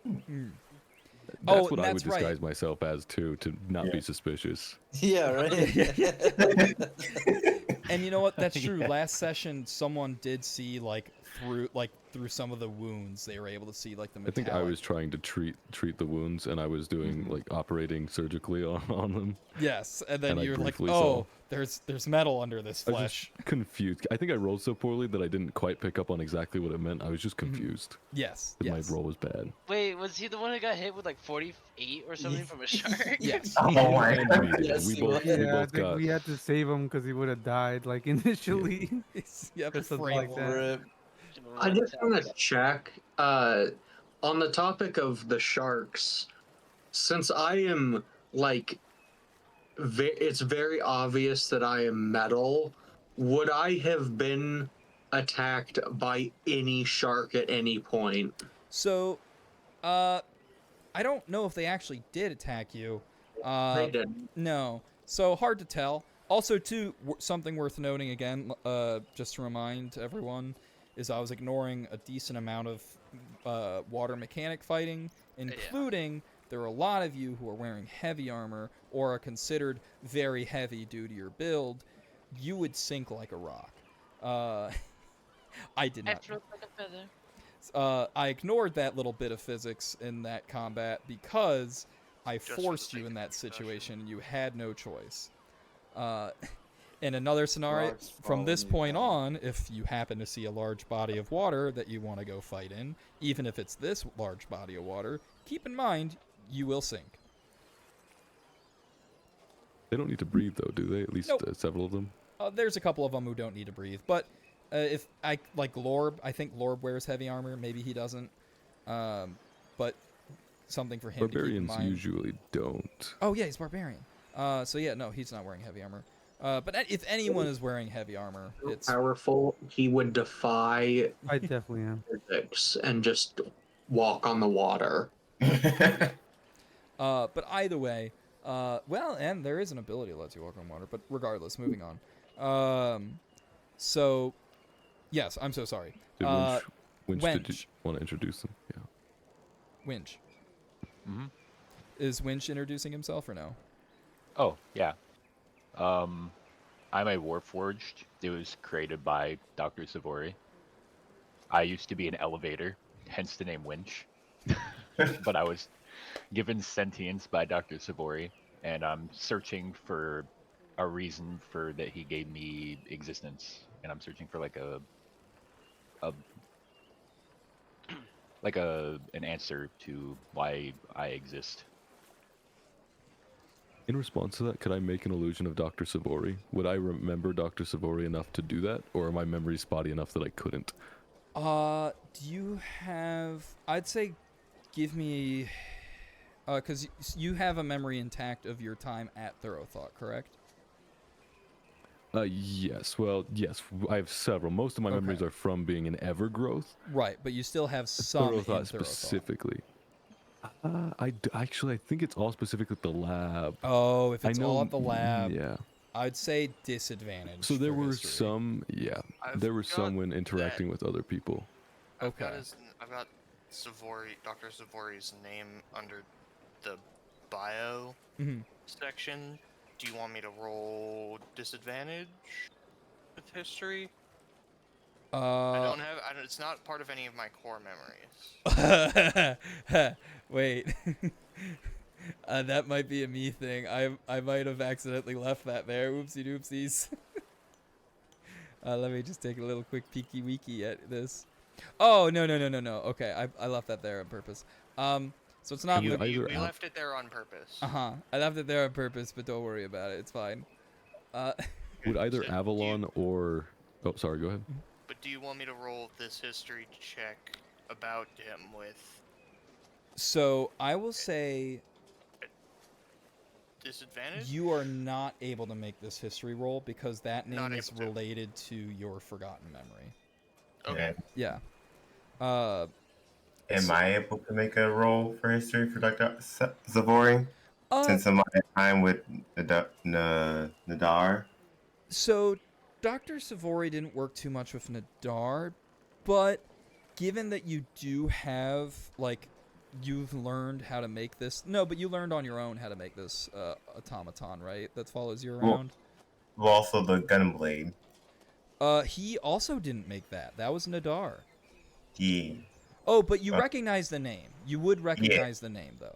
That's Oh, what I would that's right. disguise myself as too, to not be suspicious. Yeah, right. And you know what? That's true. Last session, someone did see like through some of the wounds, they were able to see like the I metallic. think I was trying to treat the wounds, and I was doing like operating surgically on them. Yes, and then and I you were like, briefly "Oh, saw. there's metal under this I was flesh." just confused. I think I rolled so poorly that I didn't quite pick up on exactly what it meant. I was just confused. Yes, That yes. my roll was bad. Wait, was he the one who got hit with like 48 or something from a shark? Yes. Oh my And god. we did. Yes, we he both, was. we Yeah, I both think got. we had to save him because he would have died like initially. Yep, Or something frame like that. Rip. I just want to check on the topic of the sharks. Since I am like, it's very obvious that I am metal. Would I have been attacked by any shark at any point? So, I don't know if they actually did attack you. They didn't. No. So hard to tell. Also, too, something worth noting again, just to remind everyone, is I was ignoring a decent amount of water mechanic fighting, including there are a lot of you who are wearing heavy armor or are considered very heavy due to your build. You would sink like a rock. I did not. I float like a feather. I ignored that little bit of physics in that combat because I Just for the forced you sake in of that discussion. situation and you had no choice. In another scenario, Rocks from this falling point on, if you happen to see a large body of water that you want to go fight in, even if it's this large body of water, keep in mind you will sink. They don't need to breathe though, do they? At least Nope. several of them. There's a couple of them who don't need to breathe, but if I like Lorb, I think Lorb wears heavy armor. Maybe he doesn't, but something for him to keep in Barbarians mind. usually don't. Oh yeah, he's barbarian. So yeah, no, he's not wearing heavy armor. But if anyone is wearing heavy armor, it's Powerful. He would defy I definitely am. physics and just walk on the water. but either way, well, and there is an ability that lets you walk on water. But regardless, moving on. So, yes, I'm so sorry. Did Winch, did you Wench. want to introduce them? Yeah. Winch. Mm-hmm. Is Winch introducing himself or no? Oh, yeah. I'm a Warforged. It was created by Dr. Savory. I used to be an elevator, hence the name Winch. But I was given sentience by Dr. Savory, and I'm searching for a reason for that he gave me existence. And I'm searching for like an answer to why I exist. In response to that, could I make an illusion of Dr. Savory? Would I remember Dr. Savory enough to do that, or are my memories spotty enough that I couldn't? Do you have? I'd say, give me, because you have a memory intact of your time at Thorough Thought, correct? Yes. Well, yes. I have several. Most of my memories Okay. are from being in Evergrowth. Right, but you still have some Thorough in Thought Thorough Thought. specifically. Actually, I think it's all specific at the lab. Oh, if I it's know, all at the lab, Yeah. I'd say disadvantage. So there for were history. some, yeah. I've There were got some when interacting with other people. Okay. I've got Savory, Dr. Savory's name under the bio Mhm. section. Do you want me to roll disadvantage with history? It's not part of any of my core memories. Wait. That might be a me thing. I might have accidentally left that there. Oopsie doopsies. Let me just take a little quick peeky weeky at this. Oh no. Okay, I left that there on purpose. So it's not. You li- either We out- left it there on purpose. I left it there on purpose, but don't worry about it. It's fine. Would either So Avalon or... Oh, sorry, go ahead. But do you want me to roll this history check about him with So I will say disadvantage? you are not able to make this history roll because that Not name is able to. related to your forgotten memory. Okay. Yeah. Am I able to make a roll for history for Dr. Savory? Since I'm at time with Nadar? So Dr. Savory didn't work too much with Nadar, but given that you do have, like, you've learned how to make this. No, but you learned on your own how to make this automaton, right? That follows you around. Well, also the Gunblade. He also didn't make that. That was Nadar. Yeah. Oh, but you recognize the name. You would recognize the name, though.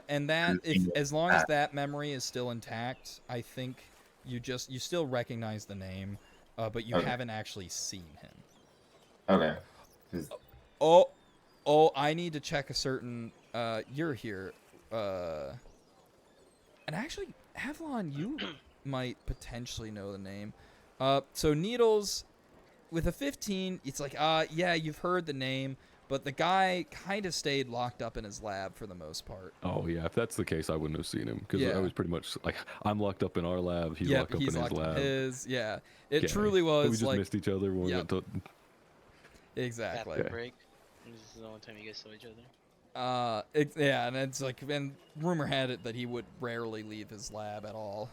And that, as long as that memory is still intact, I think you still recognize the name, but you haven't actually seen him. Okay. Oh, I need to check a certain. You're here. And actually, Avalon, you might potentially know the name. So Needles, with a 15, it's like, yeah, you've heard the name, but the guy kind of stayed locked up in his lab for the most part. Oh, yeah, if that's the case, I wouldn't have seen him. Because Yeah. I was pretty much like, I'm locked up in our lab, he's Yep, locked up he's in his locked up lab. in his, yeah. It Yeah, truly we was just like. missed each other when we Yep. went to... Exactly. After break. This is the only time you guys saw each other. Yeah, and it's like, and rumor had it that he would rarely leave his lab at all.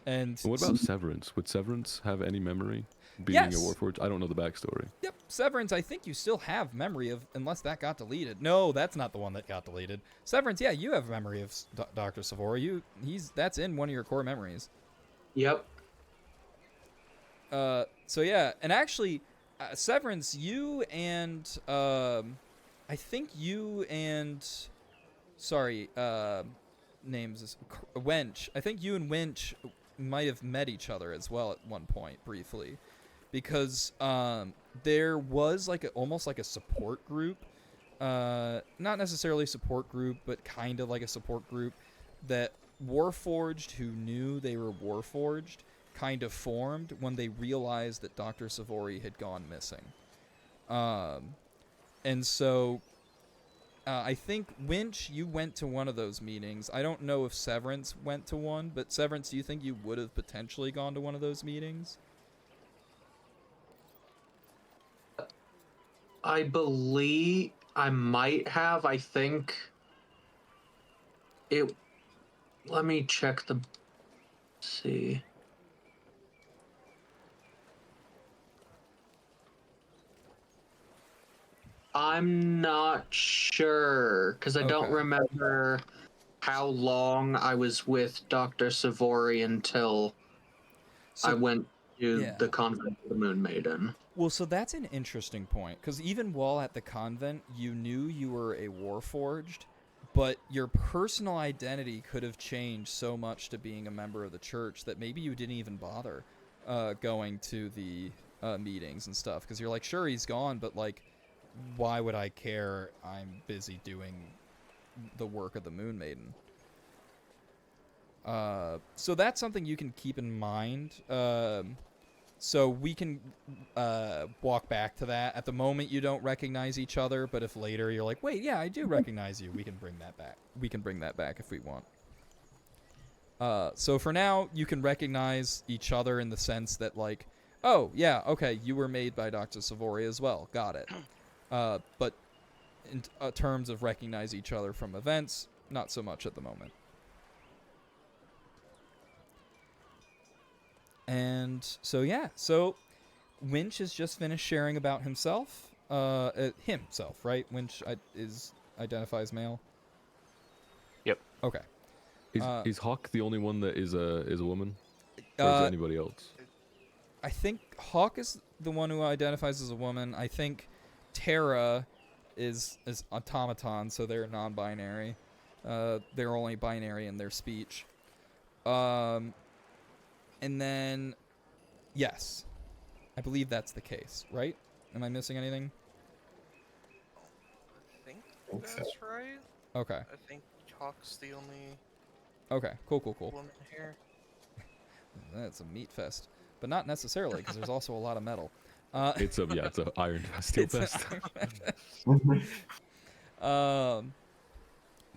And What about Severance? Would Severance have any memory being Yes. a Warforged? I don't know the backstory. Yep, Severance, I think you still have memory of, unless that got deleted. No, that's not the one that got deleted. Severance, yeah, you have memory of Dr. Savori. That's in one of your core memories. Yep. So yeah, and actually, Severance, you and I think you and names is Wench. I think you and Wench might have met each other as well at one point briefly, because there was like almost like a support group, not necessarily support group, but kind of like a support group that Warforged who knew they were Warforged kind of formed when they realized that Dr. Savori had gone missing. And so I think, Winch, you went to one of those meetings. I don't know if Severance went to one, but Severance, do you think you would have potentially gone to one of those meetings? I believe I might have. I think it. Let me check the. See. I'm not sure because I don't Okay. remember how long I was with Dr. Savori until I So, went to yeah. the convent of the Moon Maiden. Well, so that's an interesting point, because even while at the convent, you knew you were a Warforged, but your personal identity could have changed so much to being a member of the church that maybe you didn't even bother going to the meetings and stuff, because you're like, sure, he's gone, but like, why would I care? I'm busy doing the work of the Moon Maiden. So that's something you can keep in mind. So we can walk back to that. At the moment, you don't recognize each other, but if later you're like, wait, yeah, I do recognize you, we can bring that back. We can bring that back if we want. So for now, you can recognize each other in the sense that, like, oh, yeah, okay, you were made by Dr. Savori as well. Got it. But in terms of recognize each other from events, not so much at the moment. And so, yeah, so Winch has just finished sharing about himself. Himself, right? Winch identifies male? Yep. Okay. Is Hawk the only one that is a woman? Or is there anybody else? I think Hawk is the one who identifies as a woman. I think Terra is automaton, so they're non-binary. They're only binary in their speech. And then, yes, I believe that's the case, right? Am I missing anything? I think so. that's right. Okay. I think Hawk's the only Okay. Cool. woman here. That's a meat fest, but not necessarily, because there's also a lot of metal. It's a Iron Steel It's an Fest. Iron Fest.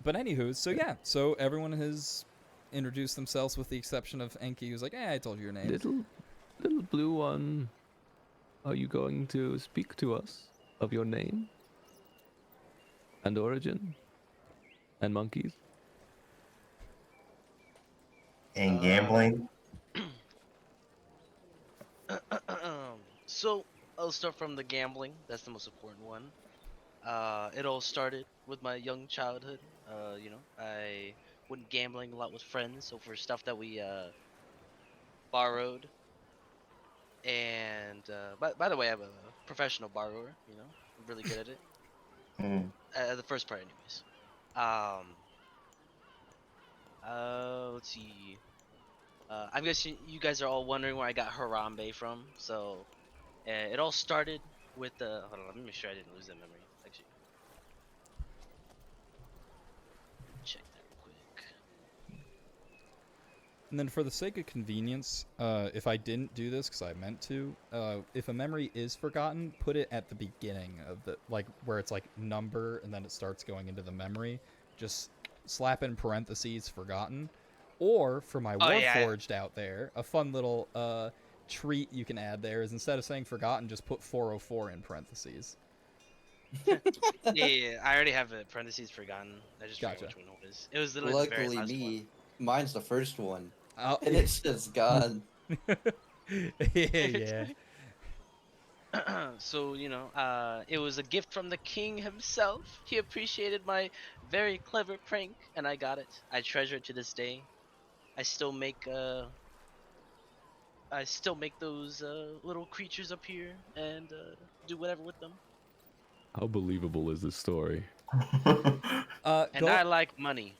But anywho, so yeah, so everyone has introduced themselves with the exception of Enki, who's like, I told you your name. Little blue one, are you going to speak to us of your name and origin and monkeys? And gambling. So I'll start from the gambling. That's the most important one. It all started with my young childhood. I went gambling a lot with friends, so for stuff that we borrowed. And by the way, I'm a professional borrower. I'm really good at it. The first part, anyways. Let's see. I'm guessing you guys are all wondering where I got Harambe from. So, it all started with the. Hold on, let me make sure I didn't lose that memory. Actually, check that real quick. And then for the sake of convenience, if I didn't do this because I meant to, if a memory is forgotten, put it at the beginning of the, like, where it's like number and then it starts going into the memory. Just slap in parentheses forgotten. Or for my Warforged out there, a fun little treat you can add there is instead of saying forgotten, just put 404 in parentheses. Yeah, I already have it. Parentheses forgotten. I just forgot Gotcha. which one it was. It was literally the very Luckily last me, mine's the first one, Oh, and it's just gone. yeah. one. So it was a gift from the king himself. He appreciated my very clever prank, and I got it. I treasure it to this day. I still make those little creatures appear and do whatever with them. How believable is this story? And Go, I like money.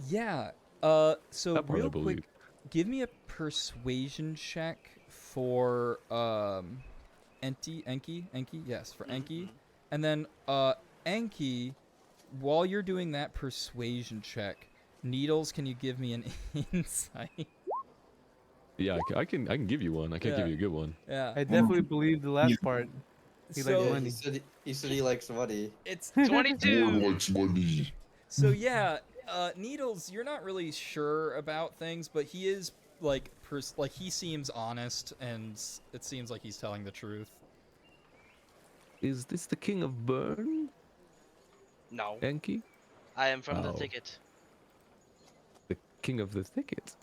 yeah. So That part I real quick, believe. give me a persuasion check for Enki. Yes, for Enki. Mhm. And then Enki, while you're doing that persuasion check, Needles, can you give me an insight? Yeah, I can give you one. I can't give Yeah. you a good one. Yeah. I definitely believe the last part. He likes So Yeah, money. he said he likes money. it's 22. Lord likes money. so yeah, Needles, you're not really sure about things, but he is like he seems honest, and it seems like he's telling the truth. Is this the King of Burn, No, Enki? I am from the Oh. thicket. The King of the Thicket?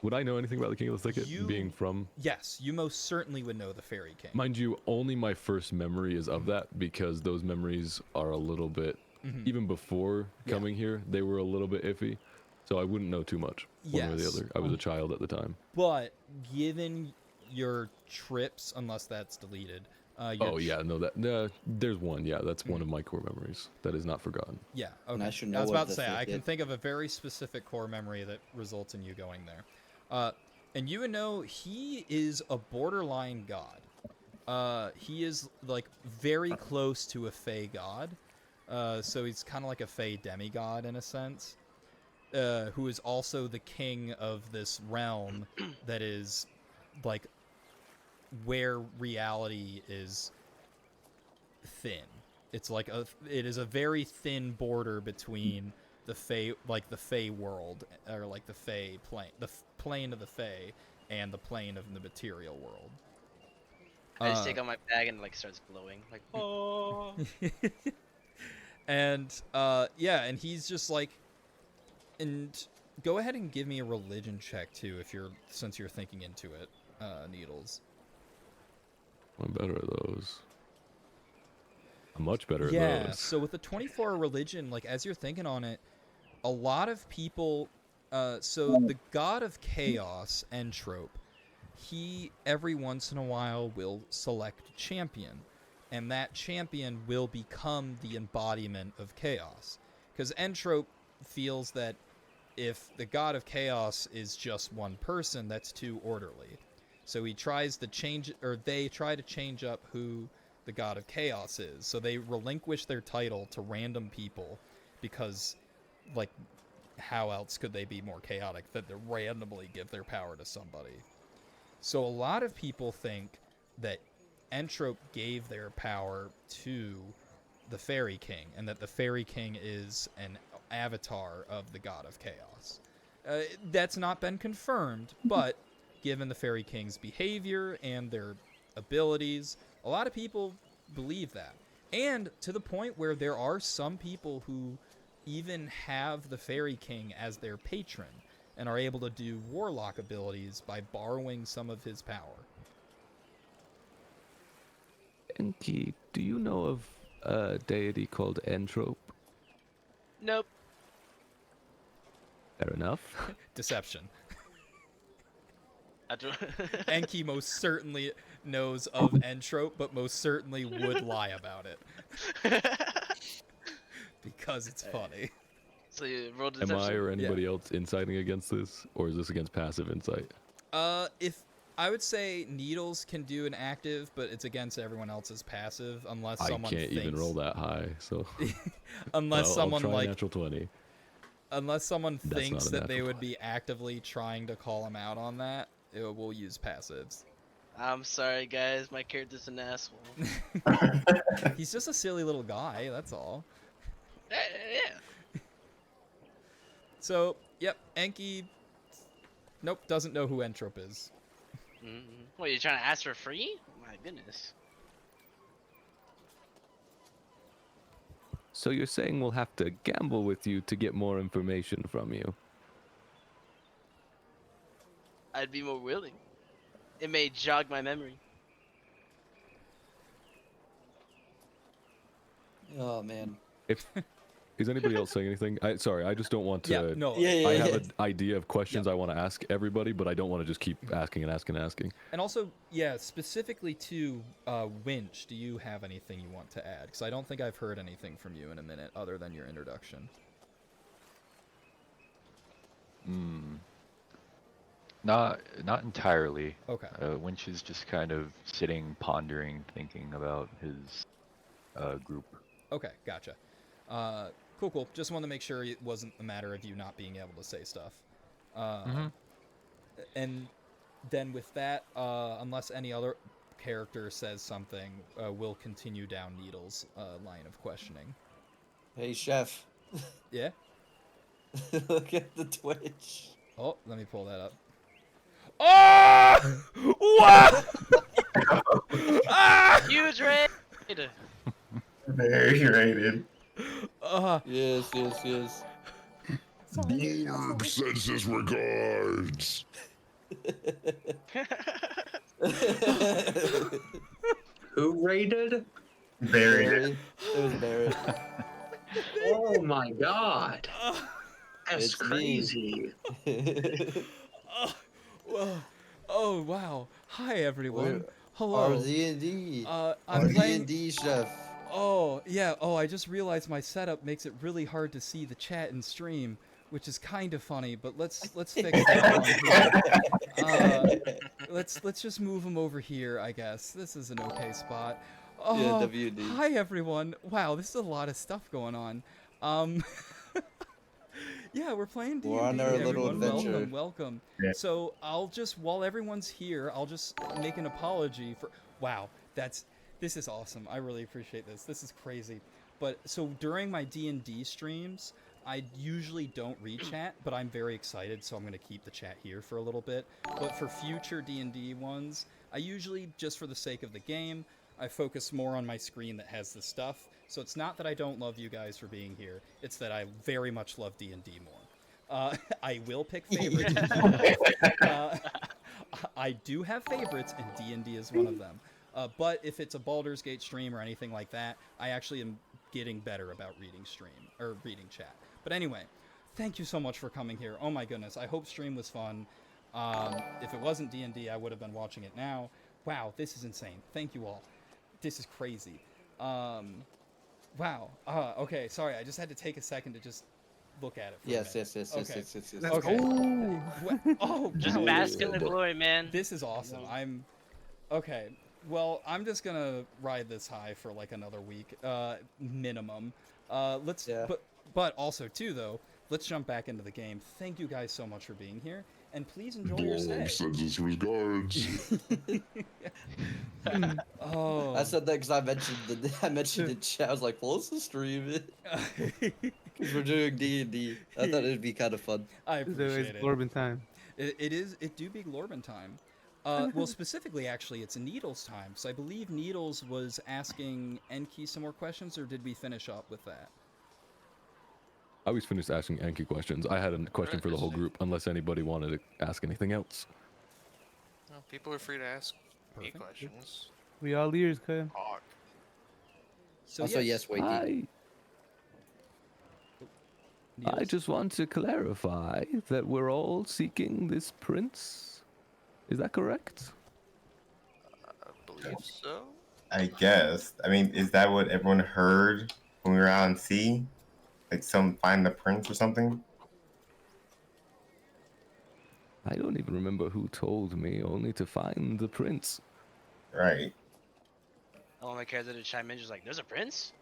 Would I know anything about the King of the Thicket You- being from? Yes, you most certainly would know the Fairy King. Mind you, only my first memory is of that because those memories are a little bit, Mhm. even before Yeah. coming here, they were a little bit iffy. So I wouldn't know too much, one way or the Yes. other. I was a child at the time. But given your trips, unless that's deleted, your Oh yeah, no, there's one. Yeah, that's one of my core memories that is not forgotten. Yeah, And okay. I should I know was of about to the say, I can thicket. think of a very specific core memory that results in you going there. And you know, he is a borderline god. He is like very close to a Fey god. So he's kind of like a Fey demigod in a sense. Who is also the king of this realm that is like where reality is thin. It's like it is a very thin border between the Fey world, or like the Fey plane, the plane of the Fey, and the plane of the material world. I just take out my bag and it, like starts glowing. Like, oh. And yeah, and he's just like, and go ahead and give me a religion check too, since you're thinking into it, Needles. I'm better at those. I'm much better Yeah, at those. so with the 24 religion, like as you're thinking on it, a lot of people, so the god of chaos, Entrope, he every once in a while will select a champion, and that champion will become the embodiment of chaos. Because Entrope feels that if the god of chaos is just one person, that's too orderly. So he tries to change, or they try to change up who the god of chaos is. So they relinquish their title to random people because, like, how else could they be more chaotic than to randomly give their power to somebody? So a lot of people think that Entrope gave their power to the Fairy King, and that the Fairy King is an avatar of the god of chaos. That's not been confirmed, but given the Fairy King's behavior and their abilities, a lot of people believe that. And to the point where there are some people who even have the Fairy King as their patron and are able to do warlock abilities by borrowing some of his power. Enki, do you know of a deity called Entrope? Nope. Fair enough. Deception. I don't. Enki most certainly knows of Entrope, but most certainly would lie about it. Because it's funny. So you rolled Am deception. I or anybody else inciting against this, or is this against passive insight? If I would say Needles can do an active, but it's against everyone else's passive unless I someone can't even thinks- roll that high, so unless I'll someone try like natural 20. unless someone That's thinks not a that they natural would be actively trying to call him out on that, we'll use passives. I'm sorry, guys. My character's an asshole. He's just a silly little guy, that's all. Yeah. So, yep, Enki, nope, doesn't know who Entrope is. Mm-hmm. What, you trying to ask for free? My goodness. So you're saying we'll have to gamble with you to get more information from you? I'd be more willing. It may jog my memory. Oh man. If is anybody else saying anything? Sorry, I just don't want to. Yeah, no. Yeah, I yeah, have yeah. an idea of questions I want to ask everybody, but I don't want to just keep asking and asking and asking. And also, yeah, specifically to Winch, do you have anything you want to add? Because I don't think I've heard anything from you in a minute other than your introduction. Not entirely. Okay. Winch is just kind of sitting, pondering, thinking about his group. Okay, gotcha. Cool. Just wanted to make sure it wasn't a matter of you not being able to say stuff. And then with that, unless any other character says something, we'll continue down Needle's line of questioning. Hey, chef. Yeah? Look at the Twitch. Oh, let me pull that up. Oh! Wow! Huge raid! Very rated. Yes. Glorb sends his regards. Who raided? Very. It was Barrett. Oh my god. That's It's me. crazy. Oh, wow. Hi, everyone. We're- Hello. Our D&D. I'm playing... D&D chef. Oh, yeah. Oh, I just realized my setup makes it really hard to see the chat and stream, which is kind of funny, but let's fix that one here. Let's just move them over here, I guess. This is an okay spot. Oh, Yeah, WD. hi, everyone. Wow, this is a lot of stuff going on. Yeah, we're playing D&D. We're on our little everyone. adventure. Welcome. Yeah. So I'll just, while everyone's here, I'll just make an apology for. Wow, this is awesome. I really appreciate this. This is crazy. But so during my D&D streams, I usually don't read chat, but I'm very excited, so I'm going to keep the chat here for a little bit. But for future D&D ones, I usually, just for the sake of the game, I focus more on my screen that has the stuff. So it's not that I don't love you guys for being here. It's that I very much love D&D more. I will pick favorites. I do have favorites, and D&D is one of them. But if it's a Baldur's Gate stream or anything like that, I actually am getting better about reading chat. But anyway, thank you so much for coming here. Oh my goodness, I hope stream was fun. If it wasn't D&D, I would have been watching it now. Wow, this is insane. Thank you all. This is crazy. Wow. Okay, sorry, I just had to take a second to just look at it for a minute. Yes. Okay. Oh, Just wow. bask in the glory, man. This is awesome. Okay. Well, I'm just gonna ride this high for like another week, minimum. Yeah. But also too though, let's jump back into the game. Thank you guys so much for being here, and please enjoy your stay. Glorb sends his regards. Oh. I said that because I mentioned the chat. I was like, well, let's just stream it. Because we're doing D&D. I thought it'd be kind of fun. I It's appreciate it. Glorbin time. It do be Glorbin time. Well, specifically, actually, it's Needles time. So I believe Needles was asking Enki some more questions, or did we finish up with that? I was finished asking Enki questions. I had a question for the whole group, unless anybody wanted to ask anything else. Well, people are free to ask me Perfect. questions. We all ears, cuz. Talk. So Also, yes, Wakey. I Needles? just want to clarify that we're all seeking this prince. Is that correct? I believe so. I guess. I mean, is that what everyone heard when we were out on sea? Like some find the prince or something? I don't even remember who told me, only to find the prince. Right. I want my character to chime in, just like, there's a prince?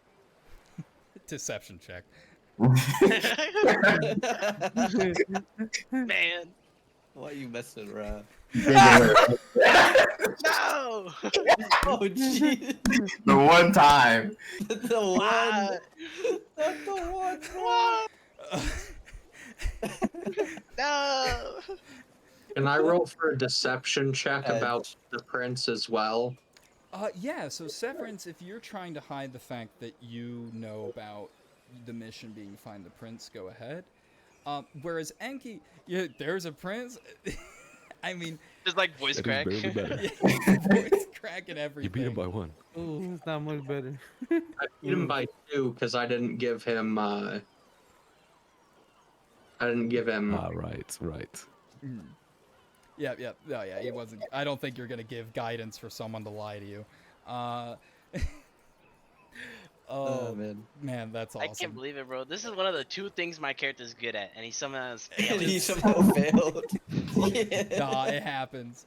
Deception check. Man. Why are you messing around? No! Oh, jeez. The one time. The one. Not the one. No! Can I roll for a deception check Uh, about the prince as well? Yeah, so Severance, if you're trying to hide the fact that you know about the mission being find the prince, go ahead. Whereas Enki, yeah, there's a prince. I mean, Just like voice That crack. is barely better. voice crack and everything. You beat him by one. Oh, it's not much better. I beat him by 2 because I didn't give him. I didn't give him. Ah, right. Yeah. Oh, yeah. He wasn't. I don't think you're gonna give guidance for someone to lie to you. Oh man. Man, that's awesome. I can't believe it, bro. This is one of the 2 things my character's good at, and he somehow has And failed. he somehow failed. Yeah. Nah, it happens.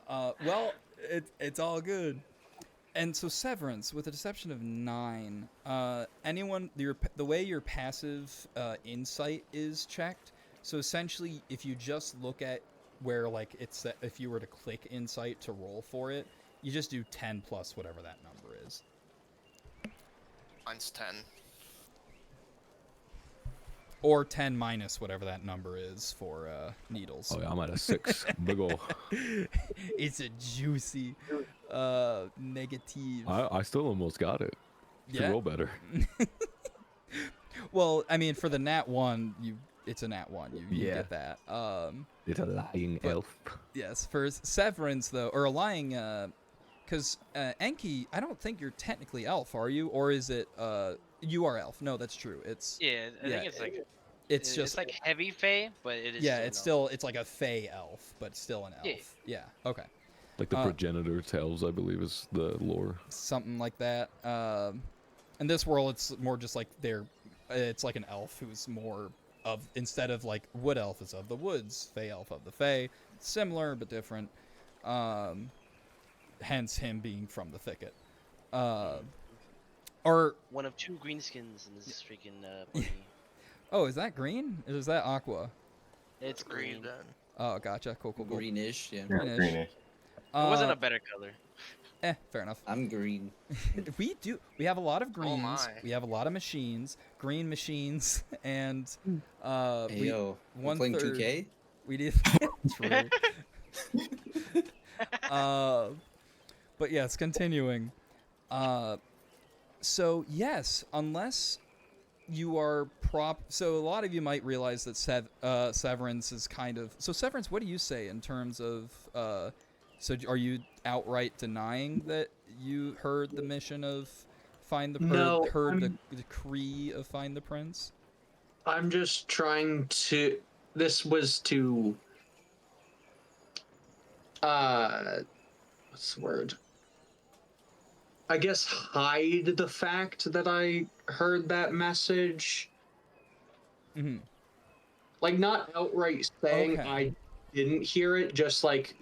Well, it's all good. And so Severance with a deception of 9. Anyone the way your passive insight is checked. So essentially, if you just look at where like it's if you were to click insight to roll for it, you just do 10 plus whatever that number is. Mine's 10. Or 10 minus whatever that number is for needles. Oh yeah, I'm at a 6. Big ol'. It's a juicy negative. I still almost got it. You Yeah. roll better. Well, I mean, for the nat 1, it's a nat 1. You Yeah. get that. It's a lying elf. Yes, for Severance though, or a lying, because Enki, I don't think you're technically elf, are you? Or is it? You are elf. No, that's true. It's Yeah, I think it's like it's just like heavy fae, but it is. yeah, still it's an still it's like a fey elf, but still an elf. Yeah. Yeah. Okay. Like the progenitor tells, I believe, is the lore. Something like that. In this world, it's more just like it's like an elf who's more of, instead of like wood elf is of the woods, fey elf of the fey. Similar but different. Hence him being from the thicket. Or one of 2 greenskins in this freaking party. oh, is that green? Or is that aqua? It's green. Then. Oh, gotcha. Cool. Greenish, yeah. Yeah, Greenish. greenish. It wasn't a better color. Fair enough. I'm green. We have a lot of greens. my. We have a lot of machines, green machines, and Hey, yo, we're one playing third- 2K? we did true. But yes, continuing. So yes, unless you are so a lot of you might realize that Severance is kind of so Severance. What do you say in terms of so are you outright denying that you heard the mission of find the No, heard the I'm- decree of find the prince? I'm just trying to. This was to. What's the word? I guess hide the fact that I heard that message. Mm-hmm. Like, not outright saying Okay. I didn't hear it, just like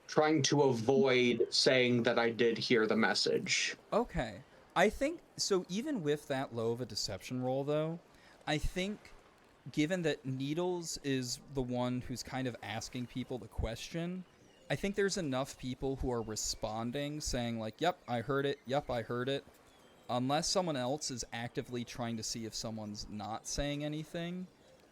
trying to avoid saying that I did hear the message. Okay. I think so even with that low of a deception roll though, I think given that Needles is the one who's kind of asking people the question, I think there's enough people who are responding saying like, "Yep, I heard it. Yep, I heard it." Unless someone else is actively trying to see if someone's not saying anything.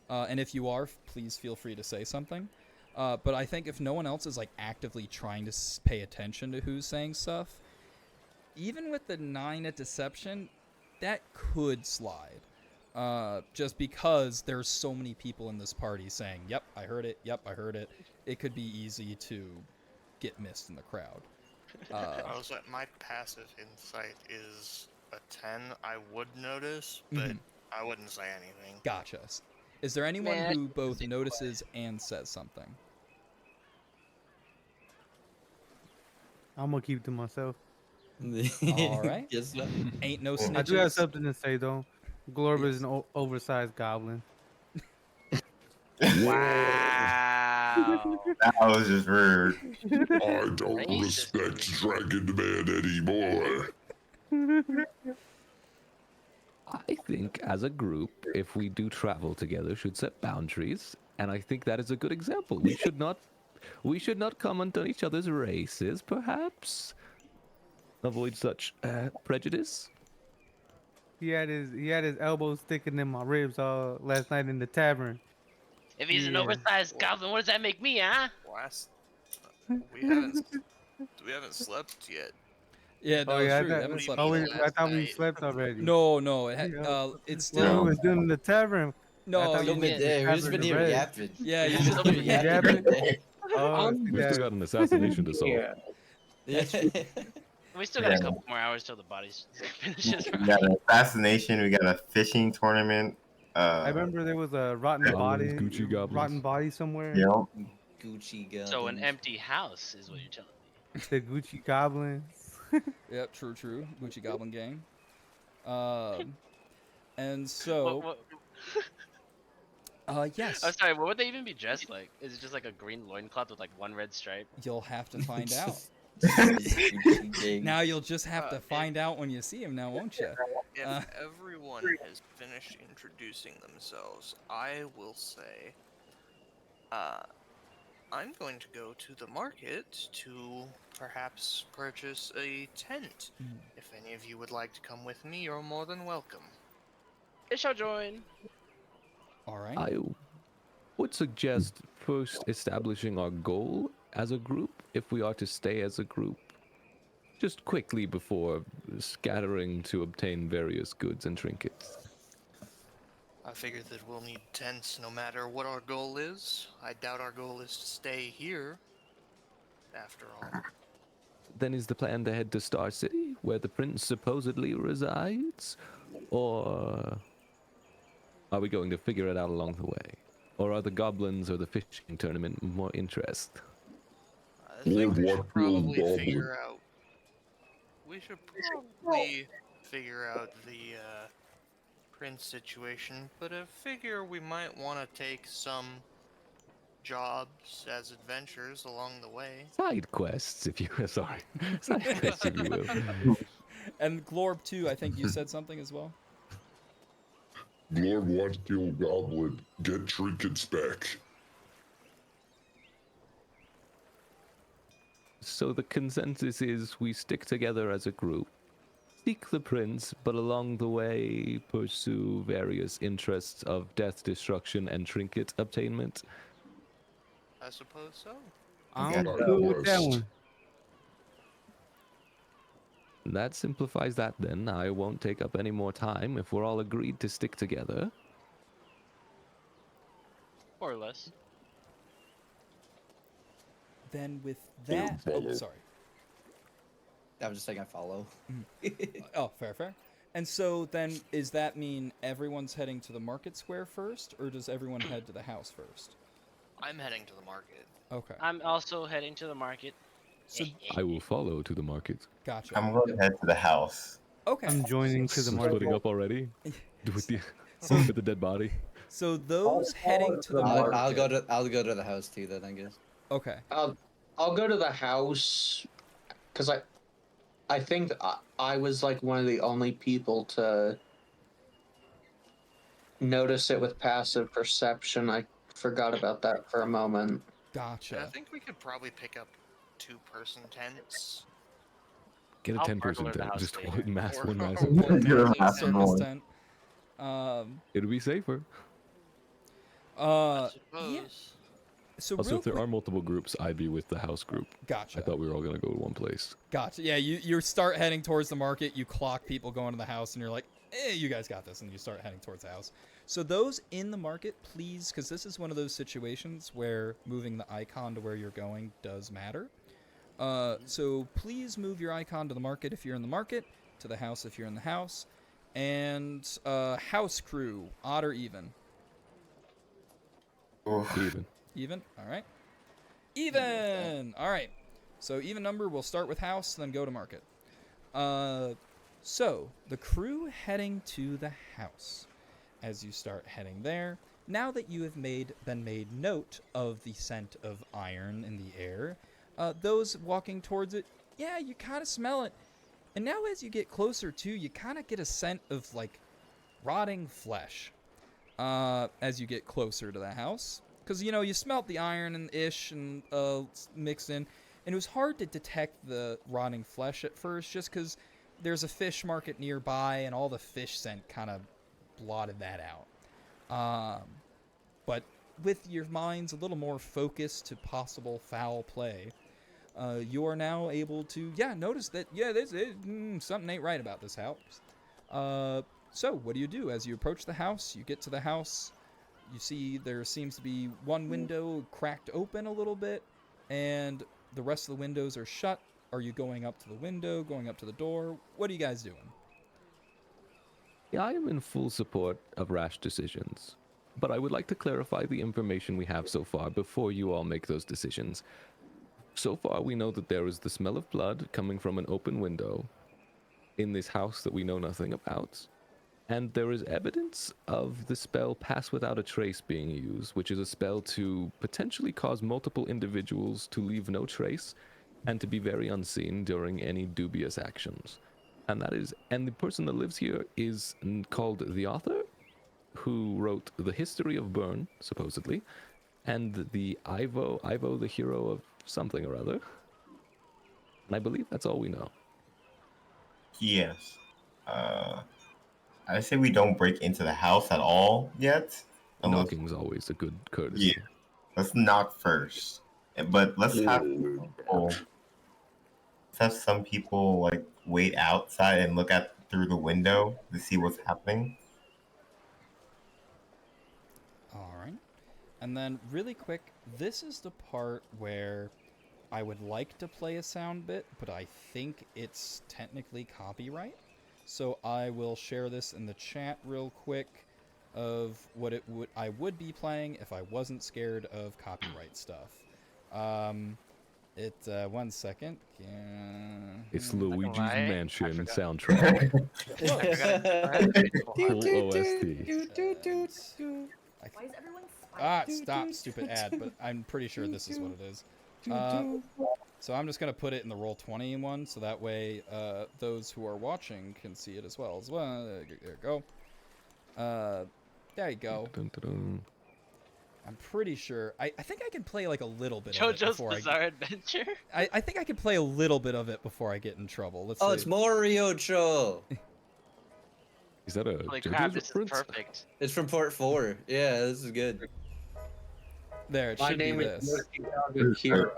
And if you are, please feel free to say something. But I think if no one else is like actively trying to pay attention to who's saying stuff, even with the 9 at deception, that could slide. Just because there's so many people in this party saying, "Yep, I heard it. Yep, I heard it." It could be easy to get missed in the crowd. I was like, my passive insight is a 10. I would notice, but Mhm. I wouldn't say anything. Gotcha. Is there anyone Man, who both notices and says something? I'm gonna keep it to myself. All right. Yes, no. Ain't no I do have snitches. something to say though. Glorb is an oversized goblin. Wow. That was just rude. I don't Racist. respect Dragon Man anymore. I think as a group, if we do travel together, should set boundaries, and I think that is a good example. We should not comment on each other's races, perhaps. Avoid such prejudice. He had his elbow sticking in my ribs all last night in the tavern. If he's an Yeah. oversized goblin, what does that make me, huh? We haven't slept yet. Yeah, no, Oh yeah, it's true. You haven't What do you slept. I, mean yet. last thought we night? slept already. No, Yeah, it's what we still was doing in the tavern. no. thought You Still we didn't. midday. We've just Tavern been to here rest. yapping. Yeah, We've you just didn't. been Yapping? yapping midday. Oh, Um, see We still that. got an assassination to solve. Yeah. We still got a Yeah. couple more hours till the bodies finishes. We got an assassination. We got a fishing tournament. I remember there was a rotten Goblins, body, Gucci goblins. rotten body somewhere. You know, Gucci gun. So an empty house is what you're telling me. The Gucci goblins. Yep, true. Gucci Goblin Gang. And so, yes, I'm sorry. What would they even be dressed like? Is it just like a green loincloth with like one red stripe? you'll have to find out. Gucci gang. Now you'll just have to If- find out when you see him. Now, won't you? If Uh. everyone has finished introducing themselves, I will say, I'm going to go to the market to perhaps purchase a tent. Mm. If any of you would like to come with me, you're more than welcome. It shall join. All right. I would suggest first establishing our goal as a group, if we are to stay as a group, just quickly before scattering to obtain various goods and trinkets. I figure that we'll need tents no matter what our goal is. I doubt our goal is to stay here, after all. Then is the plan to head to Star City, where the prince supposedly resides? Or are we going to figure it out along the way? Or are the goblins or the fishing tournament more interest? I think we Lord, should what probably goblin? figure out. We should probably figure out the prince situation, but I figure we might want to take some jobs as adventures along the way. Side quests, if you sorry, side quests, if you will. And Glorb too. I think you said something as well. Lord wants to kill goblin. Get trinkets back. So the consensus is we stick together as a group, seek the prince, but along the way pursue various interests of death, destruction, and trinket obtainment. I suppose so. I'm got good with that quest. one. That simplifies that then. I won't take up any more time if we're all agreed to stick together. More or less. Then with that, follow. sorry. I was just saying I follow. Oh, fair. And so then, is that mean everyone's heading to the market square first, or does everyone head to the house first? I'm heading to the market. Okay, I'm also heading to the market. so I will follow to the market. gotcha. I'm going to head to the house. Okay, I'm joining to the We're market. splitting up already with the So- with the dead body. so those heading to the I'll, market. I'll go to the house too then, I guess. Okay, I'll go to the house because I think I was like one of the only people to notice it with passive perception. I forgot about that for a moment. I gotcha. think we could probably pick up 2-person tents. Get a I'll 10-person burglar the tent. house Just later. one mass, Or- one or mass. one You're massive a Circus boy. tent. It'll be safer. I Yeah. suppose. So Also, real if there quick, are multiple groups, I'd be with the house group. gotcha. I thought we were all gonna go to one place. Gotcha. Yeah, you start heading towards the market, you clock people going to the house, and you're like, you guys got this, and you start heading towards the house. So those in the market, please, because this is one of those situations where moving the icon to where you're going does matter. So please move your icon to the market if you're in the market, to the house if you're in the house, and house crew, odd or even? Oof. Even. Even? All right. Even! All right. So even number, we'll start with house, then go to market. So the crew heading to the house. As you start heading there, now that you have been made note of the scent of iron in the air, those walking towards it, yeah, you kind of smell it. And now as you get closer too, you kind of get a scent of like rotting flesh. As you get closer to the house, because you smelt the iron and ish and mixed in, and it was hard to detect the rotting flesh at first, just because there's a fish market nearby, and all the fish scent kind of blotted that out. But with your minds a little more focused to possible foul play, you are now able to notice that something ain't right about this house. So what do? As you approach the house, you get to the house, you see there seems to be one window cracked open a little bit, and the rest of the windows are shut. Are you going up to the window, going up to the door? What are you guys doing? Yeah, I am in full support of rash decisions, but I would like to clarify the information we have so far before you all make those decisions. So far, we know that there is the smell of blood coming from an open window in this house that we know nothing about. And there is evidence of the spell Pass Without a Trace being used, which is a spell to potentially cause multiple individuals to leave no trace and to be very unseen during any dubious actions. And the person that lives here is called the author, who wrote The History of Bern, supposedly, and the Ivo the hero of something or other. And I believe that's all we know. Yes. I say we don't break into the house at all yet. Knocking's always a good courtesy. Yeah. Let's knock first. But let's have some people like wait outside and look at through the window to see what's happening. All right. And then really quick, this is the part where I would like to play a sound bit, but I think it's technically copyright. So I will share this in the chat real quick of what I would be playing if I wasn't scared of copyright stuff. 1 second. It's Luigi's Mansion soundtrack. Full OST. Why is everyone Stop, stupid ad, but I'm pretty sure this is what it is. So I'm just going to put it in the Roll20 one, so that way those who are watching can see it as well. There you go. There you go. I'm pretty sure. I think I can play like a little bit of it JoJo's before Bizarre Adventure? I think I can play a little bit of it before I get in trouble. Let's see. It's Moriocho. Is that a Holy JoJo's crap, this is reference? perfect. It's from Part 4. Yeah, this is good. There, it My should be name this. is Moriocho Hero.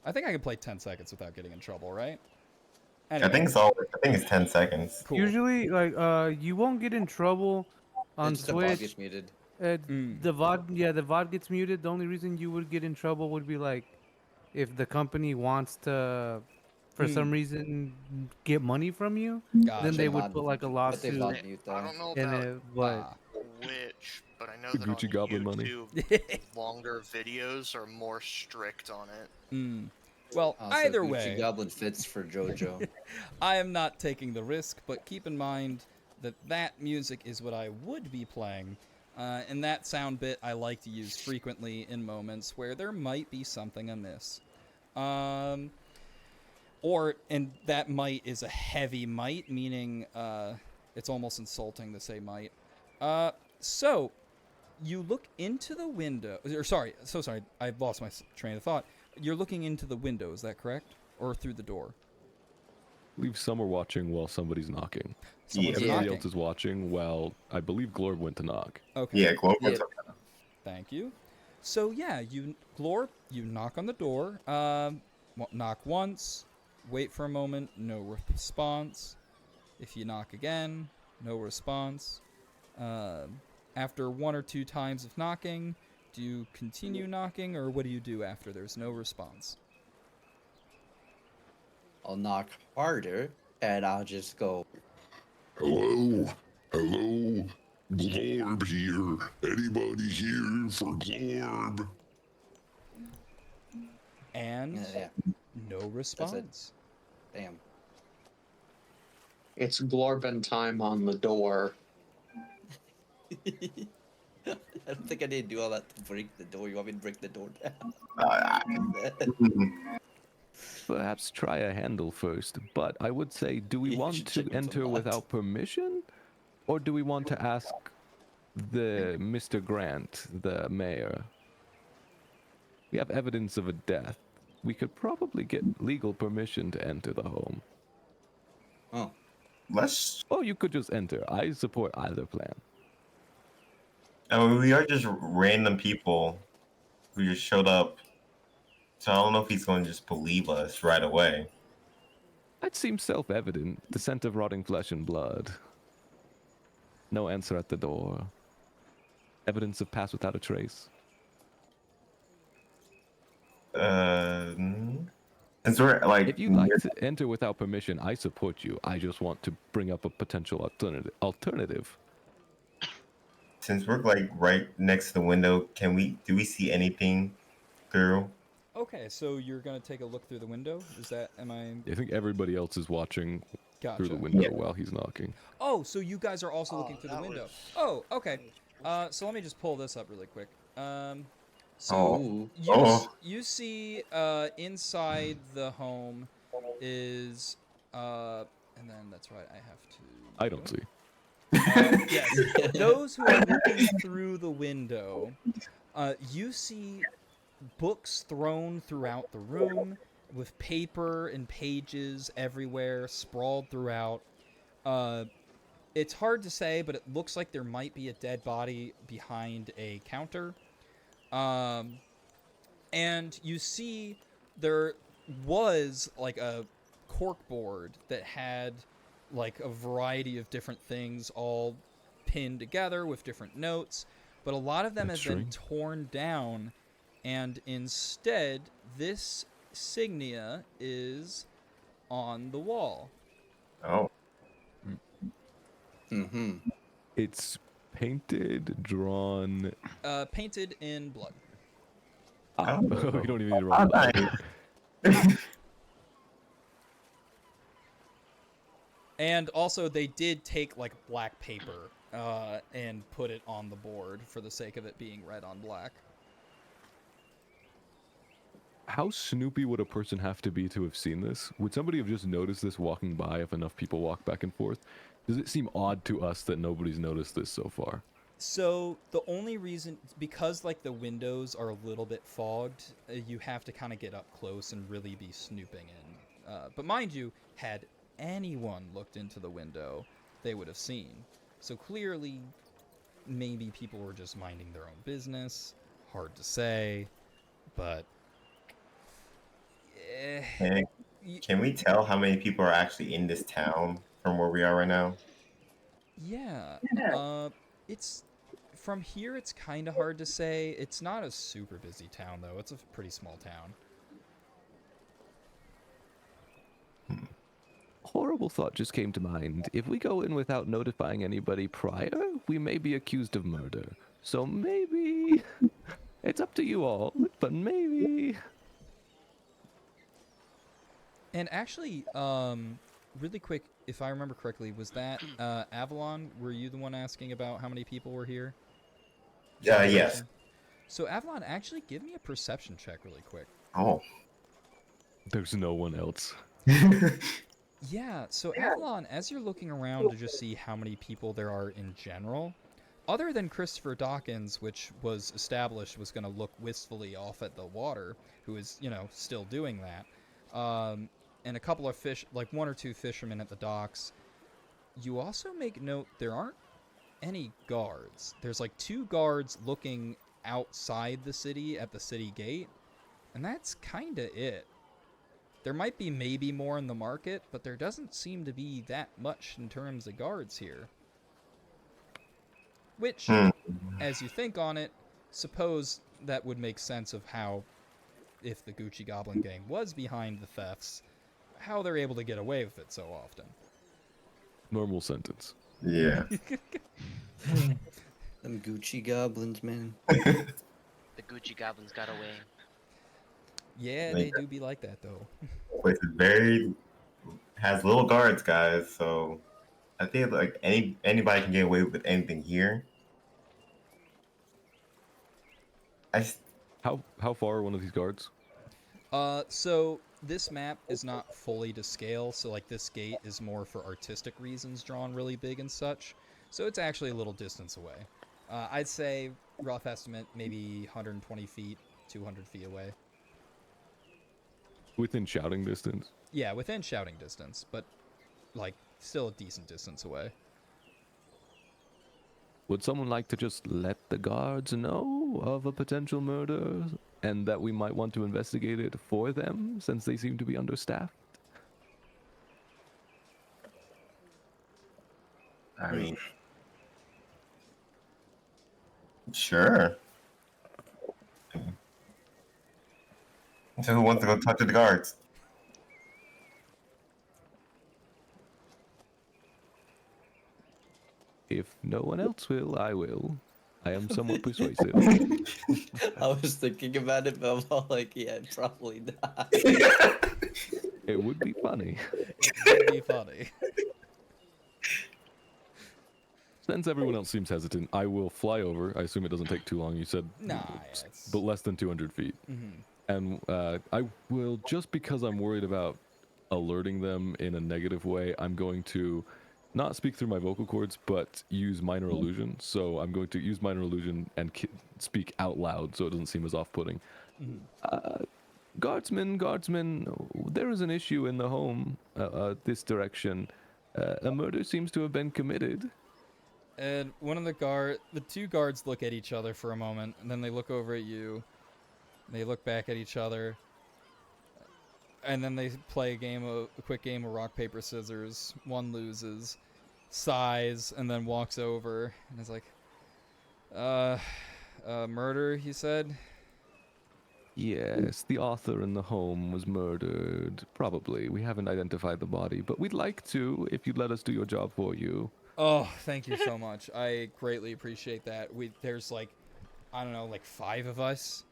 I think I can play 10 seconds without getting in trouble, right? I think it's 10 seconds. Cool. Usually, like, you won't get in trouble on It's just the VOD Twitch. gets muted. The VOD gets muted. The only reason you would get in trouble would be like if the company wants to, for some reason, get money from you. Gotcha. Then they would VOD put like a But they lawsuit VOD mute I that. don't know in about it, but which, but I know The that Gucci on Goblin money. YouTube, longer videos are more strict on it. Well, Oh, so either Gucci way, Goblin fits for JoJo. I am not taking the risk, but keep in mind that that music is what I would be playing. And that sound bit I like to use frequently in moments where there might be something amiss. And that might is a heavy might, meaning it's almost insulting to say might. So you look into the window. Sorry, I've lost my train of thought. You're looking into the window, is that correct? Or through the door? I believe some are watching while somebody's knocking. Someone's Everybody knocking. else is watching while I believe Glorb went to knock. Okay. Yeah, Glorb. Yeah. Thank you. So yeah, you knock on the door. Knock once. Wait for a moment. No response. If you knock again, no response. After 1 or 2 times of knocking, do you continue knocking, or what do you do after there's no response? I'll knock harder, and I'll just go. Hello? Hello? Glorb here. Anybody here for Glorb? And Yeah. no response. Damn. It's Glorben time on the door. I don't think I need to do all that to break the door. You want me to break the door down? Perhaps try a handle first, but I would say, do we You want should to check with the enter bot. without permission? Or do we want to ask the Mr. Grant, the mayor? We have evidence of a death. We could probably get legal permission to enter the home. Oh. Or you could just enter. I support either plan. I mean, we are just random people who just showed up So I don't know if he's going to just believe us right away. That seems self-evident. The scent of rotting flesh and blood. No answer at the door. Evidence of pass without a trace. Since we're like, If you'd like to enter without permission, I support you. I just want to bring up a potential alternative. since we're like right next to the window, do we see anything through? Okay, so you're gonna take a look through the window. Is that? Am I? I think everybody else is watching through the Gotcha. window while he's knocking. Oh, so you guys are also looking through the window. Oh, okay. So let me just pull this up really quick. So you see inside the home is and then that's right. I have to. I don't see. Yes, those who are looking through the window, you see books thrown throughout the room with paper and pages everywhere, sprawled throughout. It's hard to say, but it looks like there might be a dead body behind a counter. And you see there was like a corkboard that had like a variety of different things all pinned together with different notes, but a lot of them have been torn down, and instead this signia is on the wall. Oh. Mm-hmm. It's painted, drawn. Painted in blood. Oh, you don't even need to roll blood. And also, they did take like black paper and put it on the board for the sake of it being red on black. How snoopy would a person have to be to have seen this? Would somebody have just noticed this walking by if enough people walk back and forth? Does it seem odd to us that nobody's noticed this so far? So the only reason, because like the windows are a little bit fogged, you have to kind of get up close and really be snooping in. But mind you, had anyone looked into the window, they would have seen. So clearly, maybe people were just minding their own business. Hard to say, but... Can we tell how many people are actually in this town from where we are right now? Yeah. It's... From here, it's kind of hard to say. It's not a super busy town, though. It's a pretty small town. Horrible thought just came to mind. If we go in without notifying anybody prior, we may be accused of murder. So maybe... It's up to you all, but maybe... And actually, really quick, if I remember correctly, was that Avalon? Were you the one asking about how many people were here? Yes. So Avalon, actually give me a perception check really quick. Oh. There's no one else. Yeah, so Avalon, as you're looking around to just see how many people there are in general, other than Christopher Dawkins, which was established was going to look wistfully off at the water, who is, you know, still doing that, and a couple of fish, like one or two fishermen at the docks, you also make note there aren't any guards. There's like 2 guards looking outside the city at the city gate, and that's kind of it. There might be maybe more in the market, but there doesn't seem to be that much in terms of guards here. Which, as you think on it, suppose that would make sense of how, if the Gucci Goblin gang was behind the thefts, how they're able to get away with it so often. Normal sentence. Yeah. Them Gucci goblins, man. The Gucci goblins got away. Yeah, they do be like that, though. Place is has little guards, guys. So I think like anybody can get away with anything here. How far are one of these guards? So this map is not fully to scale, so like this gate is more for artistic reasons drawn really big and such. So it's actually a little distance away. I'd say, rough estimate, maybe 120 feet, 200 feet away. Within shouting distance? Yeah, within shouting distance, but like still a decent distance away. Would someone like to just let the guards know of a potential murder? and that we might want to investigate it for them since they seem to be understaffed? I mean, sure. So who wants to go talk to the guards? If no one else will, I will. I am somewhat persuasive. I was thinking about it, but I'm all like, yeah, probably not. It would be funny. It'd be funny. Since everyone else seems hesitant, I will fly over. I assume it doesn't take too long. You said, Nah, but less than 200 feet. And I will, just because I'm worried about alerting them in a negative way, I'm going to not speak through my vocal cords, but use minor illusion. So I'm going to use minor illusion and speak out loud so it doesn't seem as off-putting. Guardsman, there is an issue in the home this direction. A murder seems to have been committed. And one of the two guards look at each other for a moment, and then they look over at you. And they look back at each other, and then they play a quick game of rock paper scissors. One loses, sighs, and then walks over and is like, "Murder," he said. Yes, the author in the home was murdered. Probably. We haven't identified the body, but we'd like to if you'd let us do your job for you. Oh, thank you so much. I greatly appreciate that. There's like, I don't know, like 5 of us.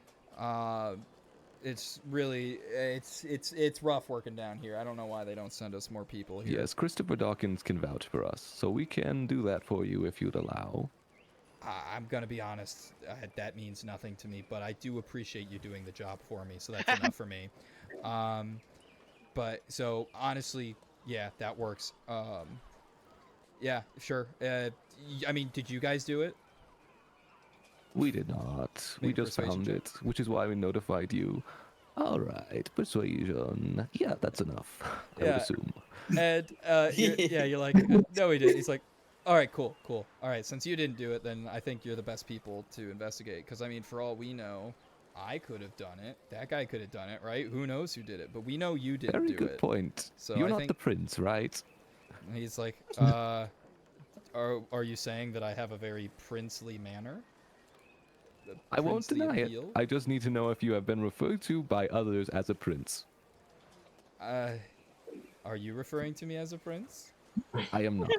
It's really, it's rough working down here. I don't know why they don't send us more people here. Yes, Christopher Dawkins can vouch for us, so we can do that for you if you'd allow. I'm gonna be honest, that means nothing to me, but I do appreciate you doing the job for me, so that's enough for me. But so honestly, yeah, that works. Yeah, sure. I mean, did you guys do it? We did not. We just found it, which is why we notified you. All right, persuasion. Yeah, that's enough. I would assume. And you're like, no, we didn't. He's like, all right, cool. All right, since you didn't do it, then I think you're the best people to investigate. Because I mean, for all we know, I could have done it. That guy could have done it, right? Who knows who did it? But we know you didn't do it. Very good point. So You're I not think the prince, right? he's like, are you saying that I have a very princely manner? I won't Princely deny appeal? it. I just need to know if you have been referred to by others as a prince. Are you referring to me as a prince? I am not.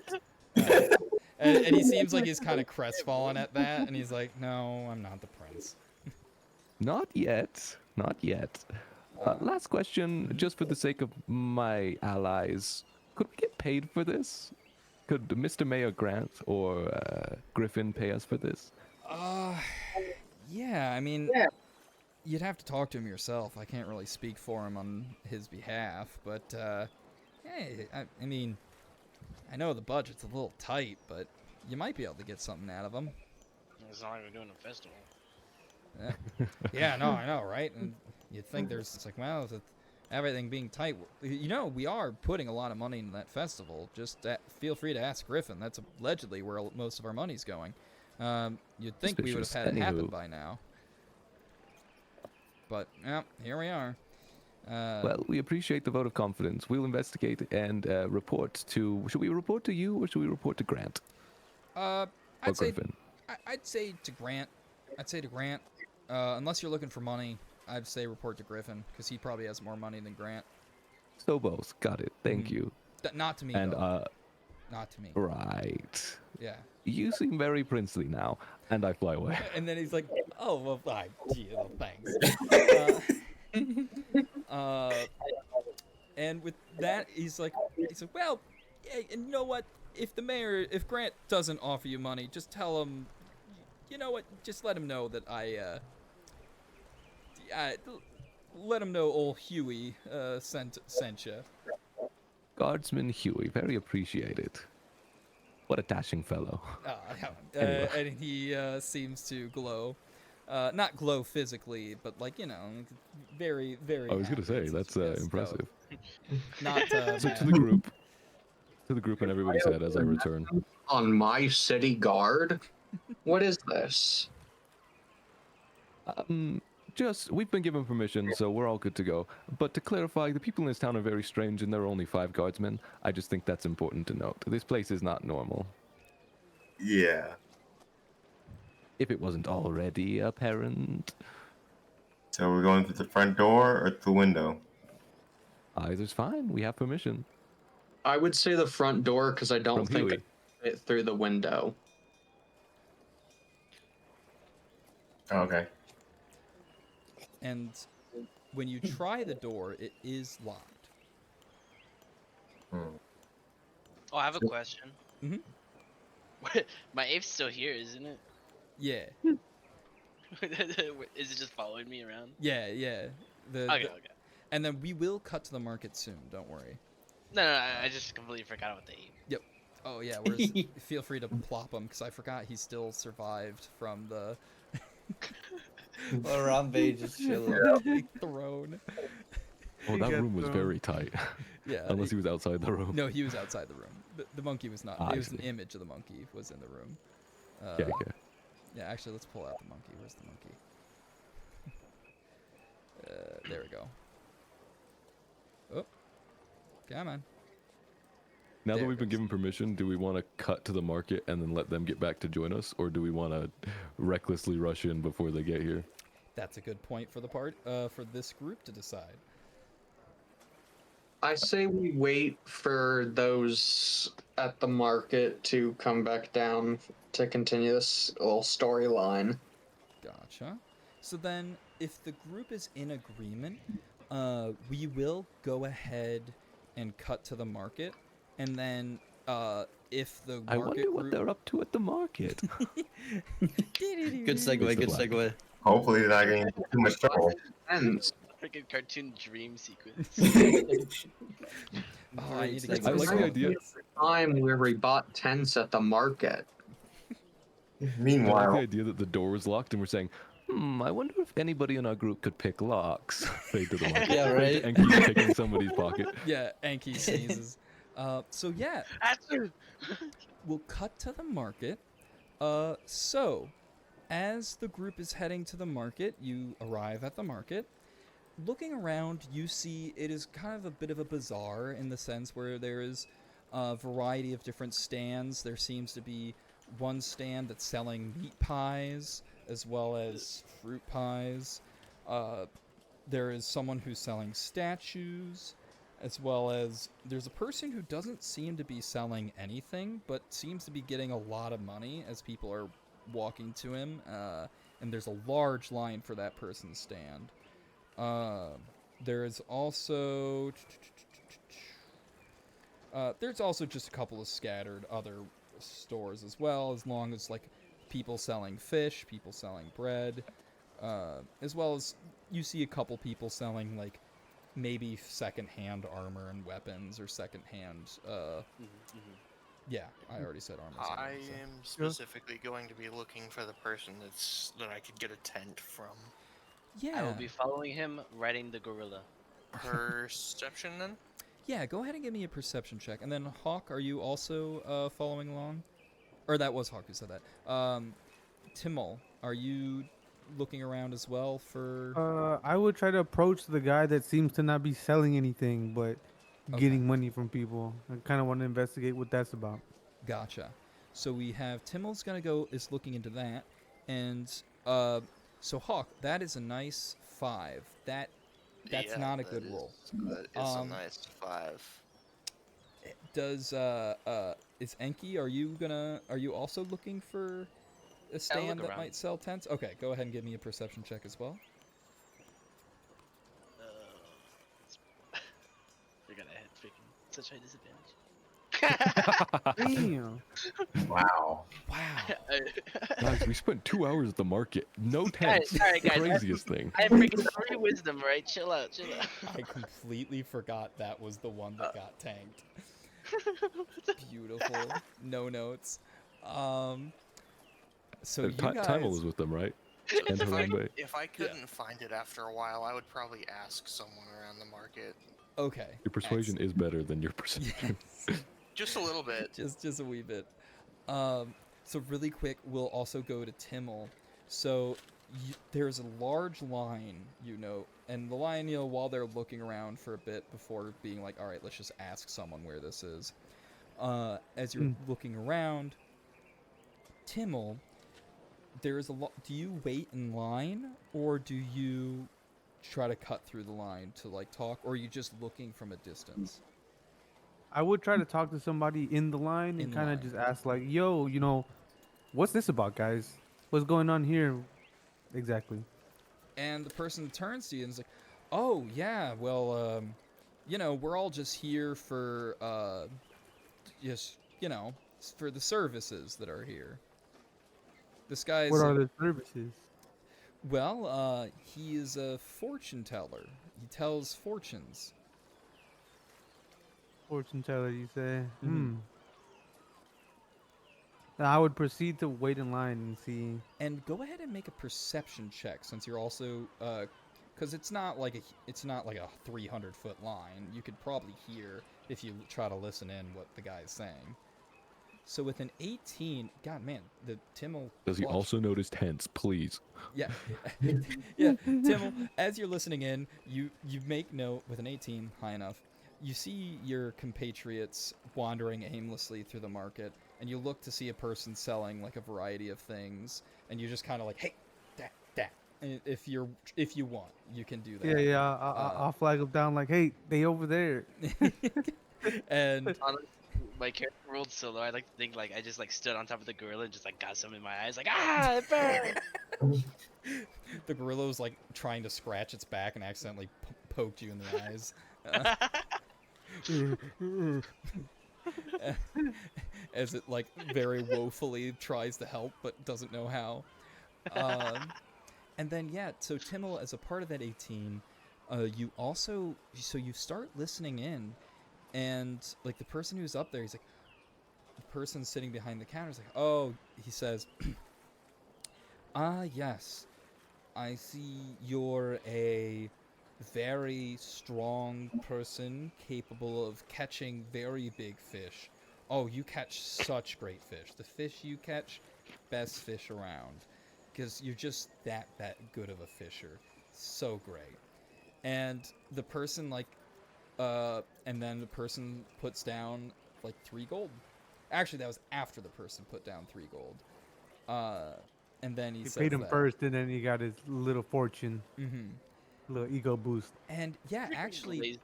And he seems like he's kind of crestfallen at that, and he's like, no, I'm not the prince. Not yet. Not yet. Last question, just for the sake of my allies. Could we get paid for this? Could Mr. Mayor Grant or Griffin pay us for this? Yeah, I mean, you'd have to talk to him yourself. I can't really speak for him on his behalf, but, hey, I mean, I know the budget's a little tight, but you might be able to get something out of him. It's not like we're doing a festival. Yeah, no, I know, right? And you'd think it's like, well, with everything being tight, you know, we are putting a lot of money into that festival. Just feel free to ask Griffin. That's allegedly where most of our money's going. You'd think we would have had it happen by now. But, yeah, here we are. Well, we appreciate the vote of confidence. We'll investigate and report to... Should we report to you or should we report to Grant? I'd Griffin? say to Grant. Unless you're looking for money, I'd say report to Griffin, because he probably has more money than Grant. So both. Got it. Thank you. Not to me, and, though. Not to me. Right. Yeah. You seem very princely now. And I fly away. And then he's like, oh, well, thanks. And with that, he's like, well, yeah, and you know what? If Grant doesn't offer you money, just tell him, you know what? Just let him know that let him know old Huey sent you. Guardsman Huey, very appreciated. What a dashing fellow. Anyway. And he seems to glow. Not glow physically, but like, you know, very, very. I was going to say, that's impressive. Not so to the group. To the group and everybody's head as I return. On my city guard? What is this? we've been given permission, so we're all good to go. But to clarify, the people in this town are very strange, and there are only 5 guardsmen. I just think that's important to note. This place is not normal. Yeah. If it wasn't already apparent. So we're going through the front door or through the window? Either's fine. We have permission. I would say the front door because I don't From think Huey. I fit through the window. Okay. And when you try the door, it is locked. Hmm. Oh, I have a question. Mhm. My apes still here, isn't it? Yeah. Is it just following me around? Yeah, yeah. Okay. And then we will cut to the market soon. Don't worry. No, I just completely forgot about the ape. Yep. Oh yeah. Feel free to plop him because I forgot he still survived from the Harambe just chilling. throne. Oh, He that got room was thrown. very tight. Yeah. Unless he was outside the room. No, he was outside the room. The monkey was not. Ah, It I was an see. image of the monkey was in the room. Yeah, okay. Yeah, actually, let's pull out the monkey. Where's the monkey? There we go. Oh, come on. Now There that it we've been goes. given permission, do we want to cut to the market and then let them get back to join us, or do we want to recklessly rush in before they get here? That's a good point for the for this group to decide. I say we wait for those at the market to come back down to continue this little storyline. Gotcha. So then, if the group is in agreement, we will go ahead and cut to the market, and then if the market I wonder what group... they're up to at the market. Good segue. Good segue. Hopefully they're not getting into too much trouble. And Freaking cartoon dream sequence. Oh, I need to get I like the idea. time where we bought tents at the market. I like the Meanwhile, idea that the door was locked and we're saying, I wonder if anybody in our group could pick locks. Fade to the market. Yeah, right. And keep picking somebody's pocket. Yeah, Anki sneezes. So yeah, we'll cut to the market. So, as the group is heading to the market, you arrive at the market. Looking around, you see it is kind of a bit of a bazaar in the sense where there is a variety of different stands. There seems to be one stand that's selling meat pies as well as fruit pies. There is someone who's selling statues, as well as there's a person who doesn't seem to be selling anything, but seems to be getting a lot of money as people are walking to him. And there's a large line for that person's stand. There is also there's also just a couple of scattered other stores as well, as long as like people selling fish, people selling bread, as well as you see a couple people selling like maybe second-hand armor and weapons or second-hand yeah, I already said armor. I so. am specifically going to be looking for the person that I could get a tent from. Yeah. I will be following him, riding the gorilla. Perception then? Yeah, go ahead and give me a perception check. And then, Hawk, are you also following along? Or that was Hawk who said that. Timol, are you looking around as well for... I would try to approach the guy that seems to not be selling anything, but getting money from people. I kind of want to investigate what that's about. Gotcha. So we have Timol's is looking into that. And, so Hawk, that is a nice 5. That's Yeah, not a that good is- roll. That is a nice 5. Does is Enki? Are you also looking for a stand that around. might sell tents? Okay, go ahead and give me a perception check as well. You're gonna hit freaking such high disadvantage. Damn. wow. Guys, we spent 2 hours at the market. No tents. Alright, guys. Craziest thing. I have freaking 3 wisdom, right? Chill out. I completely forgot that was the one that got tanked. Beautiful. No notes. So you guys... Timel was with them, right? And Harambe. If I couldn't find it after a while, I would probably ask someone around the market. Okay. Your persuasion is better than your perception. Just a little bit. Just a wee bit. So really quick, we'll also go to Timel. So there's a large line, and the line, while they're looking around for a bit before being like, all right, let's just ask someone where this is. As you're looking around, Timmel, there's a lot. Do you wait in line, or do you try to cut through the line to like talk, or are you just looking from a distance? I would try to talk to somebody in the line and kind of just ask like, "Yo, what's this about, guys? What's going on here?" Exactly. And the person turns to you and is like, "Oh yeah, well, we're all just here for for the services that are here." This guy's What are the services? Well, he is a fortune teller. He tells fortunes. Fortune teller, you say? Mhm. Then I would proceed to wait in line and see. And go ahead and make a perception check, since you're also, because it's not like a 300-foot line. You could probably hear if you try to listen in what the guy's saying. So with an 18, God man, the Timmel. Does he also notice tents, please? Yeah, yeah, Timmel. As you're listening in, you make note with an 18, high enough. You see your compatriots wandering aimlessly through the market, and you look to see a person selling like a variety of things, and you're just kind of like, hey, that. And if you want, you can do that. Yeah, I'll flag them down like, hey, they over there. And honestly, my character rolled so low. I like to think like I just like stood on top of the gorilla and just like got some in my eyes, like it burned. The gorilla was like trying to scratch its back and accidentally poked you in the eyes. As it like very woefully tries to help but doesn't know how. And then so Timmel, as a part of that 18, you start listening in, and like the person who's up there, he's like, the person sitting behind the counter is like, oh, he says, yes, I see you're a very strong person capable of catching very big fish. Oh, you catch such great fish. The fish you catch, best fish around. Because you're just that good of a fisher. So great. And the person and then the person puts down like 3 gold. Actually, that was after the person put down 3 gold. And then he paid him first, and then he got his little fortune. Mm-hmm. Little ego boost. And yeah, actually,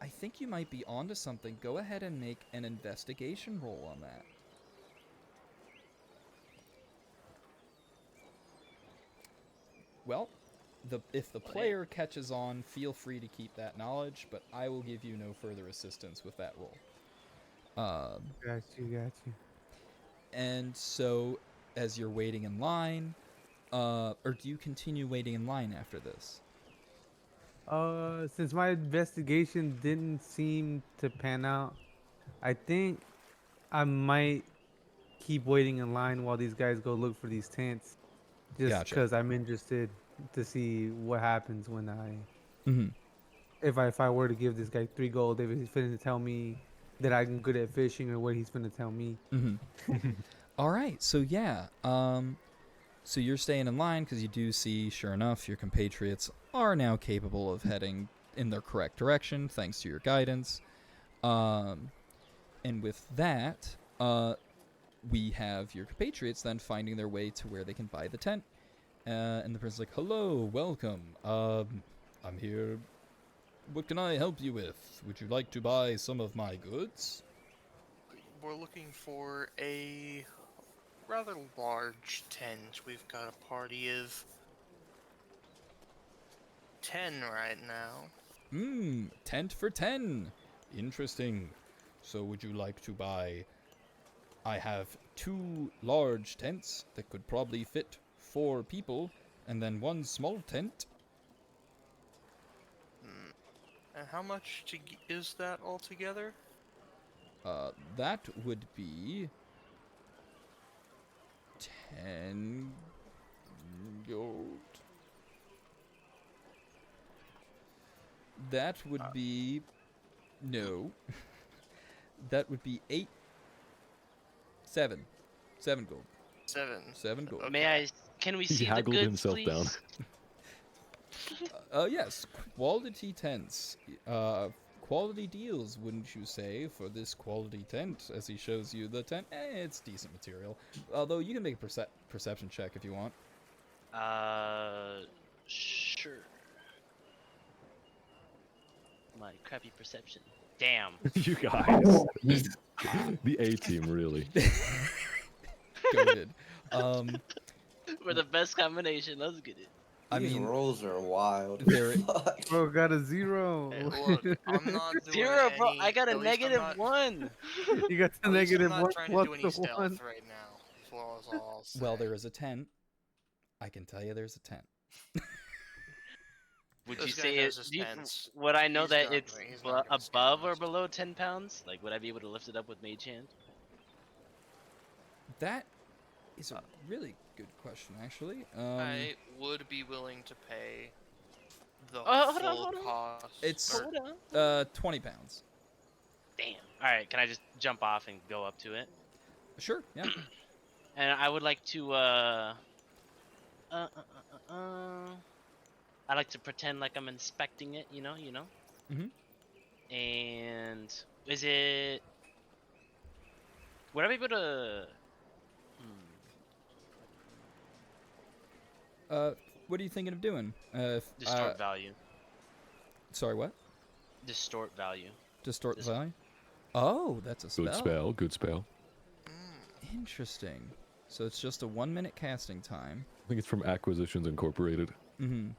I think you might be onto something. Go ahead and make an investigation roll on that. Well, if the player catches on, feel free to keep that knowledge, but I will give you no further assistance with that roll. Got you. And so, as you're waiting in line, or do you continue waiting in line after this? Since my investigation didn't seem to pan out, I think I might keep waiting in line while these guys go look for these tents. Just because I'm interested to see what happens when if I were to give this guy 3 gold, if he's finna tell me that I'm good at fishing, or what he's finna tell me. All right, so so you're staying in line because you do see, sure enough, your compatriots are now capable of heading in their correct direction thanks to your guidance. And with that, we have your compatriots then finding their way to where they can buy the tent. And the person's like, hello, welcome. I'm here. What can I help you with? Would you like to buy some of my goods? We're looking for a rather large tent. We've got a party of 10 right now. Tent for 10. Interesting. So would you like to buy... I have 2 large tents that could probably fit 4 people, and then 1 small tent. And how much is that altogether? That would be 10 gold. That would be... No. That would be 7 gold. 7. 7 gold. Can Can we He see the haggled goods, himself please? down. Yes, quality tents. Quality deals, wouldn't you say, for this quality tent? As he shows you the tent, it's decent material. Although you can make a perception check if you want. Sure. My crappy perception. Damn. You guys. The A team, really. Goated. We're the best combination. Let's get it. I These mean, rolls are wild. there. Bro, got a 0. Hey, look, I'm not doing Zero, bro. any- I got a at least I'm negative not- 1. You got the At least negative I'm 1 not trying to plus do any the stealth 1. right now. As well as all I'll say. Well, there is a tent. I can tell you there's a tent. Would This you guy say knows it? his Do you- tents. would I know He's that not it's gonna- he's not gonna above scam or us. below 10 pounds? Like, would I be able to lift it up with Mage Hand? That is a really good question, actually. I would be willing to pay the hold on, full hold on. cost. It's or- Hold on. 20 pounds. Damn. Alright, can I just jump off and go up to it? Sure, yeah. And I would like to, I like to pretend like I'm inspecting it, you know? Mhm. And is it... Would I be able to... What are you thinking of doing? Distort value. Sorry, what? Distort value. Distort value? Oh, that's a spell. Good spell, good spell. Interesting. So it's just a 1-minute casting time. I think it's from Acquisitions Incorporated. Mm-hmm.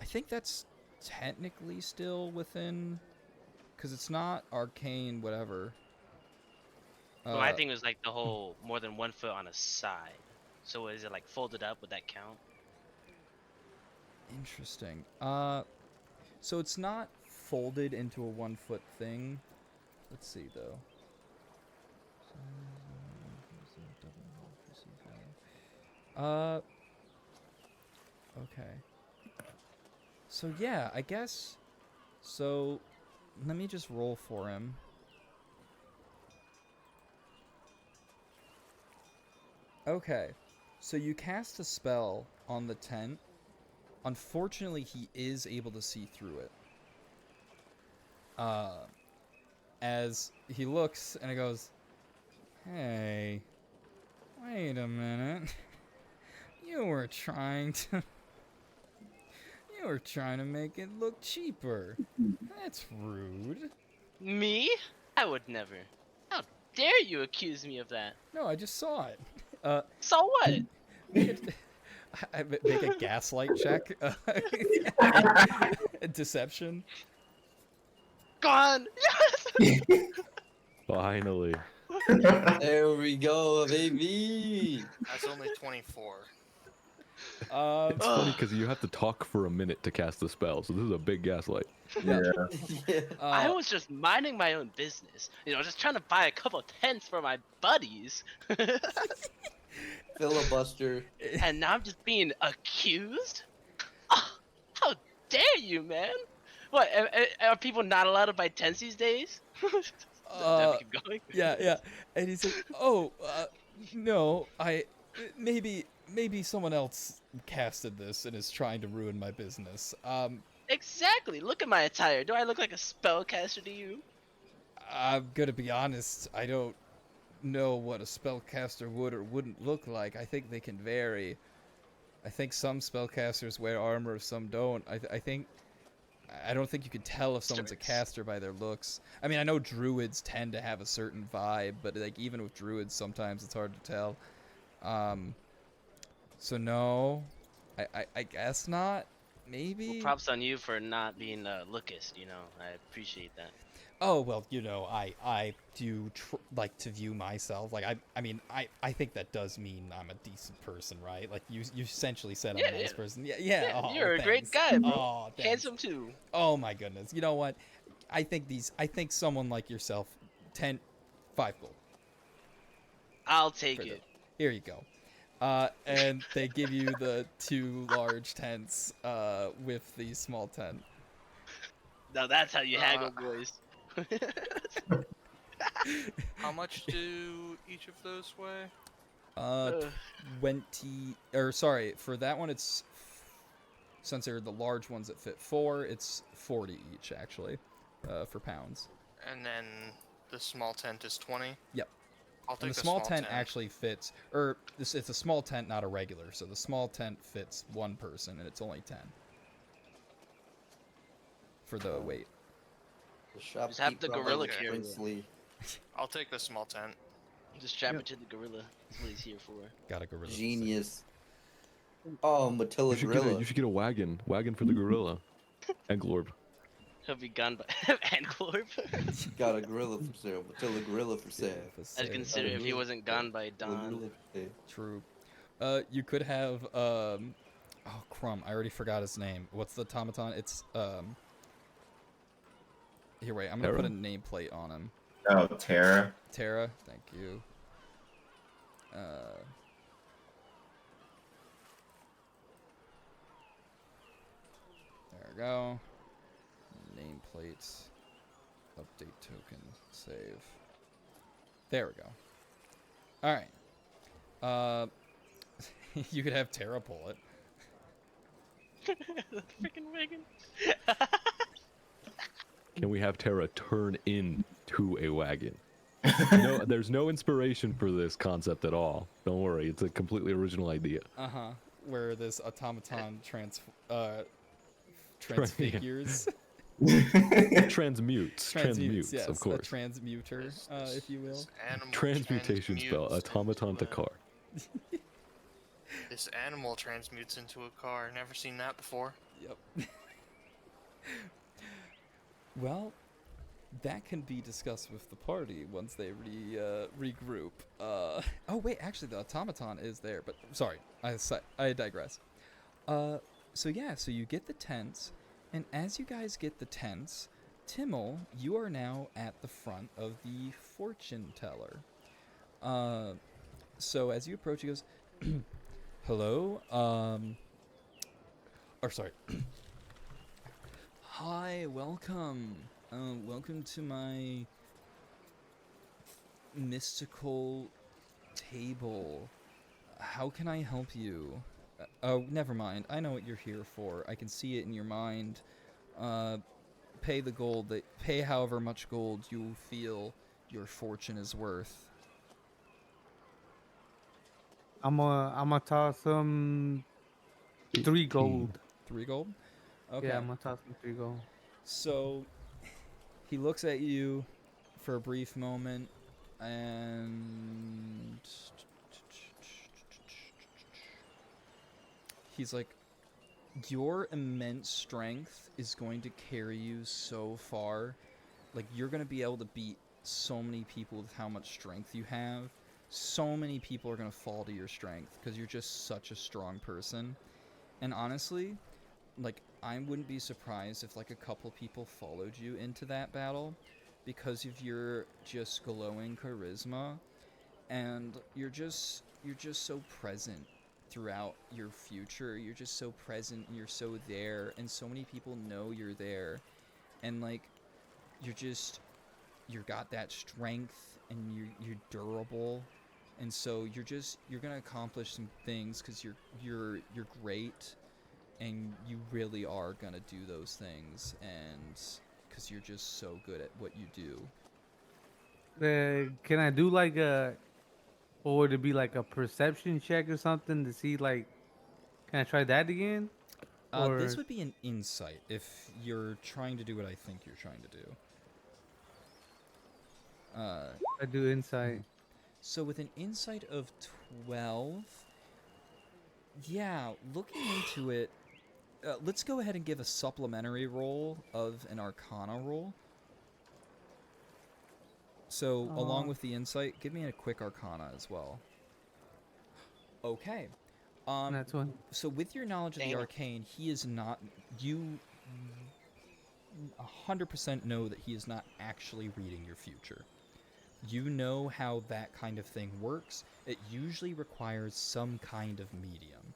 I think that's technically still within... Because it's not arcane, whatever. Well, my thing was like the whole more than 1 foot on a side. So is it like folded up? Would that count? Interesting. So it's not folded into a 1-foot thing. Let's see, though. Okay. So yeah, I guess. So, let me just roll for him. Okay. So you cast a spell on the tent. Unfortunately, he is able to see through it. As he looks and he goes, "Hey, wait a minute. You were trying to make it look cheaper. That's rude." Me? I would never. How dare you accuse me of that? No, I just saw it. So what? Make a gaslight check. Deception. Gone. Yes. Finally. There we go, baby. That's only 24. It's funny because you have to talk for a minute to cast the spell, so this is a big gaslight. Yeah. Yeah. I was just minding my own business. Just trying to buy a couple tents for my buddies. Filibuster. And now I'm just being accused? Oh, how dare you, man? What, are people not allowed to buy tents these days? Definitely keep going. Yeah. And he's like, "Oh, no, maybe someone else casted this and is trying to ruin my business." Exactly. Look at my attire. Do I look like a spellcaster to you? I'm gonna be honest, I don't know what a spellcaster would or wouldn't look like. I think they can vary. I think some spellcasters wear armor, some don't. I don't think you can tell if someone's a caster by their looks. I mean, I know druids tend to have a certain vibe, but like even with druids, sometimes it's hard to tell. So no, I guess not. Maybe. Well, props on you for not being a lookist. I appreciate that. Oh well, I do like to view myself like I think that does mean I'm a decent person, right? Like you essentially said I'm a nice person. Yeah. Oh, you're a great thanks. guy, bro. Oh, thanks. Handsome too. Oh my goodness. You know what? I think someone like yourself, 5 gold. I'll take it. Here you go. And they give you the 2 large tents with the small tent. Now that's how you haggle, boys. How much do each of those weigh? Ugh. 20, or sorry, for that one it's, since they're the large ones that fit 4, it's 40 each actually, for pounds. And then the small tent is 20. Yep. I'll take And a the small tent actually fits, or it's a small tent, not a regular. So the small tent fits 1 person, and it's only 10 for the weight. The shop Just have the gorilla carry it. princely. I'll take the small tent. Just strap it to the gorilla. That's what he's here for. Got a gorilla. Genius. Oh, Matilla gorilla. You should get a wagon for the gorilla. And Glorb. He'll be gone by and Glorb. Got a gorilla for sale. Matilla gorilla for sale. I'd consider if he wasn't gone by dawn. True. You could have oh crumb, I already forgot his name. What's the automaton? It's here, wait, I'm gonna put a nameplate on him. Oh, Terra. Terra, thank you. There we go. Nameplate. Update token. Save. There we go. Alright. You could have Terra pull it. The freaking wagon. Can we have Terra turn into a wagon? No, there's no inspiration for this concept at all. Don't worry, it's a completely original idea. Where this automaton transfigures. Transmutes, yes, of course. A transmuter, if you will. Transmutation spell, automaton to car. This animal transmutes into a car. Never seen that before. Yep. Well, that can be discussed with the party once they regroup. Oh wait, actually the automaton is there, but sorry, I digress. So yeah, so you get the tents, and as you guys get the tents, Timmel, you are now at the front of the fortune teller. So as you approach, he goes, hello, or sorry. Hi, welcome. Welcome to my mystical table. How can I help you? Oh, never mind. I know what you're here for. I can see it in your mind. Pay the gold. Pay however much gold you feel your fortune is worth. I'm gonna toss him 3 gold. 3 gold? Okay. Yeah, I'm gonna toss him 3 gold. So he looks at you for a brief moment, and he's like, your immense strength is going to carry you so far. Like, you're going to be able to beat so many people with how much strength you have. So many people are going to fall to your strength because you're just such a strong person. And honestly, like, I wouldn't be surprised if like a couple people followed you into that battle because of your just glowing charisma, and you're just so present throughout your future. You're just so present and you're so there, and so many people know you're there, and like you're got that strength, and you're durable, and so you're gonna accomplish some things because you're great. And you really are gonna do those things, and because you're just so good at what you do. Can I do like what would it be, like a perception check or something to see, like, can I try that again? This would be an insight if you're trying to do what I think you're trying to do. I do insight. So with an insight of 12, yeah, looking into it, let's go ahead and give a supplementary roll of an Arcana roll. So, along with the insight, give me a quick Arcana as well. Okay. That's one. So, with your knowledge of the arcane, he is not. You 100% know that he is not actually reading your future. You know how that kind of thing works. It usually requires some kind of medium.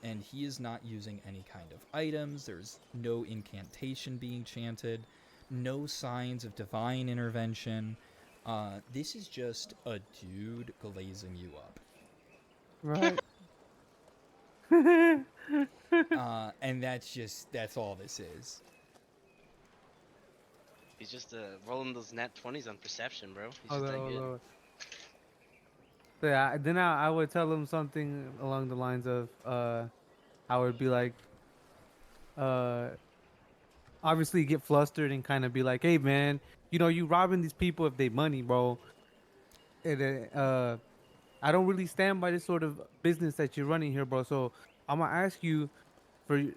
And he is not using any kind of items. There's no incantation being chanted, no signs of divine intervention. This is just a dude glazing you up. Right. And that's all this is. He's just rolling those nat 20s on perception, bro. He's just Hold that on, good. hold on. So yeah, then I would tell him something along the lines of, I would be like, obviously get flustered and kind of be like, hey man, you robbing these people if they money, bro. And I don't really stand by this sort of business that you're running here, bro. So I'm gonna ask you to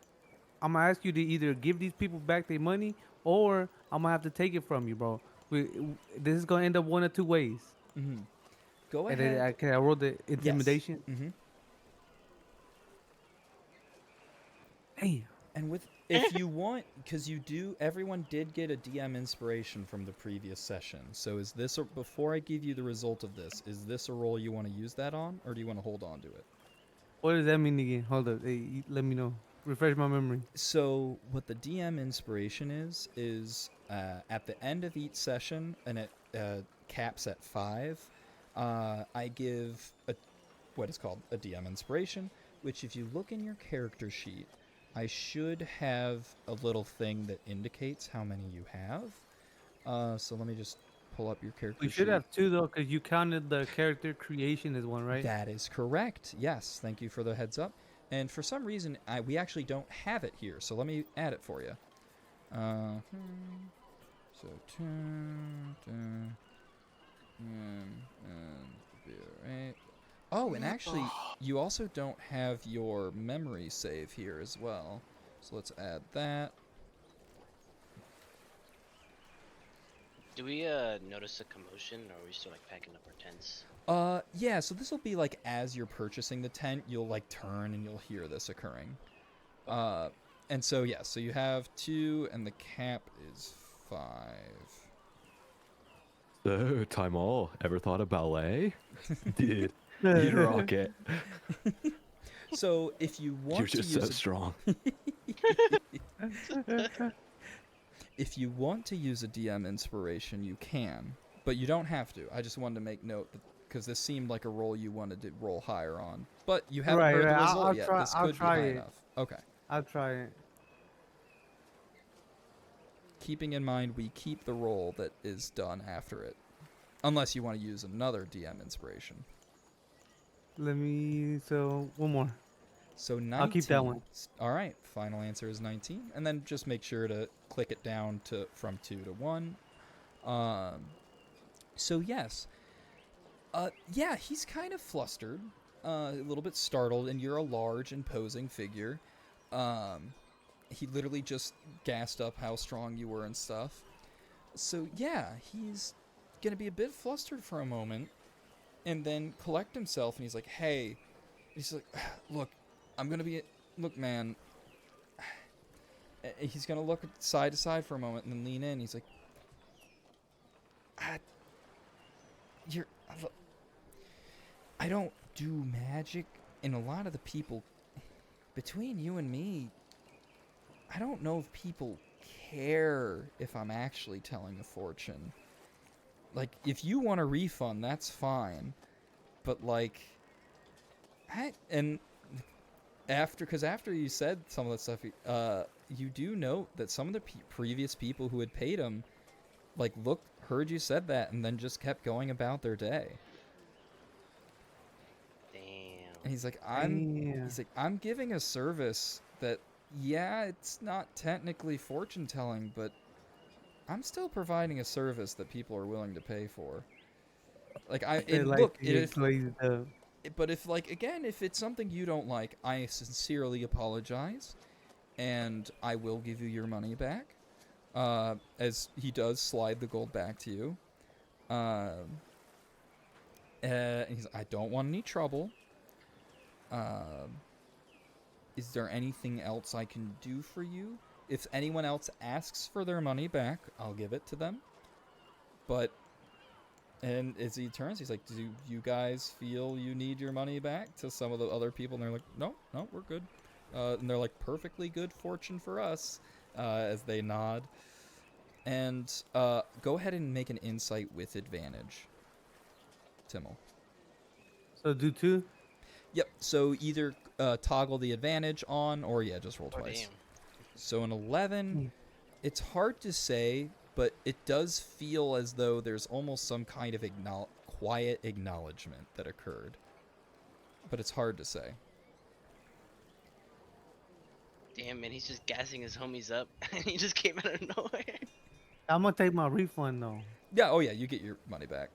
either give these people back their money, or I'm gonna have to take it from you, bro. This is gonna end up one of two ways. Mm-hmm. Go And ahead. then I rolled the intimidation. Yes. Mm-hmm. Damn. And if you want, because everyone did get a DM inspiration from the previous session. So is this, before I give you the result of this, is this a roll you want to use that on, or do you want to hold on to it? What does that mean again? Hold up. Hey, let me know. Refresh my memory. So what the DM inspiration is at the end of each session, and it caps at 5, I give what is called a DM inspiration, which if you look in your character sheet, I should have a little thing that indicates how many you have. So let me just pull up your character sheet. We should have 2 though, because you counted the character creation as 1, right? That is correct. Yes, thank you for the heads up. And for some reason, we actually don't have it here, so let me add it for you. So 10, and right. Oh, and actually, you also don't have your memory save here as well. So let's add that. Do we notice a commotion, or are we still like packing up our tents? Yeah, so this will be like as you're purchasing the tent, you'll like turn and you'll hear this occurring. And so yeah, so you have 2 and the cap is 5. So, Taimol, ever thought of ballet? Dude, you'd rock it. So if you want You're to just use so strong. If you want to use a DM inspiration, you can, but you don't have to. I just wanted to make note that because this seemed like a roll you wanted to roll higher on, but you haven't heard the result yet. This could be high enough. Okay. I'll try it. Keeping in mind, we keep the roll that is done after it, unless you want to use another DM inspiration. So one more. So 19. I'll keep that one. All right. Final answer is 19, and then just make sure to click it down from 2 to 1. So yes. Yeah, he's kind of flustered, a little bit startled, and you're a large, imposing figure. He literally just gassed up how strong you were and stuff. So yeah, he's gonna be a bit flustered for a moment, and then collect himself, and he's like, hey, he's like, look, look, man. He's gonna look side to side for a moment and then lean in. He's like, I don't do magic, and a lot of the people between you and me, I don't know if people care if I'm actually telling a fortune. Like, if you want a refund, that's fine, but like, after you said some of that stuff, you do note that some of the previous people who had paid him, like, heard you said that, and then just kept going about their day. And he's like, I'm giving a service that, yeah, it's not technically fortune telling, but I'm still providing a service that people are willing to pay for. Like, but if, like, again, if it's something you don't like, I sincerely apologize, and I will give you your money back. As he does slide the gold back to you. He's, I don't want any trouble. Is there anything else I can do for you? If anyone else asks for their money back, I'll give it to them. And as he turns, he's like, do you guys feel you need your money back? To some of the other people, and they're like, no, we're good. And they're like, perfectly good fortune for us, as they nod. and go ahead and make an insight with advantage, Timmel. So do 2. Yep. So either toggle the advantage on, or yeah, just roll Oh, twice. damn. So an 11, it's hard to say, but it does feel as though there's almost some kind of quiet acknowledgement that occurred. But it's hard to say. Damn, man, he's just gassing his homies up, and he just came out of nowhere. I'm gonna take my refund though. Yeah, oh yeah, you get your money back.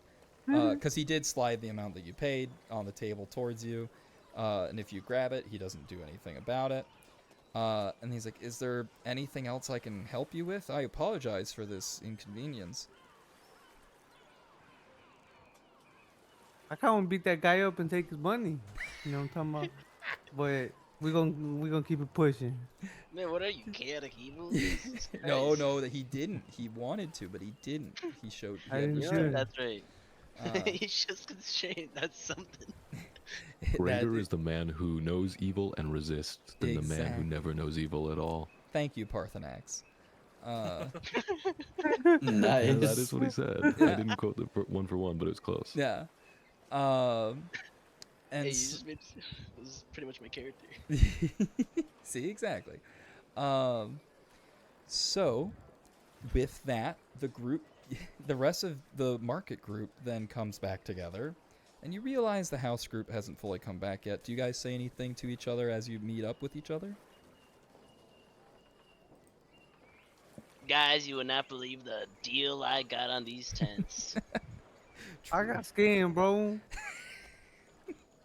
Because he did slide the amount that you paid on the table towards you. And if you grab it, he doesn't do anything about it. And he's like, is there anything else I can help you with? I apologize for this inconvenience. I kind of want to beat that guy up and take his money. You know what I'm talking about? But we gonna keep it pushing. Man, what are you, chaotic evil? No, that he didn't. He wanted to, but he didn't. He showed. I didn't You shoot know, him. that's right. He's just constrained. That's something. Greater is the man who knows evil and resists than the man who Exactly. never knows evil at all. Thank you, Parthenax. Nice. Yeah, that is what he said. I Yeah. didn't quote the one for one, but it was close. Yeah. And Hey, you just made this is pretty much my character. see, exactly. So, with that, the group, the rest of the market group then comes back together, and you realize the house group hasn't fully come back yet. Do you guys say anything to each other as you meet up with each other? Guys, you would not believe the deal I got on these tents. I got scammed, bro.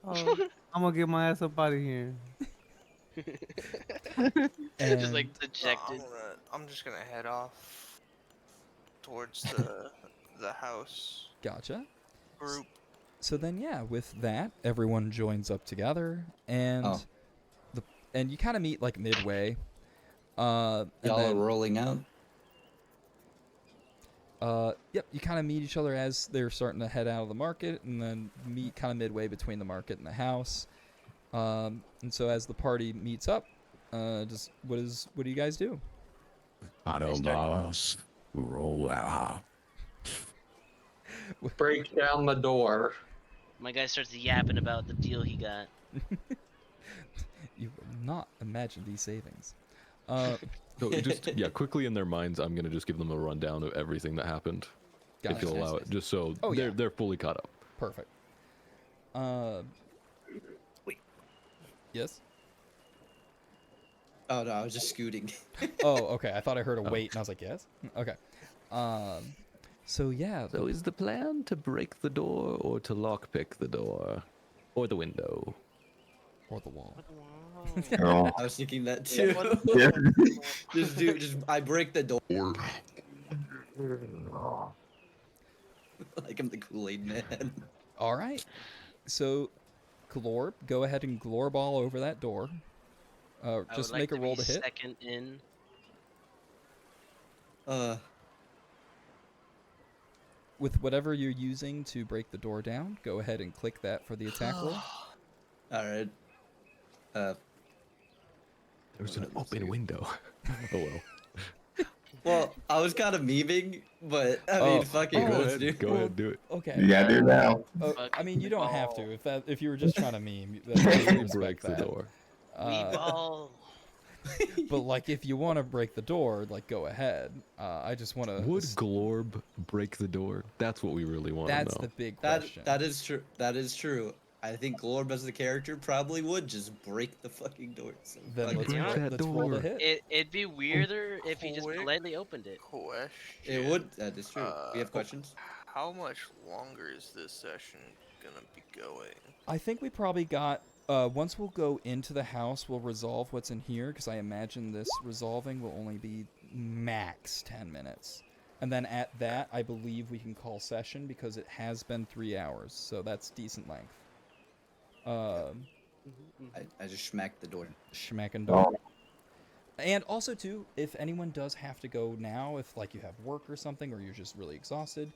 I'm gonna get my ass up out of here. Just like And- dejected. I'm just gonna head off towards the house Gotcha. group. So then, yeah, with that, everyone joins up together, and Oh. and you kind of meet like midway. And Y'all are then, rolling out. Yep, you kind of meet each other as they're starting to head out of the market, and then meet kind of midway between the market and the house. And so as the party meets up, just what do you guys do? I don't know. Roll out. Break down the door. My guy starts yapping about the deal he got. You will not imagine these savings. So just quickly in their minds, I'm gonna just give them a rundown of everything that happened, if Gotcha. you'll allow it, just so Oh, yeah. they're fully caught up. Perfect. Yes. Oh no, I was just scooting. Oh, okay. I thought I heard a wait, and I was like, yes. Okay. So yeah. So is the plan to break the door, or to lockpick the door, or the window, or the wall? Oh. I was thinking that too. Yeah. just I break the door. Like I'm the Kool-Aid man. All right. So, Glorb, go ahead and Glorball over that door. I Just would like make a to roll be to hit. Second in. With whatever you're using to break the door down, go ahead and click that for the attack roll. All right. There's an open window. Oh well. Well, I was kind of memeing, but I mean, fuck it, Go let's ahead, do. go ahead, do it. Okay. You gotta do it now. I mean, you don't have to. If you were just trying to meme, then I respect Break the that. door. Meatball. But like, if you want to break the door, like, go ahead. I just want to. Would Glorb break the door? That's what we really want to know. That's the big question. That is true. That is true. I think Glorb as the character probably would just break the fucking door. So Then fuck let's, it. roll, let's roll the hit. It'd be weirder if he just quick politely opened it. Question. It would. That is true. We have questions. How much longer is this session gonna be going? I think we probably got. Once we'll go into the house, we'll resolve what's in here, because I imagine this resolving will only be max 10 minutes. And then at that, I believe we can call session, because it has been 3 hours, so that's decent length. I just smacked the door. Schmacking door. And also, too, if anyone does have to go now, if like you have work or something, or you're just really exhausted,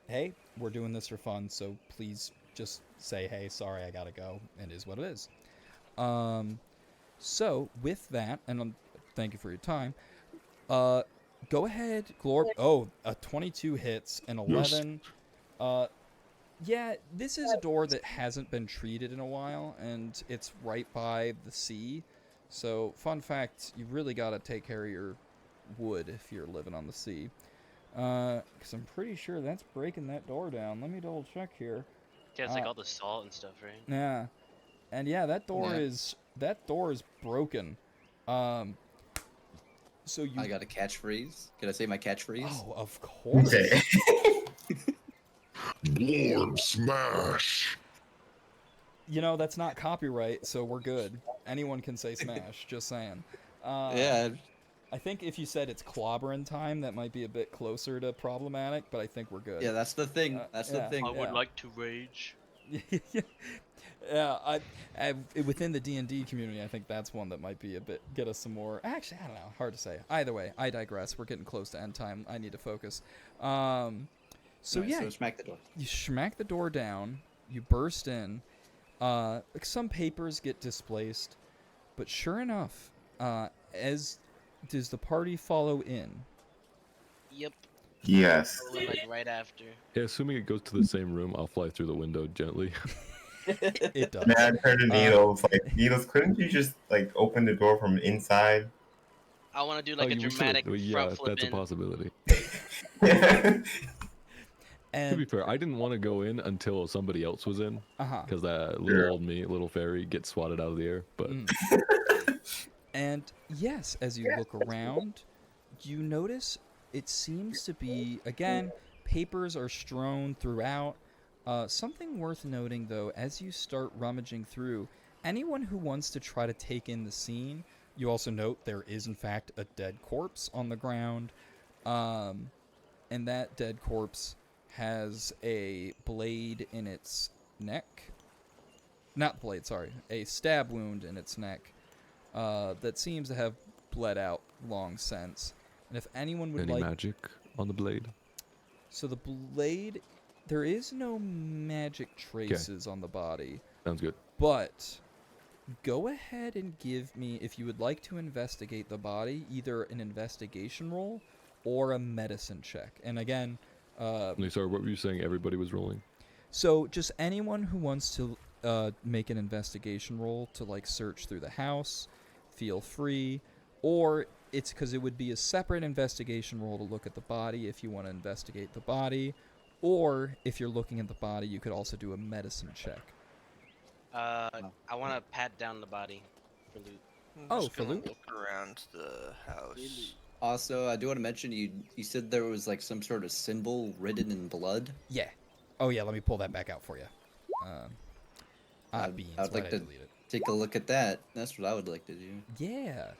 hey, we're doing this for fun, so please just say, hey, sorry, I gotta go, and it is what it is. So with that, and thank you for your time, Go ahead, Glorb. Oh, a 22 hits and 11. Yeah, this is a door that hasn't been treated in a while, and it's right by the sea. So, fun fact, you really got to take care of your wood if you're living on the sea. Because I'm pretty sure that's breaking that door down. Let me double check here. Yeah, it's like all the salt and stuff, right? Yeah. And yeah, that door is broken. So you I got a catchphrase. Can I say my catchphrase? Oh, of course. Okay. Glorb smash. You know, that's not copyright, so we're good. Anyone can say smash, just saying. Yeah. I think if you said it's clobbering time, that might be a bit closer to problematic, but I think we're good. Yeah, that's the thing. That's the thing. I would like to rage. Yeah, I within the D&D community, I think that's one that might be a bit get us some more. Actually, I don't know, hard to say. Either way, I digress. We're getting close to end time. I need to focus. So Nice, yeah, so smack the door. You smack the door down. You burst in. Some papers get displaced, but sure enough, as does the party follow in? Yep. Yes. Like right after. Yeah, assuming it goes to the same room, I'll fly through the window gently. It does. Man, I turned to Needles. Like, Needles, couldn't you just like open the door from inside? I want to do like a you should. dramatic Well, yeah, front flip that's a in. possibility. And to be fair, I didn't want to go in until somebody else was in, because that little old me, little fairy, gets swatted out of the air. But And yes, as you look around, you notice it seems to be, again, papers are strewn throughout. Something worth noting, though, as you start rummaging through, anyone who wants to try to take in the scene, you also note there is, in fact, a dead corpse on the ground. And that dead corpse has a blade in its neck. Not blade, sorry. A stab wound in its neck. That seems to have bled out long since. And if anyone would any like... magic on the blade? So the blade... There is no magic traces on the body. Sounds good. But go ahead and give me, if you would like to investigate the body, either an investigation roll or a medicine check. And again... sorry, what were you saying everybody was rolling? So just anyone who wants to make an investigation roll to like search through the house, feel free. Or it's because it would be a separate investigation roll to look at the body if you want to investigate the body. Or if you're looking at the body, you could also do a medicine check. I want to pat down the body for loot. I'm Oh, just for gonna loot? Look around the house. Also, I do want to mention you said there was like some sort of symbol written in blood. Yeah. Oh yeah, let me pull that back out for you. Beans. I'd like Why'd I to delete it? take a look at that. That's what I would like to do. Yeah.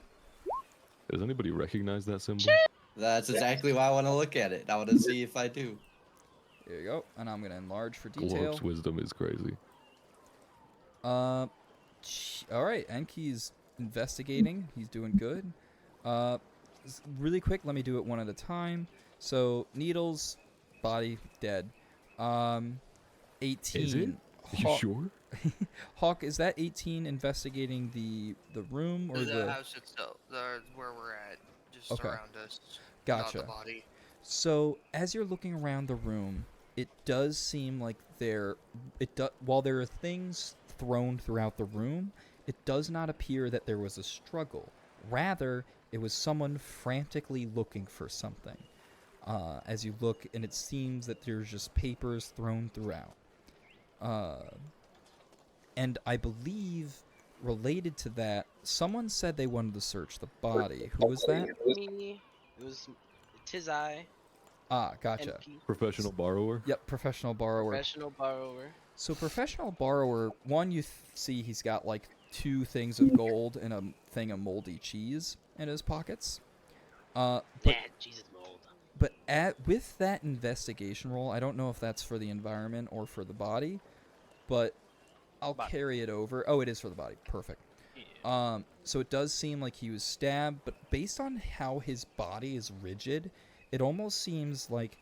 Does anybody recognize that symbol? That's exactly why I want to look at it. I want to see if I do. There you go. And I'm gonna enlarge for detail. Glorb's wisdom is crazy. All right, Enki's investigating. He's doing good. Really quick, let me do it one at a time. So, Needles, body, dead. 18. Is it? You sure? Hawk, is that 18 investigating the room or the house itself, where we're at, just Okay. around us. Gotcha. Not the body. So, as you're looking around the room, it does seem like while there are things thrown throughout the room, it does not appear that there was a struggle. Rather, it was someone frantically looking for something. As you look, and it seems that there's just papers thrown throughout. And I believe, related to that, someone said they wanted to search the body. Who was that? Me. It was Tizai. Ah, gotcha. NP. Professional borrower? Yep, professional borrower. Professional borrower. So professional borrower, one, you see he's got like 2 things of gold and a thing of moldy cheese in his pockets. But Jesus mold. But with that investigation roll, I don't know if that's for the environment or for the body, but I'll carry it over. Oh, it is for the body. Perfect. Yeah. So it does seem like he was stabbed, but based on how his body is rigid, it almost seems like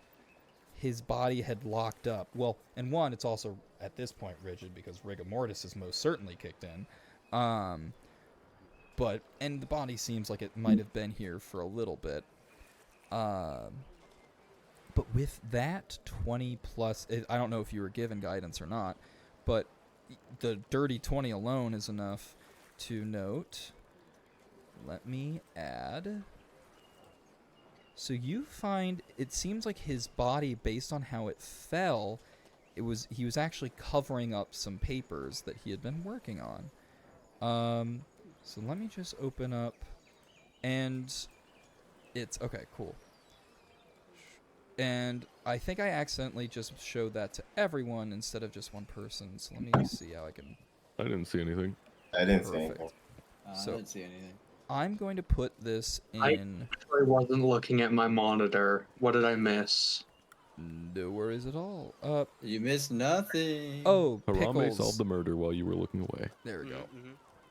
his body had locked up. Well, and one, it's also at this point rigid because rigor mortis is most certainly kicked in. And the body seems like it might have been here for a little bit. But with that 20 plus, I don't know if you were given guidance or not, but the dirty 20 alone is enough to note. Let me add. So you find it seems like his body, based on how it fell, he was actually covering up some papers that he had been working on. So let me just open up, and it's okay, cool. And I think I accidentally just showed that to everyone instead of just one person. So let me see how I can. I didn't see anything. I didn't see Perfect. anything. I So- didn't see anything. I'm going to put this in. I wasn't looking at my monitor. What did I miss? No worries at all. You missed nothing. Oh, Harambe Pickles. solved the murder while you were looking away. There we go.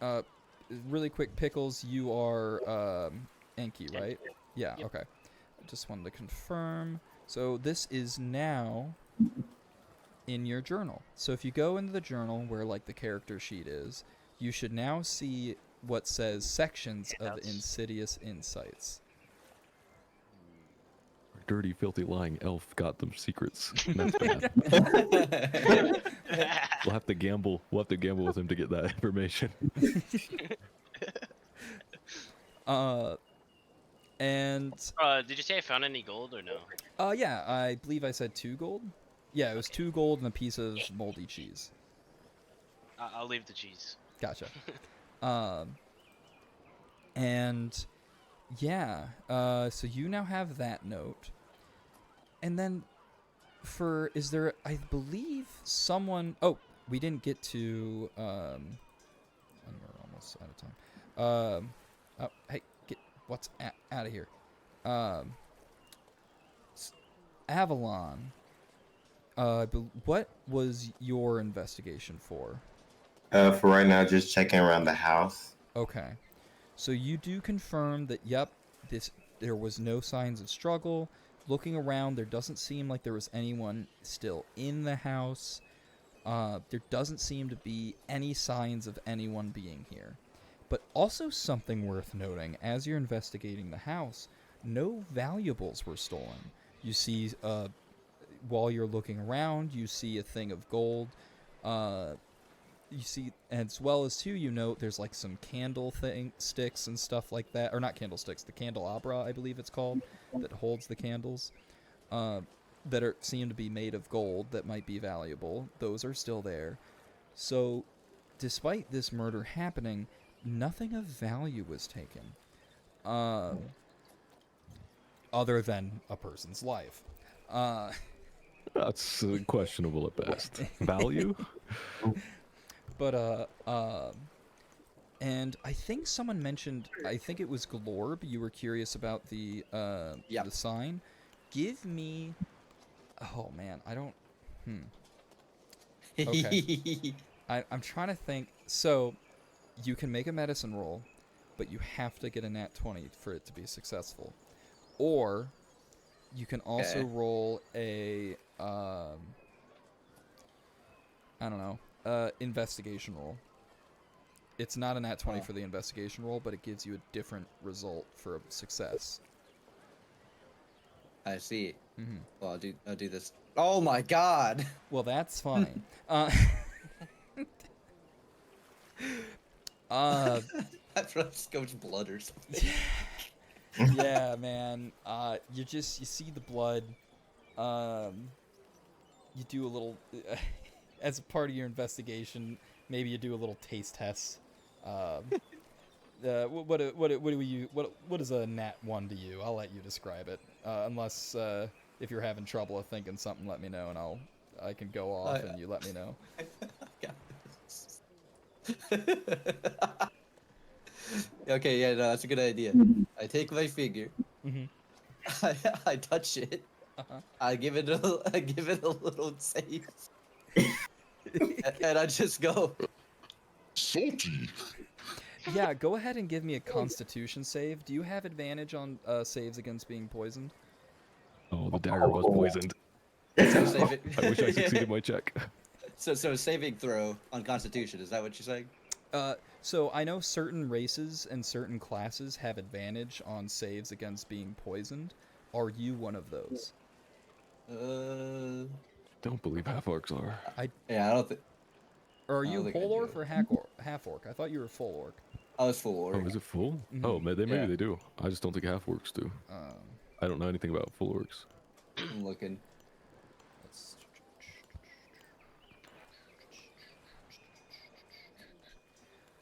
Mm-hmm. Really quick, Pickles, you are Enki, right? Yeah, Yep. okay. I just wanted to confirm. So this is now in your journal. So if you go into the journal where like the character sheet is, you should now see what says sections of Insidious Insights. Our dirty, filthy, lying elf got them secrets. That's bad. We'll have to gamble. We'll have to gamble with him to get that information. And Did you say I found any gold or no? yeah, I believe I said 2 gold. Yeah, it was 2 gold and a piece of moldy cheese. I'll leave the cheese. Gotcha. And yeah, so you now have that note. And then is there, I believe someone, oh, we didn't get to, and we're almost out of time. Oh, hey, what's out of here? Avalon, what was your investigation for? For right now, just checking around the house. Okay. So you do confirm that, yep, there was no signs of struggle. Looking around, there doesn't seem like there was anyone still in the house. There doesn't seem to be any signs of anyone being here. But also something worth noting, as you're investigating the house, no valuables were stolen. You see, while you're looking around, you see a thing of gold. You see, as well as too, you note there's like some sticks and stuff like that, or not candlesticks, the candelabra, I believe it's called, that holds the candles, that seem to be made of gold that might be valuable. Those are still there. So, despite this murder happening, nothing of value was taken, other than a person's life. That's questionable at best. Value? But, and I think someone mentioned, I think it was Glorb, you were curious about the sign. Give me, oh man, I don't, Okay. I'm trying to think, so, you can make a medicine roll, but you have to get a nat 20 for it to be successful. Or, you can also roll a, I don't know, investigation roll. It's not a nat 20 for the investigation roll, but it gives you a different result for a success. I see. Mm-hmm. Well, I'll do this. Oh my god! Well, that's fine. That's from Scotch blood or something. Yeah, man. You see the blood. You do a little, as a part of your investigation, maybe you do a little taste test. What is a nat 1 to you? I'll let you describe it. Unless if you're having trouble of thinking something, let me know, and I can go off and you let me know. Okay, yeah, no, that's a good idea. I take my finger. I touch it. I give it a little taste. and I just go. Salty. Yeah, go ahead and give me a Constitution save. Do you have advantage on saves against being poisoned? Oh, the dagger was poisoned. So save it. I wish I succeeded my check. So saving throw on Constitution, is that what you're saying? So I know certain races and certain classes have advantage on saves against being poisoned, Are you one of those? Don't believe half orcs are. Yeah, I don't think. Or are I you don't think I whole do orc it. or half orc? I thought you were full orc. I was full orc. Oh, is it full? Mhm. Oh, maybe Yeah. they do. I just don't think half orcs do. I don't know anything about full orcs. I'm looking. Let's...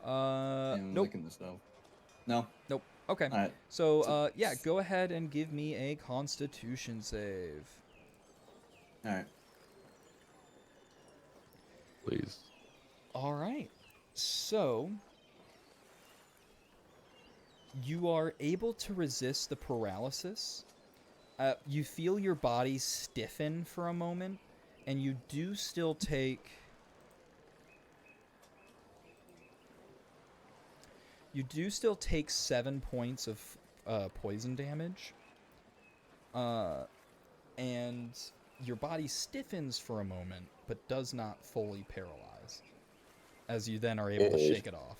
I'm Nope. looking this up. No. Nope. Okay. All right. So, yeah, go ahead and give me a Constitution save. All right. Please. All right. So, you are able to resist the paralysis. You feel your body stiffen for a moment, and you do still take... You do still take 7 points of poison damage. And your body stiffens for a moment, but does not fully paralyze. As you then are able to shake it off.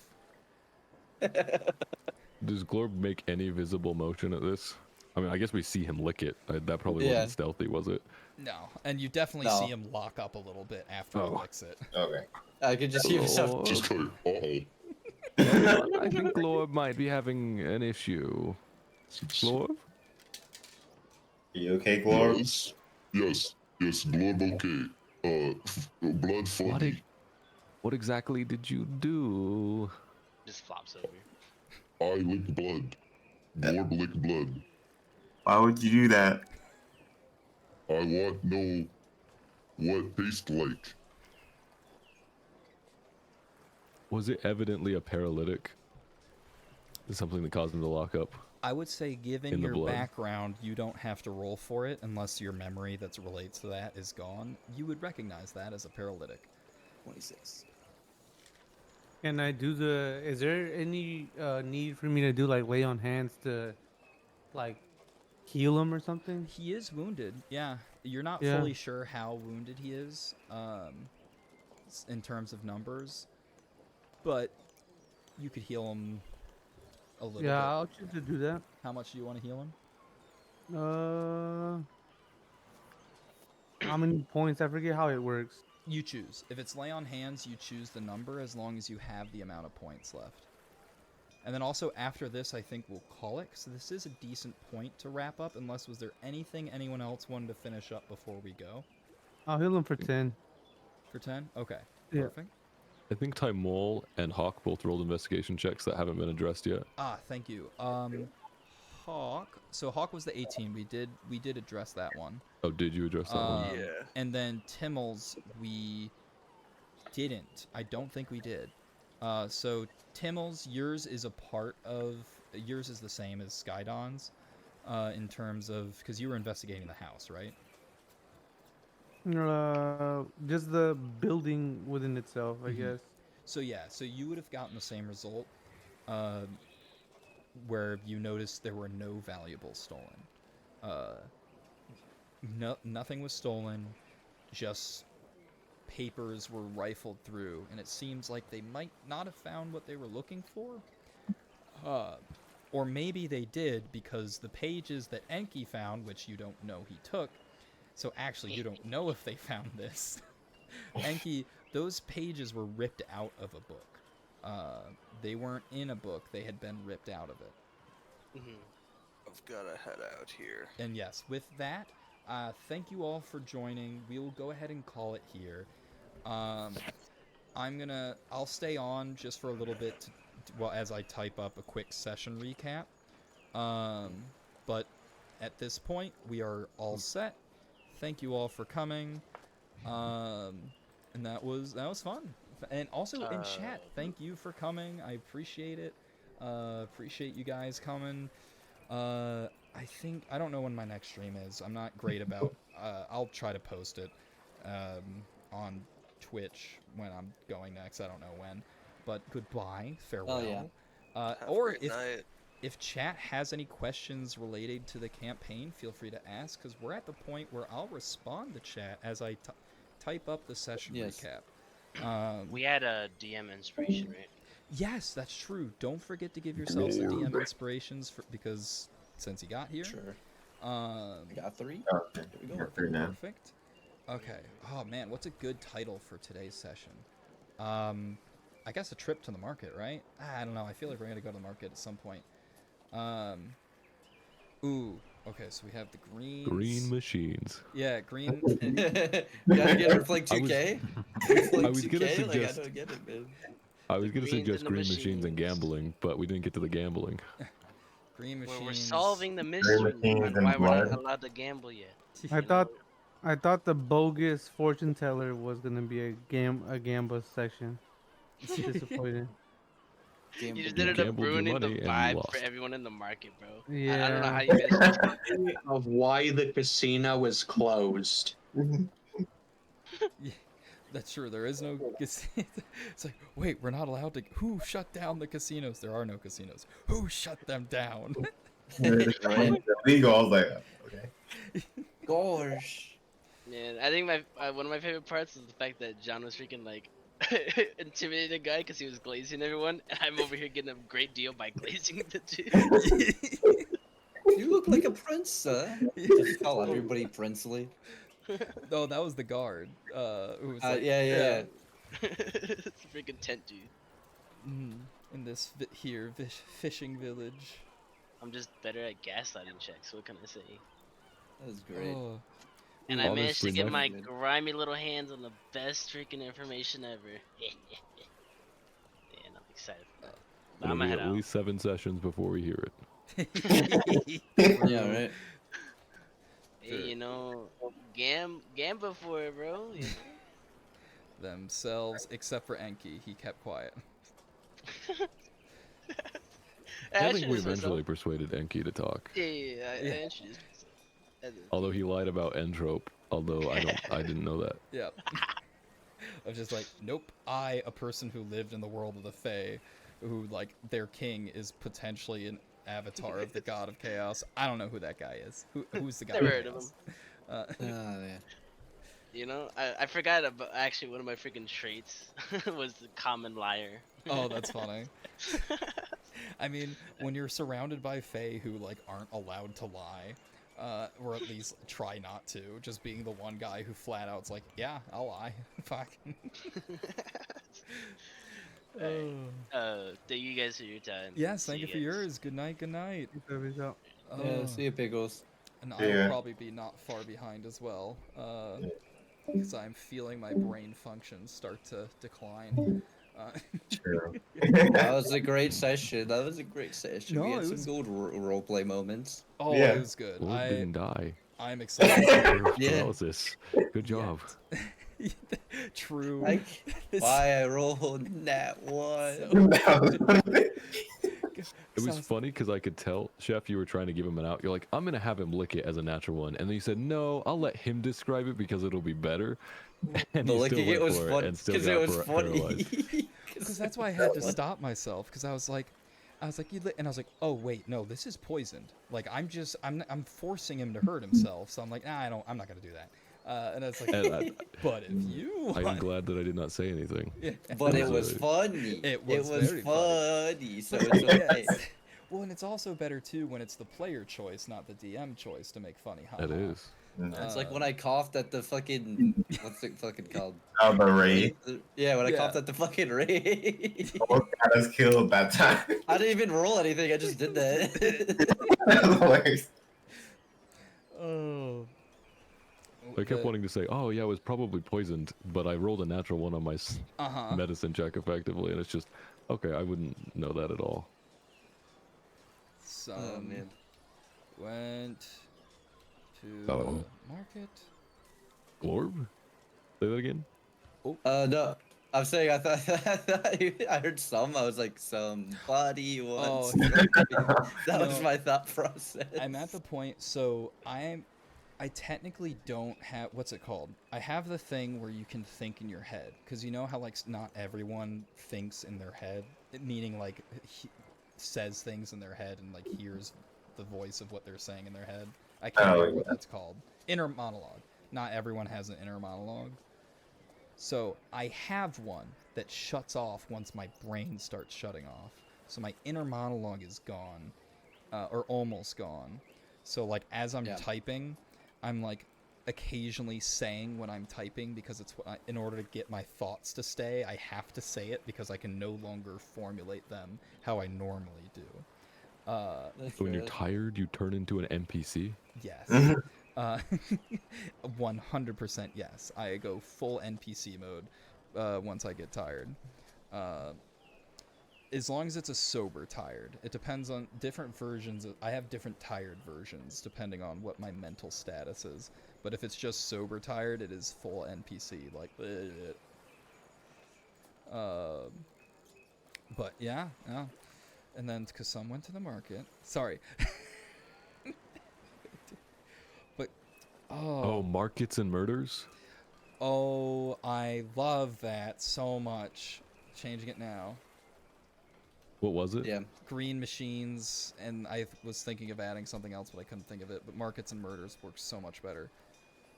Does Glorb make any visible motion at this? I mean, I guess we see him lick it. That probably Yeah. wasn't stealthy, was it? No, and you definitely No. see him lock up a little bit after he licks it. Okay. I could just see myself. Glorb. Just go. I think Glorb might be having an issue. Glorb? Are you okay, Glorb? Yes. Glorb okay. Blood foggy. What exactly did you do? Just flops over. I lick blood. Glorb lick blood. Why would you do that? I want to know what tastes like. Was it evidently a paralytic? Is something that caused him to lock up? I would say, given In the your blood. background, you don't have to roll for it unless your memory that relates to that is gone. You would recognize that as a paralytic. 26. Can I do the? Is there any need for me to do like lay on hands to, like, heal him or something? He is wounded. Yeah, you're not Yeah. fully sure how wounded he is, in terms of numbers, but you could heal him a little Yeah, bit. I'll choose to do that. How much do you want to heal him? How many points? I forget how it works. You choose. If it's lay on hands, you choose the number as long as you have the amount of points left. And then also after this, I think we'll call it. So this is a decent point to wrap up. Unless was there anything anyone else wanted to finish up before we go? I'll heal him for 10. For 10? Okay. Yeah. Perfect. I think Timol and Hawk both rolled investigation checks that haven't been addressed yet. Ah, thank you. Hawk. So Hawk was the 18. We did address that one. Oh, did you address that one? Yeah. And then Timmel's we didn't. I don't think we did. So Timmel's, yours is the same as Skydon's, in terms of, because you were investigating the house, right? Just the building within itself, I guess. So yeah, so you would have gotten the same result, where you noticed there were no valuables stolen. Nothing was stolen, just papers were rifled through, and it seems like they might not have found what they were looking for. Or maybe they did, because the pages that Enki found, which you don't know he took, so actually you don't know if they found this. Enki, those pages were ripped out of a book. They weren't in a book, they had been ripped out of it. I've got to head out here. And yes, with that, thank you all for joining. We will go ahead and call it here. I'll stay on just for a little bit as I type up a quick session recap. But at this point, we are all set. Thank you all for coming. And that was fun. And also in chat, thank you for coming. I appreciate it. Appreciate you guys coming. I don't know when my next stream is. I'm not great about. I'll try to post it on Twitch when I'm going next. I don't know when, but goodbye, farewell. Or if chat has any questions related to the campaign, feel free to ask, because we're at the point where I'll respond to chat as I type up the session recap. We had a DM inspiration, right? Yes, that's true. Don't forget to give yourselves the DM inspirations because since you got here. Sure. I got 3. Oh, okay. Here we go. You got 3 now. Perfect. Okay. Oh man, what's a good title for today's session? I guess a trip to the market, right? I don't know. I feel like we're gonna go to the market at some point. Ooh. Okay, so we have the greens. Green machines. Yeah, green. Gotta get her like 2K. I was gonna Like, suggest. I don't get it, man. I was gonna greens suggest and the green machines and machines. gambling, but we didn't get to the gambling. Green Where machines. we're solving the mystery machines on and why we're not blood. allowed to gamble yet. I You thought know? I thought the bogus fortune teller was gonna be a gamba section. Disappointed. You just You ended up gambled your ruining the money and you vibe lost. for everyone in the market, bro. I don't know Yeah. how you guys. Of why the casino is closed. Yeah, that's true. There is no casino. It's like, wait, we're not allowed to. Who shut down the casinos? There are no casinos. Who shut them down? Legal. I was like, okay. Gosh. Man, I think one of my favorite parts is the fact that John was freaking like intimidating a guy because he was glazing everyone, and I'm over here getting a great deal by glazing the dude. You look like a prince, sir. Just call everybody princely. No, that was the guard. Who was like, Yeah. It's a freaking tent dude. In this fishing village. I'm just better at gaslighting checks. What can I say? That was great. Oh, And I managed to Honestly, get my- my grimy little hands on the best freaking information ever. Man, I'm excited for that. But It'll I'm gonna be head at out. least 7 sessions before we hear it. Yeah, right. Hey, you know, gamba for it, bro. You know? themselves, except for Enki. He kept quiet. I think we introduced myself. eventually persuaded Enki to talk. Yeah, I introduced myself. I did. Although he lied about Entrope. Although I didn't know that. Yeah. I was just like, nope. I, a person who lived in the world of the Fae, who, like, their king is potentially an avatar of the god of chaos. I don't know who that guy is. Who's the god Never of heard of chaos? Oh, man. You know, I forgot about actually one of my freaking traits was the common liar. Oh, that's funny. I mean, when you're surrounded by Fae who, like, aren't allowed to lie, or at least try not to, just being the one guy who flat out's like, yeah, I'll lie. Fuck. Thank you guys for your time. Yes, See thank you for guys. yours. Good night, good night. Yeah, Yeah, see you, Pickles. And See I'll ya. probably be not far behind as well, because I'm feeling my brain functions start to decline. True. That was a great session. That was a great session. No, we it had some was- good roleplay moments. Oh, Yeah. it was good. Lord didn't die. I'm excited. Yeah. Paralysis. Good job. True. Like, This- why I rolled that one. It was Sounds- funny because I could tell, Chef, you were trying to give him an out. You're like, I'm going to have him lick it as a natural one. And then you said, no, I'll let him describe it because it'll be better. And The he licking still it went was for fun and still because got it was paralyzed. funny. Because that's why I had to stop myself. Because I was like, you and I was like, oh wait, no, this is poisoned. Like I'm forcing him to hurt himself. So I'm like, nah, I'm not gonna do that. And it's like, And but if you, I am glad that I did not say anything. Yeah. But it That was a- funny. It was very funny. So it's okay. Yes. Well, and it's also better too when it's the player choice, not the DM choice, to make funny. It is. It's like when I coughed at the fucking what's it fucking called? Oh, the raid. Yeah, when I Yeah. coughed at the fucking raid. What got us killed that time? I didn't even roll anything. I just did that. Hilarious. Oh. I kept wanting to say, oh, yeah, it was probably poisoned, but I rolled a natural one on my Uh-huh. medicine check effectively, and it's just, okay, I wouldn't know that at all. So, Oh, man. went to Oh. the market. Glorb? Say that again? No. I'm saying I thought I heard some. I was like, somebody wants. That was No. my thought process. I'm at the point, so I technically don't have, what's it called? I have the thing where you can think in your head, because you know how like not everyone thinks in their head, meaning like says things in their head and like hears the voice of what they're saying in their head. I can't Oh, remember what yeah. that's called. Inner monologue. Not everyone has an inner monologue. So I have one that shuts off once my brain starts shutting off. So my inner monologue is gone, or almost gone. So like as I'm Yeah. typing, I'm like occasionally saying when I'm typing because it's what in order to get my thoughts to stay, I have to say it because I can no longer formulate them how I normally do. That's When you're fair. tired, you turn into an NPC. Yes. 100% yes. I go full NPC mode once I get tired. As long as it's a sober tired. It depends on different versions. I have different tired versions depending on what my mental status is. But if it's just sober tired, it is full NPC. Like, but yeah. And then because some went to the market. Sorry. But Oh, markets and murders? oh, I love that so much. Changing it now. What was it? Yeah. Green machines, and I was thinking of adding something else, but I couldn't think of it. But markets and murders works so much better.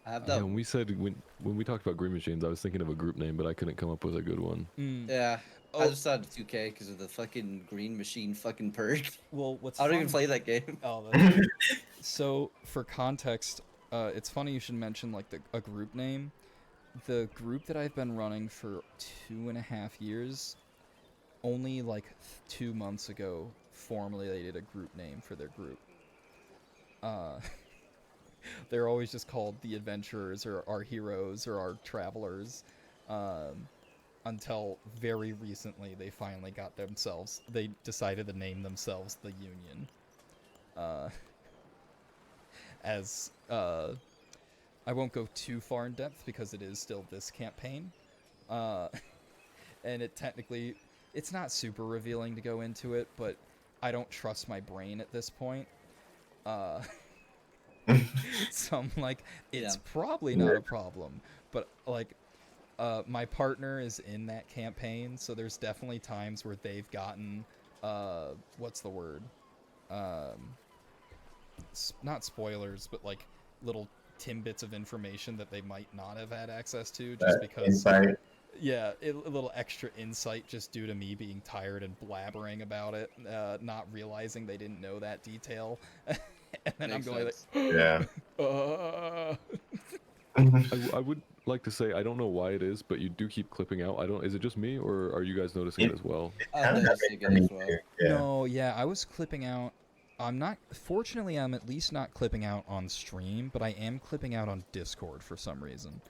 I have Yeah, that. when we said when we talked about green machines, I was thinking of a group name, but I couldn't come up with a good one. Yeah. I Oh. just thought of 2K because of the fucking green machine fucking perk. Well, what's I don't even funny- play that game. Oh, that's so for context, it's funny you should mention like a group name. The group that I've been running for 2.5 years, only like 2 months ago, formulated a group name for their group. They're always just called the Adventurers or our Heroes or our Travelers. Until very recently, they finally got themselves. They decided to name themselves the Union. I won't go too far in depth because it is still this campaign, and it technically, it's not super revealing to go into it, but I don't trust my brain at this point. So I'm like, it's probably not a problem, but like, my partner is in that campaign, so there's definitely times where they've gotten, what's the word? Not spoilers, but like little tidbits of information that they might not have had access to just because. Insight. Yeah, a little extra insight just due to me being tired and blabbering about it, not realizing they didn't know that detail. And then Makes I'm going sense. like, Yeah. I would like to say I don't know why it is, but you do keep clipping out. I don't. Is it just me, or are you guys noticing it as well? No, yeah, I was clipping out. I'm not. Fortunately, I'm at least not clipping out on stream, but I am clipping out on Discord for some reason.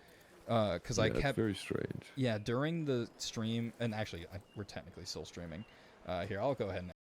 Because I Yeah, it's kept. very strange. Yeah, during the stream, and actually, we're technically still streaming. Here, I'll go ahead and